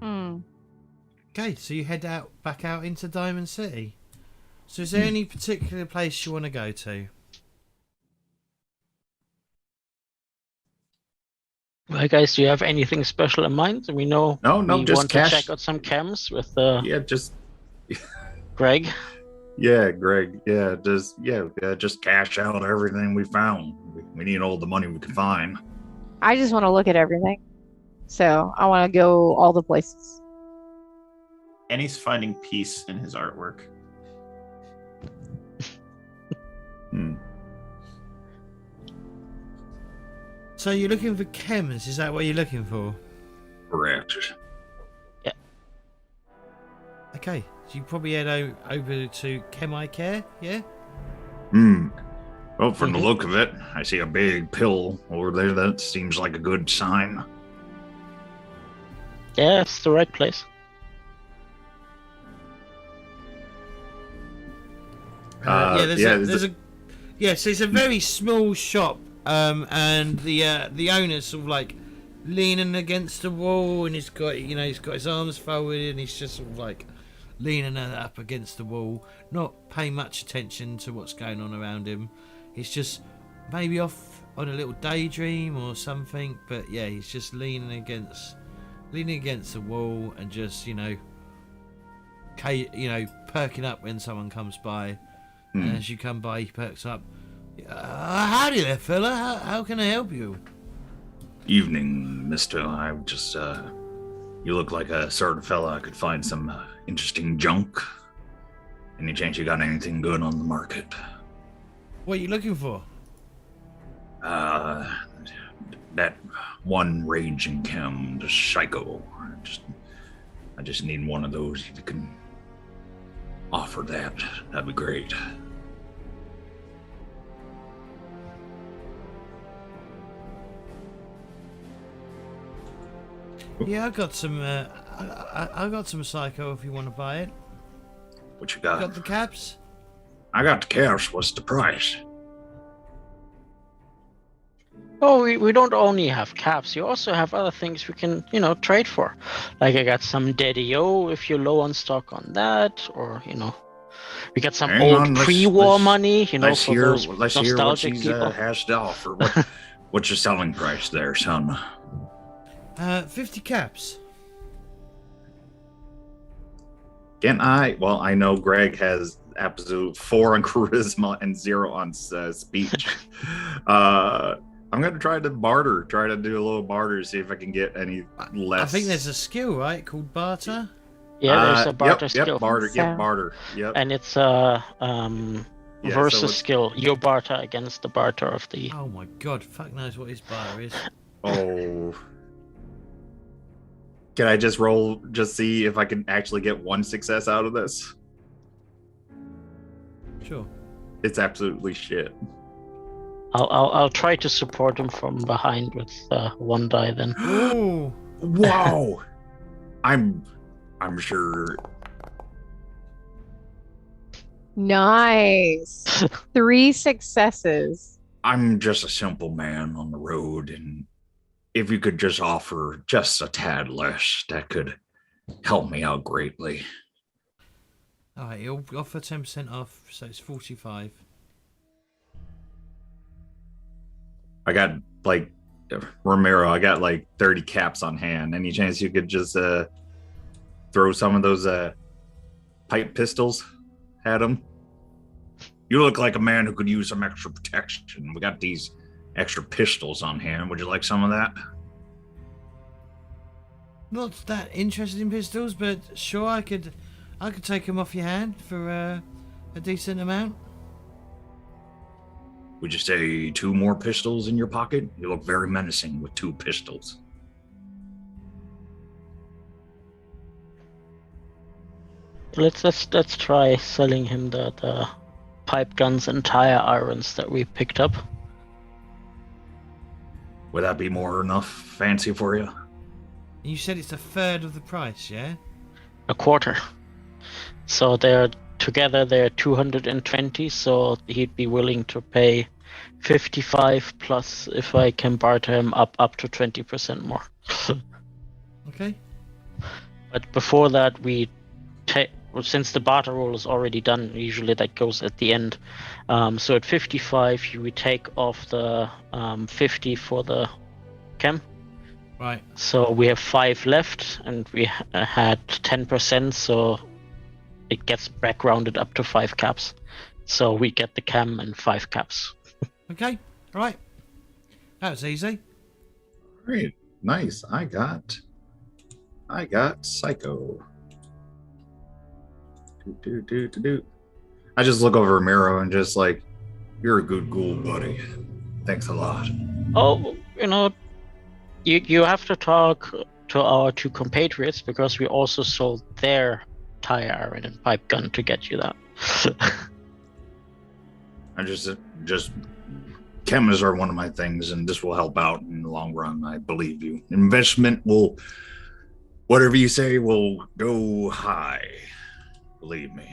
Okay, so you head back out into Diamond City. So is there any particular place you want to go to? Well, guys, do you have anything special in mind? We know No, we just want cash. to check out some cams with Yeah, just Greg. yeah, Greg. Yeah, just cash out everything we found. We need all the money we can find. I just want to look at everything. So I want to go all the places. And he's finding peace in his artwork. So you're looking for chems, is that what you're looking for? Correct. Okay, so you probably head over to Chemi Care, yeah? Well, from the look of it, I see a big pill over there. That seems like a good sign. Yeah, it's the right place. So it's a very small shop, and the owner's sort of like leaning against the wall, and he's got his arms folded, and he's just sort of like leaning up against the wall, not paying much attention to what's going on around him. He's just maybe off on a little daydream or something, but yeah, he's just leaning against the wall and just perking up when someone comes by. And as you come by, he perks up. Howdy there, fella. How can I help you? Evening, mister. I just, you look like a sort of fella I could find some interesting junk. Any chance you got anything good on the market? What are you looking for? That one raging chem, the psycho. I just need one of those. If you can offer that, that'd be great. Yeah, I got some. I got some psycho. If you want to buy it, What you got? got the caps. I got the cash. What's the price? Oh, we don't only have caps. You also have other things we can, trade for. Like I got some Daddy-O if you're low on stock on that, or we got some Hang old on, pre-war money, let's for hear those what nostalgic she's people. has to offer. What's your selling price there, son? 50 caps. Can I? Well, I know Greg has absolute 4 on charisma and 0 on speech. I'm gonna try to barter. Try to do a little barter, see if I can get any less. I think there's a skill, right, called barter. Yeah, there's a barter yep, skill. Yep, barter. So- Yep, barter. Yep. And it's a Yeah, versus so it's- skill. Your barter against the barter of the. Oh my god, fuck knows what his barter is. Oh. Can I just roll, just see if I can actually get 1 success out of this? Sure. It's absolutely shit. I'll try to support him from behind with 1 die then. Ooh. Wow. I'm sure. Nice. 3 successes. I'm just a simple man on the road, and if you could just offer just a tad less, that could help me out greatly. Alright, he'll offer 10% off, so it's 45. I got like Romero, I got like 30 caps on hand. Any chance you could just throw some of those pipe pistols at him? You look like a man who could use some extra protection. We got these extra pistols on hand. Would you like some of that? Not that interested in pistols, but sure, I could take them off your hand for a decent amount. Would you say 2 more pistols in your pocket? You look very menacing with 2 pistols. Let's try selling him the pipe guns and tire irons that we picked up. Would that be more enough fancy for you? You said it's a third of the price, yeah? A quarter. So they're 220, so he'd be willing to pay 55 plus if I can barter him up to 20% more. Okay. But before that, since the barter roll is already done, usually that goes at the end. So at 55, we take off the 50 for the chem. Right. So we have 5 left, and we had 10%, so it gets back rounded up to 5 caps. So we get the chem and 5 caps. Okay. All right. That was easy. Great. Nice. I got Psycho. I just look over Miro and just like, you're a good ghoul, buddy. Thanks a lot. Oh, you have to talk to our 2 compatriots, because we also sold their tire iron and pipe gun to get you that. I just chems are one of my things, and this will help out in the long run. I believe you. Investment will, whatever you say, will go high. Believe me.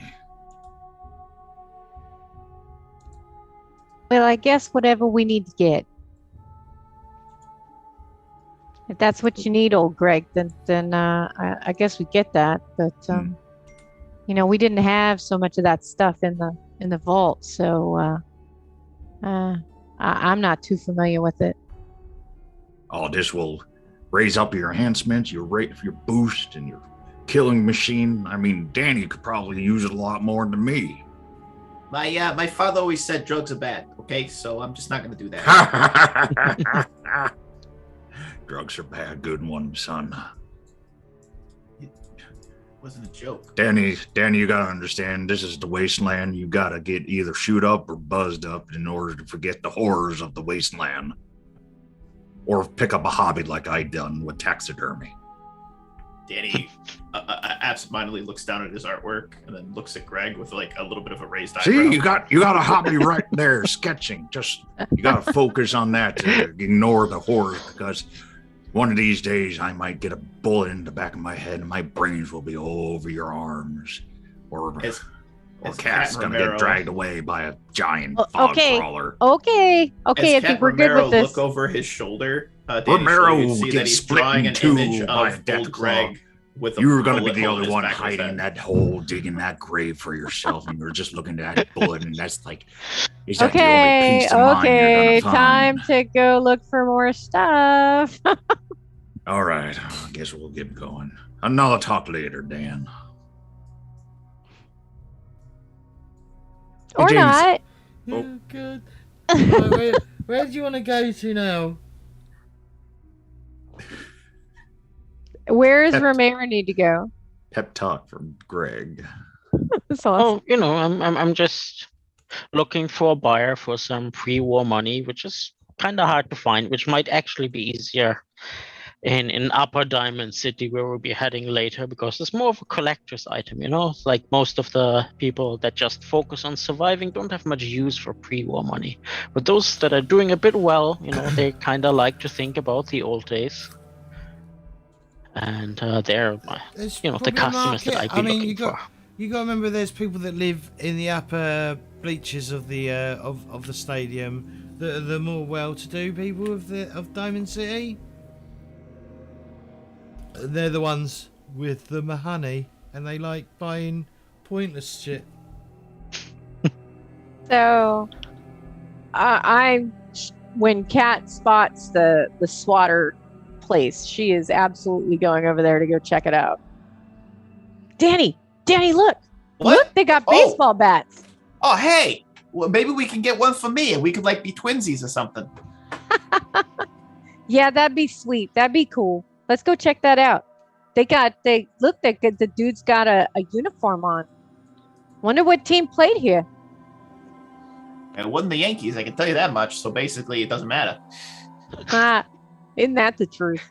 Well, I guess whatever we need to get. If that's what you need, old Greg, then I guess we get that. But we didn't have so much of that stuff in the vault, so I'm not too familiar with it. Oh, this will raise up your enhancements, your rate, your boost, and your killing machine. I mean, Danny could probably use it a lot more than me. My father always said drugs are bad. Okay, so I'm just not going to do that. Drugs are bad. Good one, son. It wasn't a joke. Danny, you gotta understand, this is the Wasteland. You gotta get either shoot up or buzzed up in order to forget the horrors of the Wasteland. Or pick up a hobby like I done with taxidermy. Danny absentmindedly looks down at his artwork and then looks at Greg with like a little bit of a raised eyebrow. See, you got a hobby right there, sketching. Just you gotta focus on that to ignore the horrors, because one of these days I might get a bullet in the back of my head and my brains will be all over your arms. Or Cat's gonna get dragged away by a giant fog crawler. Okay, I think we're good with this. Look over his shoulder. Romero you see that gets he's split drawing in an two image by a of death old claw. Greg with a You were going to be bullet the hole in only his one back of his hiding head. in that hole, digging that grave for yourself, and you're just looking at that bullet, and that's like, is that the only piece of mind you're Okay, going to find? time to go look for more stuff. All right, I guess we'll get going. I'll talk later, Dan. Or James. not. Oh, good. Right, where do you want to go to now? Where does Romero need to go? Pep talk from Greg. That's awesome. Oh, I'm just looking for a buyer for some pre-war money, which is kind of hard to find, which might actually be easier in Upper Diamond City, where we'll be heading later, because it's more of a collector's item, It's like most of the people that just focus on surviving don't have much use for pre-war money. But those that are doing a bit well, they kind of like to think about the old days. And they're, There's the probably a customers that market. I'd be looking you got for. you got to remember, there's people that live in the upper bleachers of the of the stadium that are the more well-to-do people of Diamond City. They're the ones with the money, and they like buying pointless shit. So, when Kat spots the swatter place, she is absolutely going over there to go check it out. Danny, look! What? Look, they got baseball bats. Oh, hey. Well, maybe we can get one for me, and we could be twinsies or something. Yeah, that'd be sweet. That'd be cool. Let's go check that out. The dude's got a uniform on. Wonder what team played here. It wasn't the Yankees, I can tell you that much. So basically, it doesn't matter. Isn't that the truth?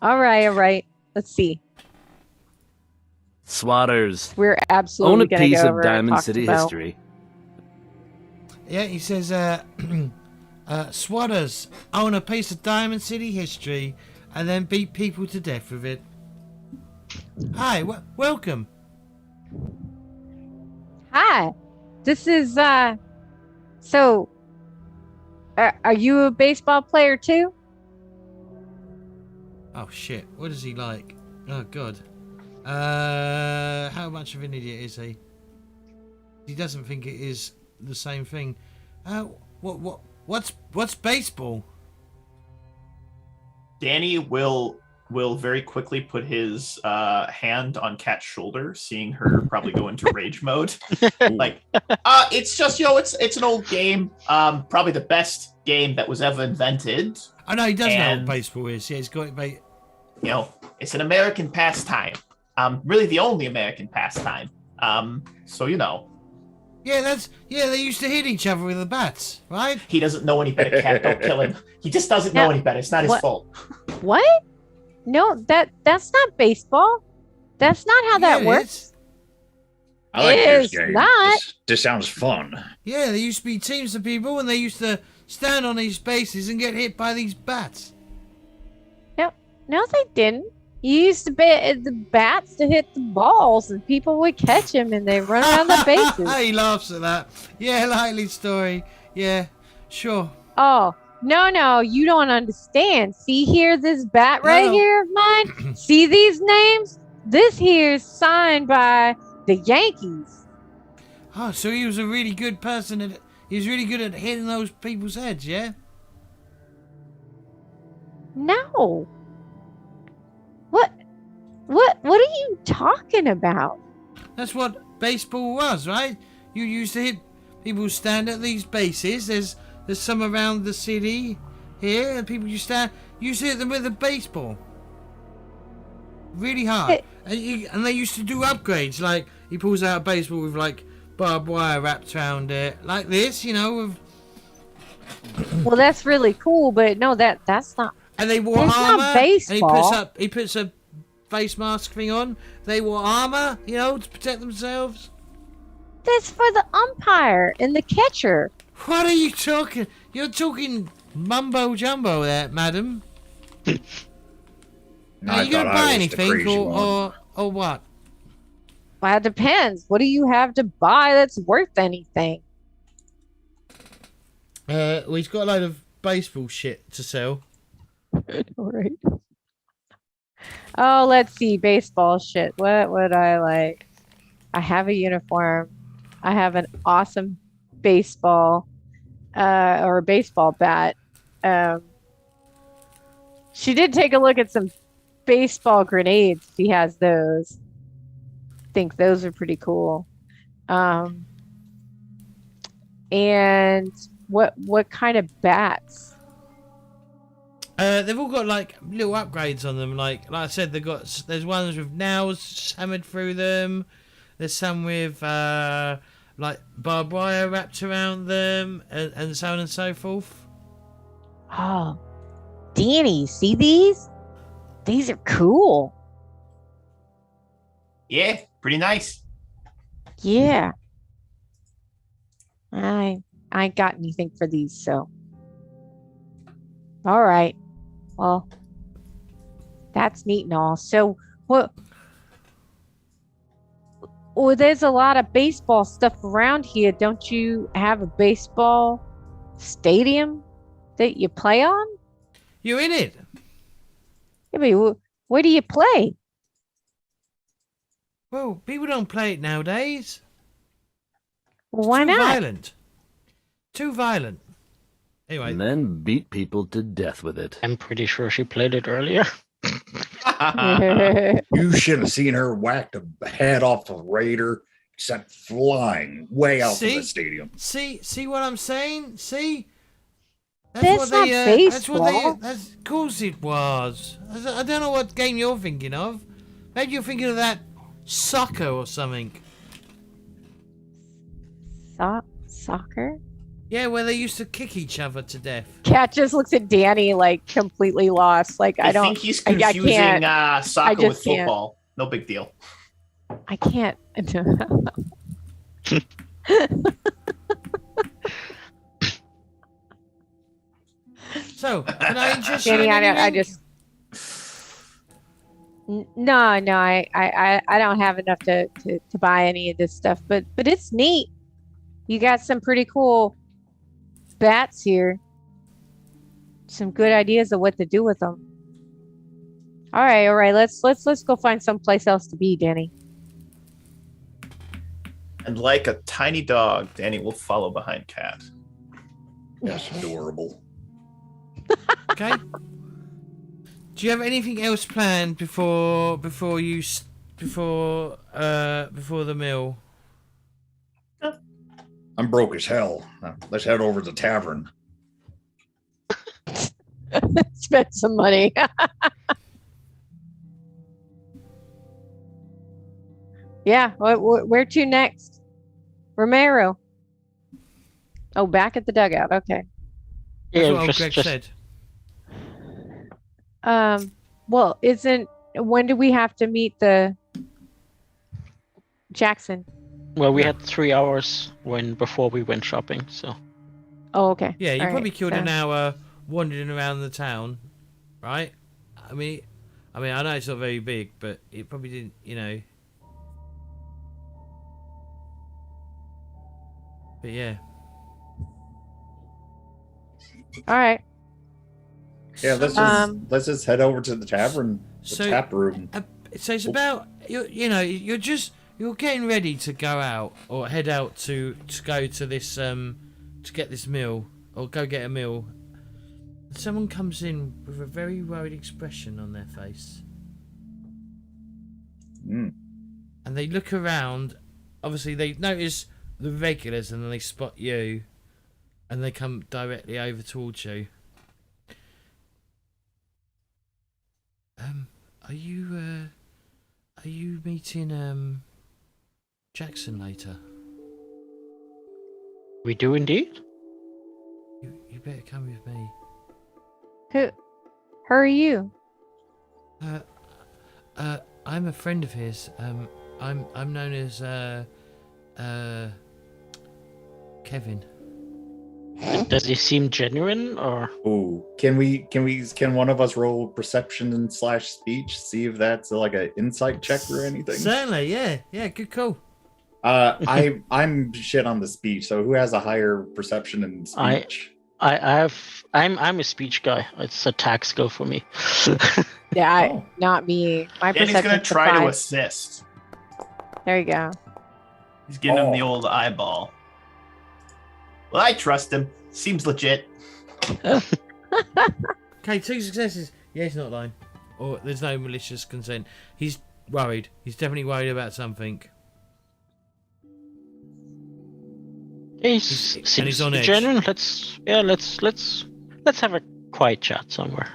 All right. Let's see. Swatters. We're Own absolutely a going to piece go of over and Diamond talk City about. history. Yeah, he says, swatters own a piece of Diamond City history and then beat people to death with it. Hi, welcome. Hi, this is So, are you a baseball player too? Oh shit, what is he like? Oh god. How much of an idiot is he? He doesn't think it is the same thing. What's baseball? Danny will very quickly put his hand on Kat's shoulder, seeing her probably go into rage mode. It's just it's an old game. Probably the best game that was ever invented. I know he does know what baseball is. Yeah, he's got it. It's an American pastime. Really the only American pastime. Yeah, they used to hit each other with the bats, right? He doesn't know any better, Kat. Don't kill him. He just doesn't know any better. It's not his fault. What? No, that's not baseball. That's not how that works. I like It's this game. not. This sounds fun. Yeah, there used to be teams of people, and they used to stand on these bases and get hit by these bats. No, they didn't. You used to bet the bats to hit the balls, and people would catch them, and they run around the bases. He laughs at that. Yeah, likely story. Yeah, sure. Oh, no, you don't understand. See here, this bat right here of mine? See these names? This here is signed by the Yankees. Oh, so he was a really good person. He was really good at hitting those people's heads, yeah? No. What are you talking about? That's what baseball was, right? You used to hit people who stand at these bases. There's some around the city here, and people used to hit them with a baseball. Really hard. And they used to do upgrades, like he pulls out a baseball with like barbed wire wrapped around it, like this, with... Well, that's really cool, but no, that's not. And they wore That's armor. not baseball. And he puts a face mask thing on. They wore armor, to protect themselves. That's for the umpire and the catcher. What are you talking? You're talking mumbo jumbo there, madam. Are you gonna buy anything or what? Well, it depends. What do you have to buy that's worth anything? Well, he's got a load of baseball shit to sell. All right. Oh, let's see. Baseball shit. What would I like? I have a uniform. I have an awesome baseball, or a baseball bat. She did take a look at some baseball grenades. She has those. Think those are pretty cool. And what kind of bats? They've all got like little upgrades on them. Like I said, there's ones with nails hammered through them. There's some with like barbed wire wrapped around them, and so on and so forth. Oh, Danny, see these? These are cool. Yeah, pretty nice. Yeah. I ain't got anything for these, so. All right. Well, that's neat and all. So, what? Well, there's a lot of baseball stuff around here. Don't you have a baseball stadium that you play on? You're in it. I mean, where do you play? Well, people don't play it nowadays. Well, why Too not? violent. Too violent. Anyway. And then beat people to death with it. I'm pretty sure she played it earlier. You should have seen her whack the head off a raider, sent flying way out from See? the stadium. See what I'm saying? See? That's not baseball. That's of course it was. I don't know what game you're thinking of. Maybe you're thinking of that soccer or something. Soccer? Yeah, where they used to kick each other to death. Cat just looks at Danny like completely lost. Like I don't think he's I confusing can't. soccer just with can't. football. No big deal. I can't. So, can I interest you Danny, in I anything? just no, I don't have enough to buy any of this stuff, but it's neat. You got some pretty cool bats here. Some good ideas of what to do with them. All right. Let's go find someplace else to be, Danny. And like a tiny dog, Danny will follow behind Cat. That's adorable. Okay. Do you have anything else planned before the meal? I'm broke as hell. Let's head over to the tavern. Spend some money. Yeah. Where to next? Romero. Oh, back at the dugout. Okay. That's Yeah, what old just, Greg just said. Well, when do we have to meet the Jackson? well, we had 3 hours before we went shopping, so Oh, okay. Yeah, you All probably right, killed so- an hour wandering around the town, right? I mean, I know it's not very big, but it probably didn't, But yeah. All right. Yeah, let's just head over to the tavern, the tap room. So it's about you're getting ready to go out or head out to go to this to get this meal or go get a meal. Someone comes in with a very worried expression on their face. Mm. And they look around. Obviously, they notice the regulars, and then they spot you, and they come directly over towards you. Are you meeting Jackson later? we do indeed. You better come with me. Who are you? I'm a friend of his. I'm known as Kevin. Does he seem genuine, or Oh, can one of us roll perception / speech? See if that's like an insight check or anything. Certainly, yeah, good call. I'm shit on the speech. So who has a higher perception and speech? I'm a speech guy. It's a tax skill for me. Yeah, not me. My Danny's perception's gonna a try to 5. assist. There you go. He's giving him the Oh. old eyeball. Well, I trust him. Seems legit. Okay, 2 successes. Yeah, he's not lying. Or there's no malicious consent. He's worried. He's definitely worried about something. Seems on edge. genuine. Let's have a quiet chat somewhere.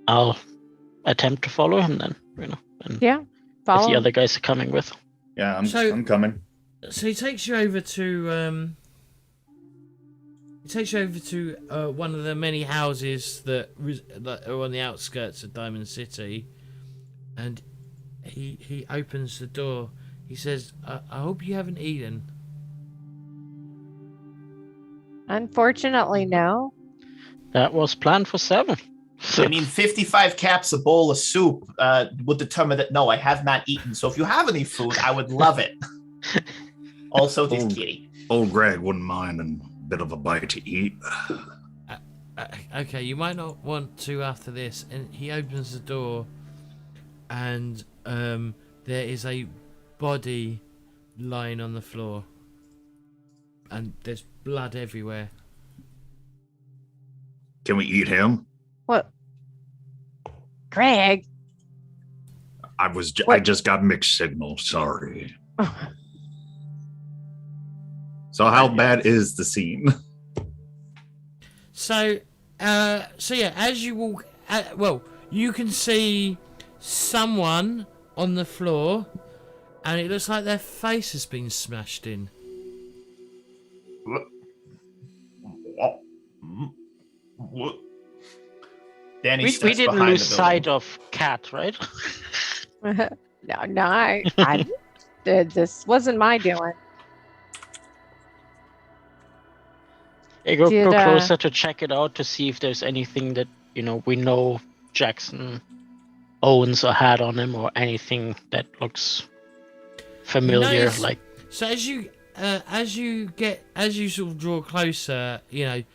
I'll attempt to follow him then, and Yeah, if follow. the other guys are coming with. Yeah, I'm coming. So he takes you over to one of the many houses that are on the outskirts of Diamond City, and he opens the door. He says, "I hope you haven't eaten." Unfortunately, no. That was planned for 7. I mean, 55 caps a bowl of soup would determine that no, I have not eaten. So if you have any food, I would love it. Also, this kitty. Old Greg wouldn't mind a bit of a bite to eat. Okay, you might not want to after this. And he opens the door, and there is a body lying on the floor, and there's blood everywhere. Can we eat him? What? Greg? I just got mixed signals. Sorry. So how bad is the scene? So yeah, as you walk, you can see someone on the floor, and it looks like their face has been smashed in. What? Danny We steps didn't behind lose the sight building. of Cat, right? No, I this wasn't my doing. Hey, go Did, closer to check it out to see if there's anything that we know Jackson owns or had on him, or anything that looks familiar. Notice- Like, So as you sort of draw closer, you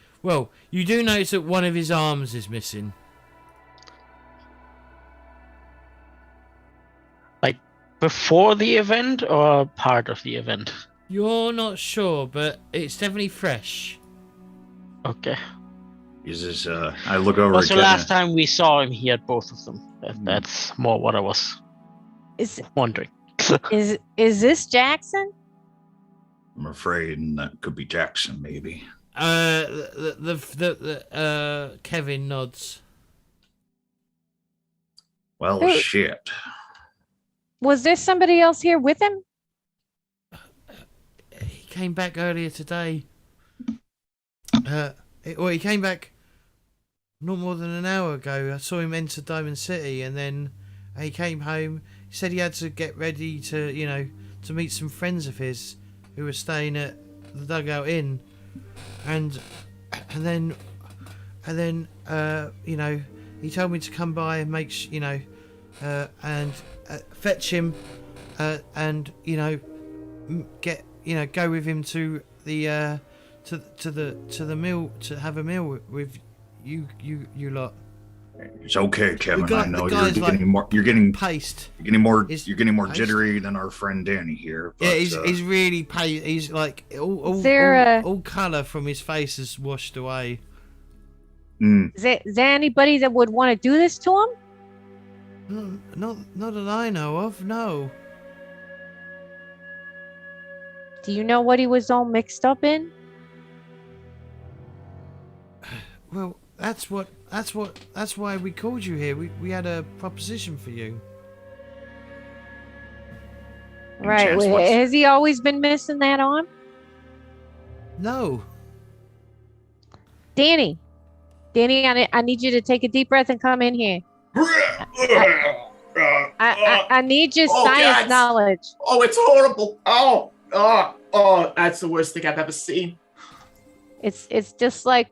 do notice that one of his arms is missing. before the event or part of the event? You're not sure, but it's definitely fresh. Okay. Is this? I look over. Also, at last time we saw him, he had both of them. Hmm. That's more what I was Is wondering. is this Jackson? I'm afraid that could be Jackson, maybe. Kevin nods. Well, Hey. shit. Was there somebody else here with him? He came back earlier today. He came back not more than an hour ago. I saw him enter Diamond City, and then he came home. He said he had to get ready to, to meet some friends of his who were staying at the Dugout Inn, and then he told me to come by and and fetch him, and get go with him to the to the meal, to have a meal with you lot. It's okay, Kevin. The guy- I know the you're guy's getting like more. You're getting Paste. more It's- jittery than our friend Danny here. But, Yeah, he's really paste. He's like Is there all colour from his face is washed away. Is there anybody that would want to do this to him? Not that I know of. No. Do you know what he was all mixed up in? Well, that's why we called you here. We had a proposition for you. Right. chance, well, what's- has he always been missing that arm? No. Danny, I need you to take a deep breath and come in here. I need your Oh, science God. knowledge. Oh, it's horrible. Oh, that's the worst thing I've ever seen. It's just like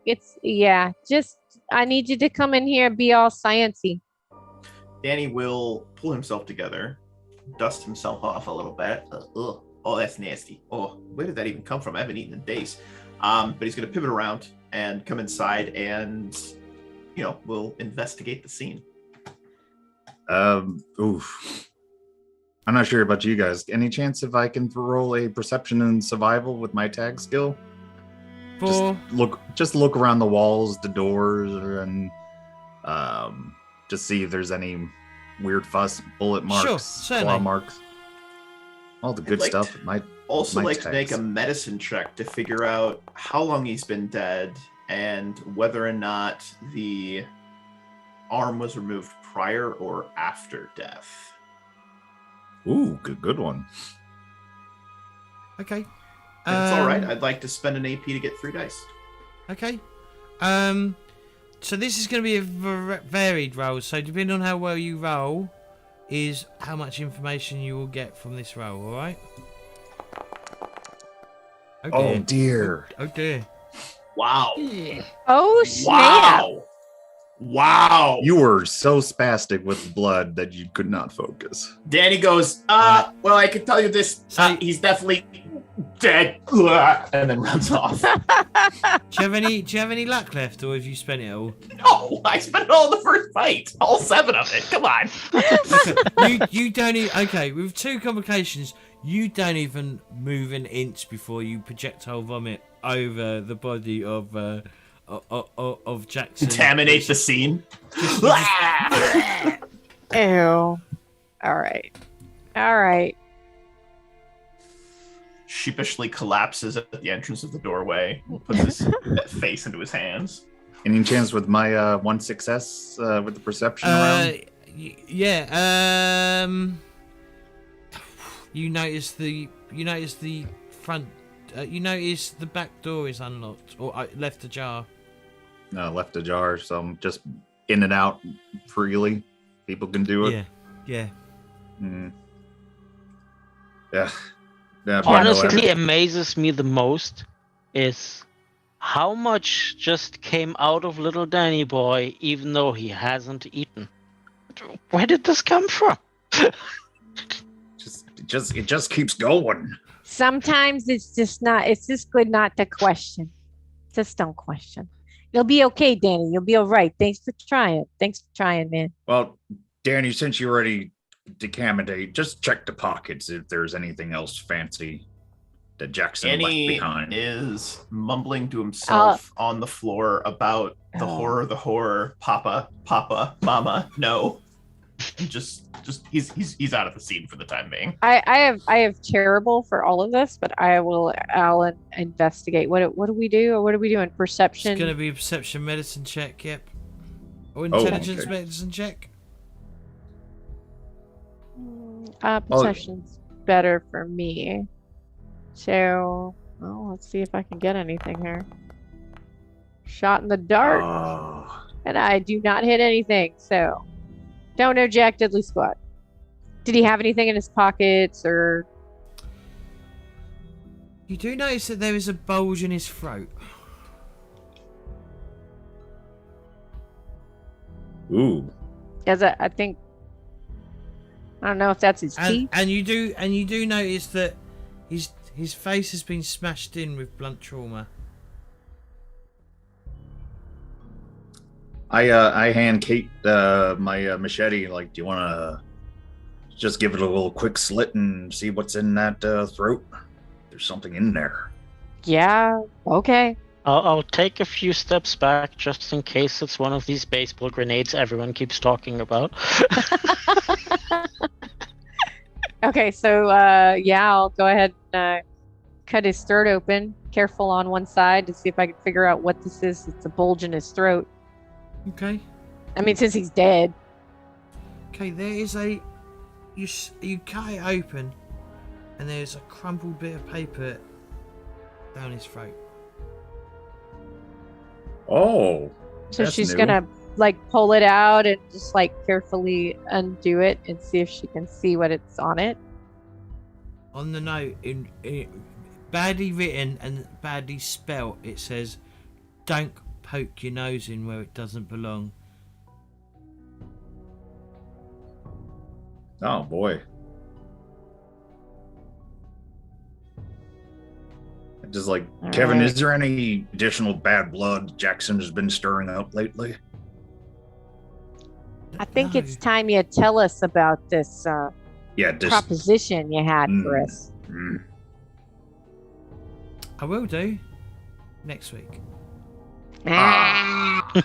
just I need you to come in here and be all sciencey. Danny will pull himself together, dust himself off a little bit. Ugh. Oh, that's nasty. Oh, where did that even come from? I haven't eaten in days. But he's going to pivot around and come inside, and we'll investigate the scene. Oof. I'm not sure about you guys. Any chance if I can roll a perception and survival with my tag skill? 4. Just look around the walls, the doors, and just see if there's any weird fuss, bullet marks, Sure, claw certainly. marks, all the I'd good like stuff. to- Might Also, my like to make a tags. medicine check to figure out how long he's been dead and whether or not the arm was removed prior or after death. Ooh, good one. Okay. And it's all right. I'd like to spend an AP to get 3 dice. Okay. So this is going to be a varied roll. So depending on how well you roll, is how much information you will get from this roll. All right. Oh dear. Oh dear. Wow. Oh, snap. Wow. You were so spastic with blood that you could not focus. Danny goes, well, I can tell you this. So- He's definitely dead. And then runs off. Do you have any luck left, or have you spent it all? No, I spent it all in the first fight. All 7 of it. Come on. You don't even. Okay, with 2 complications, you don't even move an inch before you projectile vomit over the body of Jackson. Contaminate the scene. Ew. All right. Sheepishly collapses at the entrance of the doorway. Puts his face into his hands. Any chance with my 1 success with the perception around? Yeah. You notice the front. You notice the back door is unlocked or left ajar. No, left ajar, so I'm just in and out freely. People can do it. Yeah. Mm. Yeah. Yeah. probably no Honestly, effort. amazes me the most is how much just came out of little Danny boy, even though he hasn't eaten. Where did this come from? It just keeps going. Sometimes it's just good not to question. Just don't question. You'll be okay, Danny. You'll be all right. Thanks for trying, man. Well, Danny, since you already decapitate, just check the pockets if there's anything else fancy that Jackson Danny left behind. is mumbling to himself on the floor about the horror, Papa, Mama, no. Just he's out of the scene for the time being. I have terrible for all of this, but I'll investigate. What do we do? What are we doing? Perception. It's going to be a perception medicine check. Yep. Or Oh, intelligence okay. medicine check. Perception's better for me. So, let's see if I can get anything here. Shot in the dark, Oh. and I do not hit anything. So, don't know Jack Diddley squat. Did he have anything in his pockets or? You do notice that there is a bulge in his throat. Ooh. As I think, I don't know if that's his teeth. And you do notice that his face has been smashed in with blunt trauma. I hand Kate my machete. Like, do you want to just give it a little quick slit and see what's in that throat? There's something in there. Yeah. Okay. I'll take a few steps back just in case it's one of these baseball grenades everyone keeps talking about. Okay. So I'll go ahead and cut his throat open. Careful on one side to see if I can figure out what this is. It's a bulge in his throat. Okay. I mean, since he's dead. Okay. There is you cut it open, and there's a crumpled bit of paper down his throat. Oh. So that's she's new. gonna like pull it out and just like carefully undo it and see if she can see what it's on it. On the note, in badly written and badly spelt, it says, "Don't poke your nose in where it doesn't belong." Oh boy. Just like, All Kevin, right. is there any additional bad blood Jackson has been stirring up lately? I think No. it's time you tell us about this Yeah, just proposition you had for us. Mm. I will do. next week. Ah.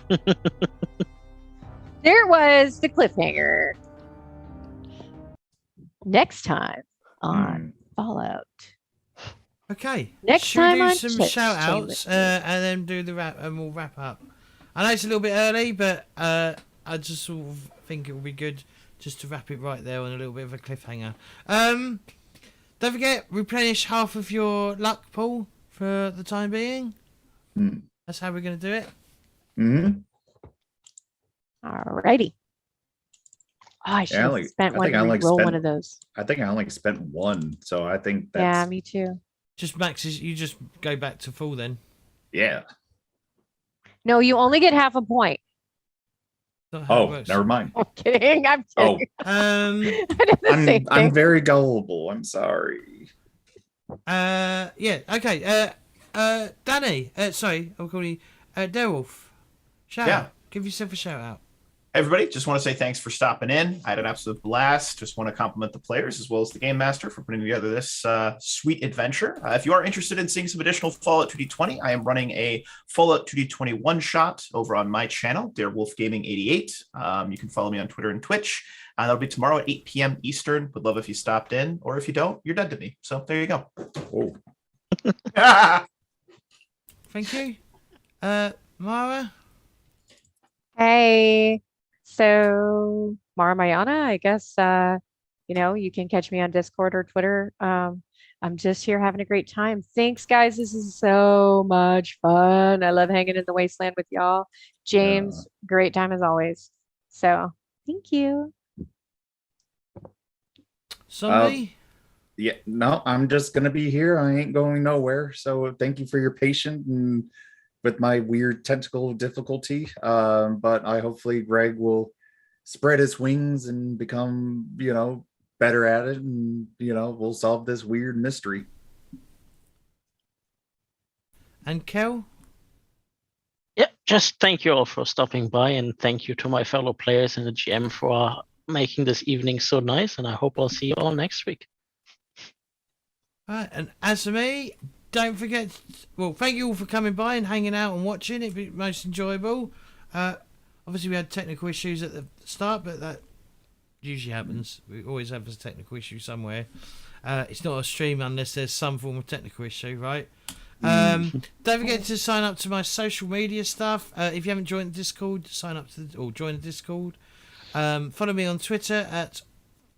There was the cliffhanger. Next time on Fallout. Okay. Next Should we time do on some Chit shout outs Chamber. and then do the wrap and we'll wrap up. I know it's a little bit early, but I just sort of think it would be good just to wrap it right there on a little bit of a cliffhanger. Don't forget, replenish half of your luck pool for the time being. That's how we're going to do it. Alrighty. Oh, I should have spent one to roll one of those. I think I only spent one, so I think that's... Yeah, me too. Just maxes. You just go back to full then. Yeah. No, you only get half a point. Not how it Oh, works. never mind. I'm kidding. I'm Oh, kidding. Um. I did the same thing. I'm very gullible. I'm sorry. Yeah. Okay. Danny. Sorry, I'm calling you. Derewolf. Shout Yeah. out. Give yourself a shout out. Hey, everybody, just want to say thanks for stopping in. I had an absolute blast. Just want to compliment the players as well as the game master for putting together this sweet adventure. If you are interested in seeing some additional Fallout 2D20, I am running a Fallout 2D20 one-shot over on my channel, Derewolf Gaming 88. You can follow me on Twitter and Twitch. That'll be tomorrow at 8 p.m. Eastern. Would love if you stopped in, or if you don't, you're dead to me. So there you go. Oh. Thank you. Mara. Hey. So Mara Mayana, I guess you can catch me on Discord or Twitter. I'm just here having a great time. Thanks, guys. This is so much fun. I love hanging in the Wasteland with y'all. James, great time as always. So thank you. Somebody? Yeah, no, I'm just gonna be here. I ain't going nowhere. So thank you for your patience and with my weird technical difficulty. But I hopefully Greg will spread his wings and become, better at it, and we'll solve this weird mystery. And Kel? Yeah, just thank you all for stopping by, and thank you to my fellow players and the GM for making this evening so nice, and I hope I'll see you all next week. Right, and as for me, don't forget, thank you all for coming by and hanging out and watching. It'd be most enjoyable. Obviously, we had technical issues at the start, but that usually happens. We always have a technical issue somewhere. It's not a stream unless there's some form of technical issue, right? Don't forget to sign up to my social media stuff. If you haven't joined the Discord, sign up to join the Discord. Follow me on Twitter at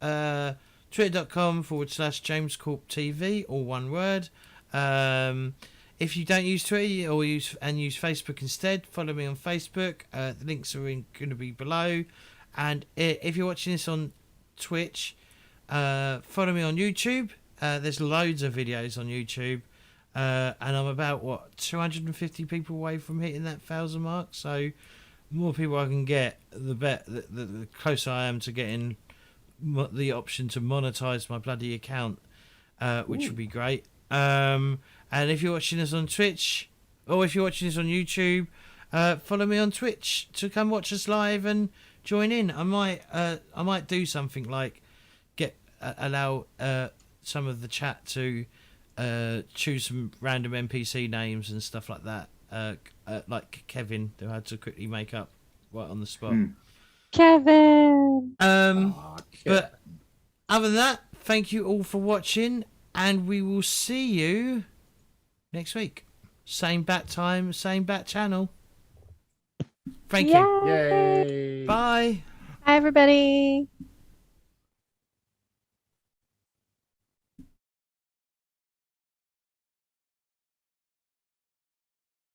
twitter.com/JamesCorpTV, all one word. If you don't use Twitter or use Facebook instead, follow me on Facebook. The links are going to be below. And if you're watching this on Twitch, follow me on YouTube. There's loads of videos on YouTube. And I'm about 250 people away from hitting that 1,000 mark. So the more people I can get, the closer I am to getting the option to monetize my bloody account, which would be great. And if you're watching us on Twitch, or if you're watching us on YouTube, follow me on Twitch to come watch us live and join in. I might do something like allow some of the chat to choose some random NPC names and stuff like that, like Kevin, who had to quickly make up right on the spot. Kevin. But other than that, thank you all for watching, and we will see you next week. Same bat time, same bat channel. Thank you. Yay. Bye. Hi, everybody.